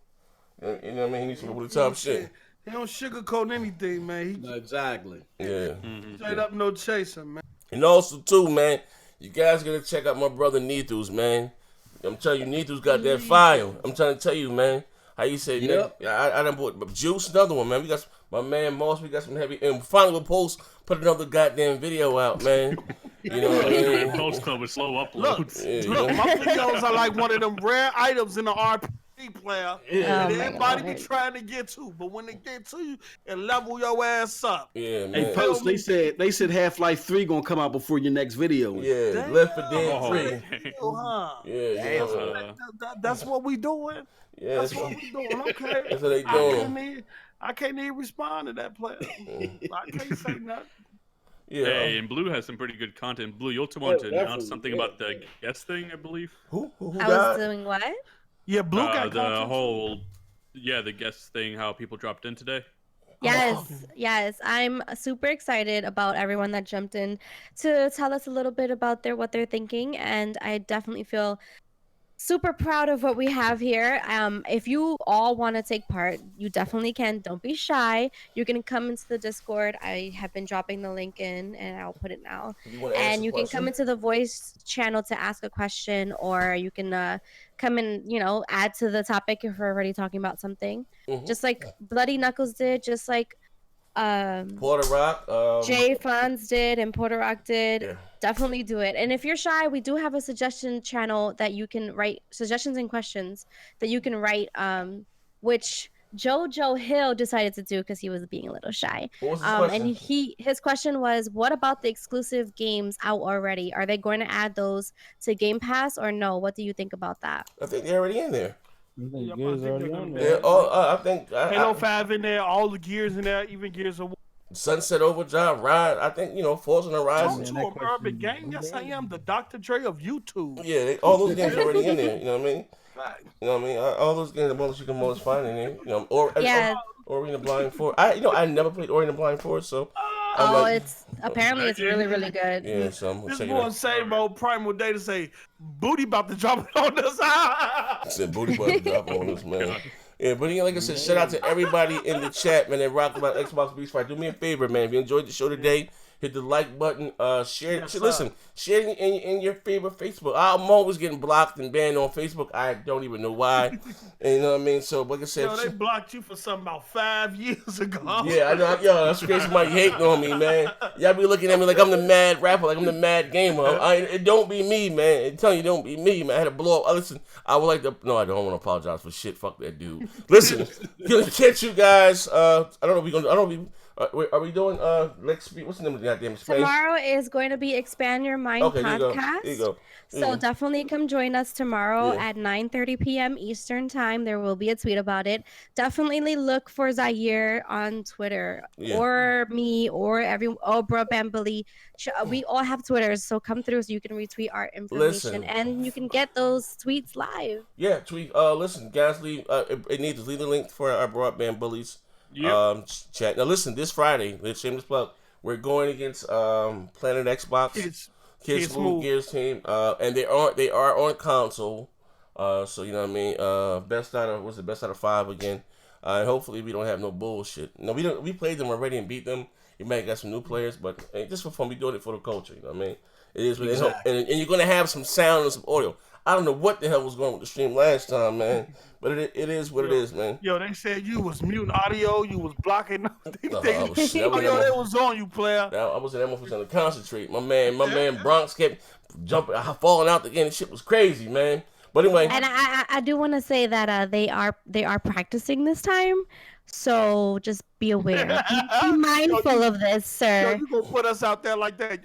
You know what I mean? He needs some over the top shit. He don't sugarcoat anything, man. Exactly. Yeah. Straight up, no chaser, man. And also too, man, you guys gotta check out my brother Nethus, man. I'm telling you, Nethus got that fire. I'm trying to tell you, man. How you say, yep. I done bought Juice, another one, man. We got my man Moss, we got some heavy, and finally we'll put another goddamn video out, man. You know what I mean? Post Club with slow uploads. Look, my videos are like one of them rare items in the RPG player that everybody be trying to get to, but when they get to you, it level your ass up. Yeah, man. Hey, Post, they said Half-Life 3 gonna come out before your next video. Yeah, Left 4 Dead 3. That's what we doing. Yeah, that's what we doing. Okay, that's what they doing. I can't even respond to that player. I can't say nothing. Yeah, hey, and Blue has some pretty good content. Blue, you'll want to announce something about the guest thing, I believe. Who I was doing what? Yeah, Blue got the whole, the guest thing. How people dropped in today. Yes. I'm super excited about everyone that jumped in to tell us a little bit about what they're thinking, and I definitely feel super proud of what we have here. If you all want to take part, you definitely can. Don't be shy. You can come into the Discord. I have been dropping the link in, and I'll put it now. And you can come into the voice channel to ask a question, or you can come and add to the topic if we're already talking about something. Just like Bloody Knuckles did, just like Porter Rock, Jay Fonz did, and Porter Rock did. Yeah. Definitely do it. And if you're shy, we do have a suggestion channel that you can write suggestions and questions that you can write, which Jojo Hill decided to do because he was being a little shy. What was his question? And his question was, what about the exclusive games out already? Are they going to add those to Game Pass or no? What do you think about that? I think they're already in there. I think Halo 5 in there, all the Gears in there, even Gears of War. Sunset Overdrive, Ride. I think Forza Horizon. To a urban game. Yes, I am the Dr. Dre of YouTube. Yeah, all those games are already in there. You know what I mean? You know what I mean? All those games, the most you can most find in there. Or Ori and the Blind Forest. I never played Ori and the Blind Forest, so. It's apparently it's really, really good. Yeah, so I'm this boy same old Primal Day to say Booty about to drop it on us. I said Booty about to drop on us, man. Yeah, but like I said, shout out to everybody in the chat, man, that rock about Xbox Beach Fight. Do me a favor, man. If you enjoyed the show today, hit the like button. Share it. Listen, share it in your favorite Facebook. I'm always getting blocked and banned on Facebook. I don't even know why. And you know what I mean? So, like I said, they blocked you for something about 5 years ago. Yeah, I know. Yo, that's crazy. Somebody hating on me, man. Y'all be looking at me like I'm the mad rapper, like I'm the mad gamer. It don't be me, man. I'm telling you, don't be me, man. I had to blow up. Listen, I would like to. No, I don't want to apologize for shit. Fuck that dude. Listen, gonna catch you guys. I don't know if we're gonna. I don't know if are we doing next week? What's the name of the goddamn space? Tomorrow is going to be Expand Your Mind podcast. There you go. So definitely come join us tomorrow at 9:30 p.m. Eastern time. There will be a tweet about it. Definitely look for Zaire on Twitter or me or Bro Bambili. We all have Twitters, so come through so you can retweet our information and you can get those tweets live. Yeah, tweet. Listen, guys, leave the link for our broadband bullies. Chat. Now listen, this Friday, let's shameless plug. We're going against Planet Xbox, Kids Smooth Gears team, and they are on console. So you know what I mean. Best out of 5 again. And hopefully we don't have no bullshit. No, we don't. We played them already and beat them. You might got some new players, but just for fun, we doing it for the culture. You know what I mean. It is what it is, and you're gonna have some sound and some audio. I don't know what the hell was going with the stream last time, man. But it is what it is, man. Yo, they said you was muting audio, you was blocking. They was on you, player. I was in that motherfucker trying to concentrate. My man Bronx kept jumping, falling out again. Shit was crazy, man. But anyway, and I do want to say that they are practicing this time. So just be aware. Be mindful of this, sir. Yo, you gonna put us out there like that?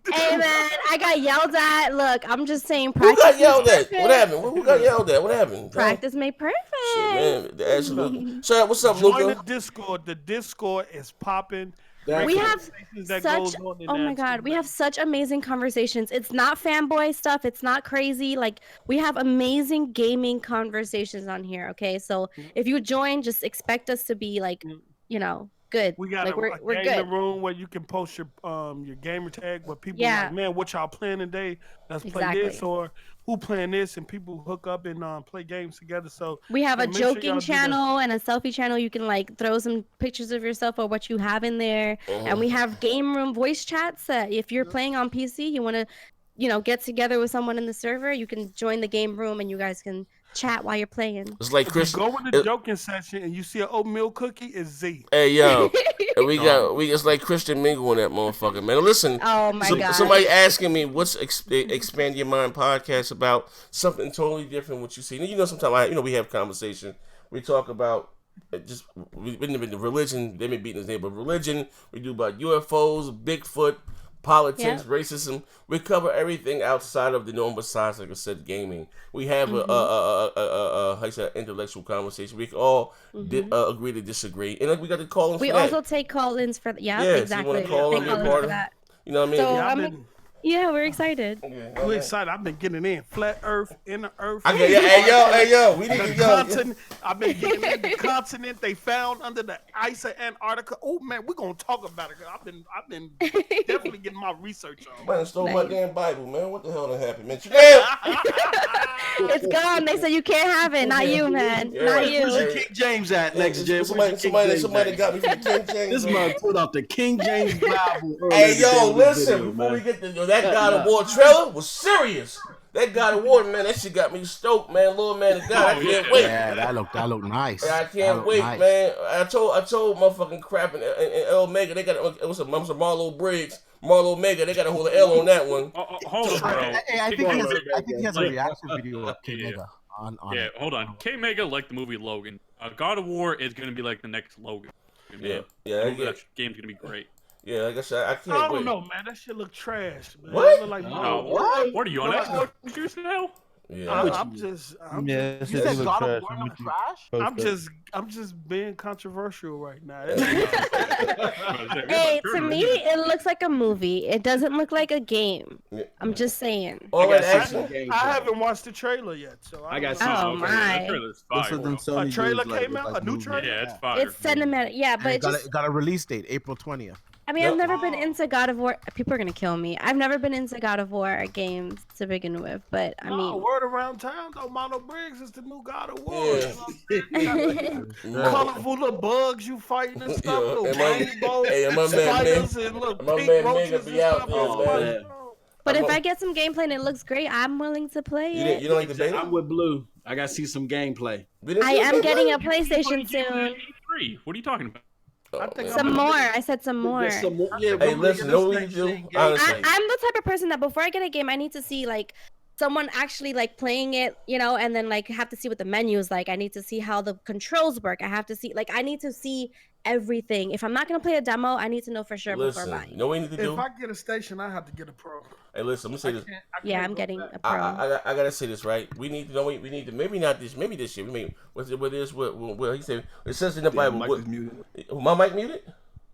Hey man, I got yelled at. Look, I'm just saying. Who got yelled at? What happened? Who got yelled at? What happened? Practice made perfect. Shit, man, absolutely. So what's up, Luca? Join the Discord. The Discord is popping. We have such oh my god, we have such amazing conversations. It's not fanboy stuff. It's not crazy. Like we have amazing gaming conversations on here. Okay, so if you join, just expect us to be like, good. We got like, a we're game good. room where you can post your gamer tag where people like, man, what y'all playing today? Let's play this, or who playing this, and people hook up and play games together. So we have a joking sure channel and a selfie channel. You can like throw some pictures of yourself or what you have in there. And we have game room voice chats that if you're playing on PC, you want to, get together with someone in the server, you can join the game room and you guys can chat while you're playing. It's like Chris. Go with the joking session and you see an oatmeal cookie, it's Z. Hey yo, it's like Christian Mingle in that motherfucker, man. Listen, oh my god, somebody asking me what's Expand Your Mind podcast about, something totally different. What you see, and sometimes we have conversation. We talk about we've been in religion. They been beating his name, but religion. We do about UFOs, Bigfoot, politics, racism. We cover everything outside of the norm besides, like I said, gaming. We have a intellectual conversation. We all agree to disagree, and we got to call-ins. We also take call-ins for exactly. So you want to call in, be a part of that. You know what I mean? Yeah, we're excited. We're excited. I've been getting in flat Earth, inner Earth. Hey yo, we need to go. I've been getting in the continent they found under the ice of Antarctica. Oh man, we're gonna talk about it. I've been definitely getting my research on. Man, stole my damn Bible, man. What the hell done happened, man? It's gone. They said you can't have it. Not you, man. Not you. Where's your King James at next gen? Somebody got me from the King James. This man pulled out the King James Bible. Hey yo, listen, before we get to that God of War trailer was serious. That God of War, man, that shit got me stoked, man. Lord, man, the God, I can't wait. Yeah, that looked nice. I can't wait, man. I told motherfucking Crap and Omega, they got it was a Marlo Briggs, Marlo Omega, they got a hold of L on that one. Hold on, bro. I think he has a reaction video of K Mega on it. Hold on. K Mega like the movie Logan. God of War is gonna be like the next Logan. That game's gonna be great. Yeah, like I said, I can't wait. I don't know, man. That shit look trash, man. What? Look like What are you on Xbox now? Yeah, I'm just you said God of War look trash? I'm just being controversial right now. Hey, to me, it looks like a movie. It doesn't look like a game. I'm just saying. I haven't watched the trailer yet, so I got. Oh my! A trailer came out. A new trailer. Yeah, it's fire. It's cinematic. Yeah, but it got a release date, April 20th. I mean, I've never been into God of War. People are gonna kill me. I've never been into God of War games to begin with, but I mean, word around town though, Mono Briggs is the new God of War. Colorful little bugs you fighting and stuff, little rainbow spiders and little pink roaches and stuff. But if I get some gameplay and it looks great, I'm willing to play it. You don't like the beta? I'm with Blue. I gotta see some gameplay. I am getting a PlayStation soon. What are you talking about? Some more. I said some more. Hey, listen, know what you do? Honestly. I'm the type of person that before I get a game, I need to see like someone actually like playing it, and then like have to see what the menu is like. I need to see how the controls work. I have to see I need to see everything. If I'm not gonna play a demo, I need to know for sure before buying. You know what you need to do? If I get a station, I have to get a pro. Hey, listen, I'm gonna say this. I'm getting a pro. I gotta say this, right? We need to know. We need to maybe not this. Maybe this year. What he said. It says in the Bible. Mike is muted. My mic muted?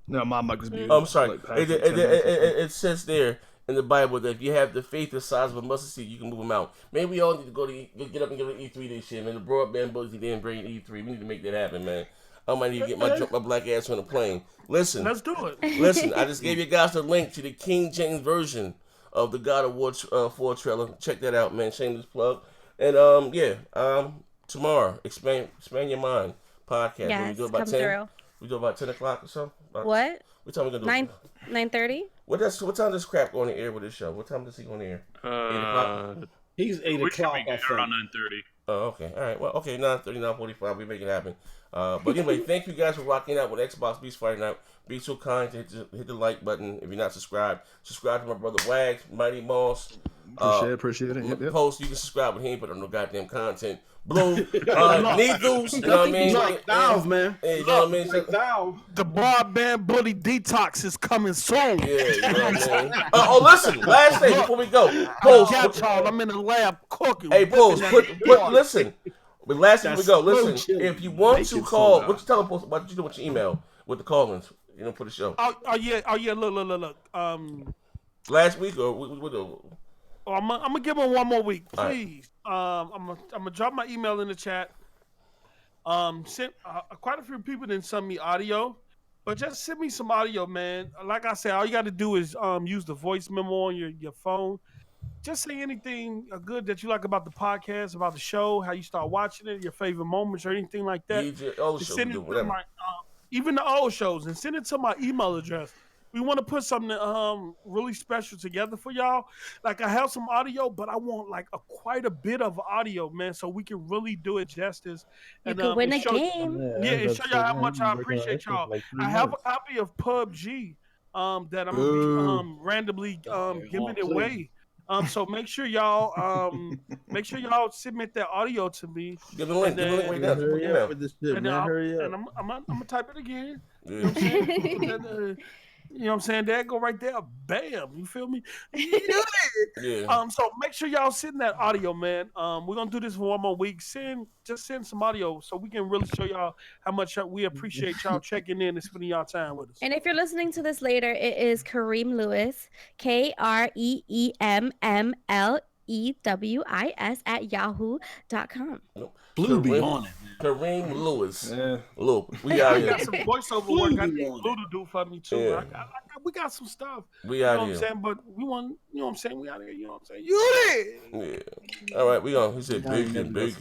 No, my mic was muted. Oh, I'm sorry. It says there in the Bible that if you have the faith the size of a mustard seed, you can move them out. Maybe we all need to get up and go to E3 this year, man. The broadband bullies didn't bring E3. We need to make that happen, man. I might need to get my black ass on the plane. Listen. Let's do it. Listen, I just gave you guys the link to the King James version of the God of War 4 trailer. Check that out, man. Shameless plug. And tomorrow, expand your mind podcast. Yes, we do about 10. Through. We do about 10 o'clock or so. What? What time we gonna do? 9:30. What time does Crap go on the air with this show? What time does he go on the air? 8 o'clock. He's 8 o'clock. I think around 9:30. Oh, okay. All right. Well, okay. 9:30, 9:45. We make it happen. But anyway, thank you guys for rocking out with Xbox Beast Friday Night. Be so kind to hit the like button if you're not subscribed. Subscribe to my brother Wags, Mighty Moss. Appreciate it. Yep. Post, you can subscribe, but he ain't put on no goddamn content. Blue, Needles, you know what I mean? Like Valve, man. Hey, you know what I mean? Like Valve. The broadband bully detox is coming soon. Yeah, you know what I mean? Listen, last thing before we go. Post. I'm in the lab cooking. Hey, Post, listen. But last thing we go, listen. If you want to call, what you tell them, Post, what you do with your email with the call-ins? for the show. Oh yeah. Look. Last week or what? Oh, I'm gonna give him one more week, please. Right. I'm gonna drop my email in the chat. Sent quite a few people didn't send me audio, but just send me some audio, man. Like I said, all you got to do is use the voice memo on your phone. Just say anything good that you like about the podcast, about the show, how you start watching it, your favorite moments, or anything like that. Send it to my, even the old shows, and send it to my email address. We want to put something really special together for y'all. Like I have some audio, but I want like quite a bit of audio, man, so we can really do it justice. You could win a game. And show y'all how much I appreciate y'all. I have a copy of PUBG that I'm gonna be randomly giving it away. So make sure y'all submit that audio to me. Give me the link. Hurry up with this shit, man. Hurry up. And I'm gonna type it again. Yeah. You know what I'm saying? You know what I'm saying? There, go right there. Bam. You feel me? Yeah. So make sure y'all send that audio, man. We're gonna do this for one more week. Send some audio so we can really show y'all how much we appreciate y'all checking in and spending y'all time with us. And if you're listening to this later, it is Kareem Lewis, KreemMLEWIS at yahoo.com. Blue be on it. Kareem Lewis. Yeah. Look, we out here. I got some voiceover work I need Blue to do for me too. Yeah. We got some stuff. We out here. You know what I'm saying? But we want, you know what I'm saying? We out here, you know what I'm saying? You there. Yeah. All right, we on. He said bacon grease.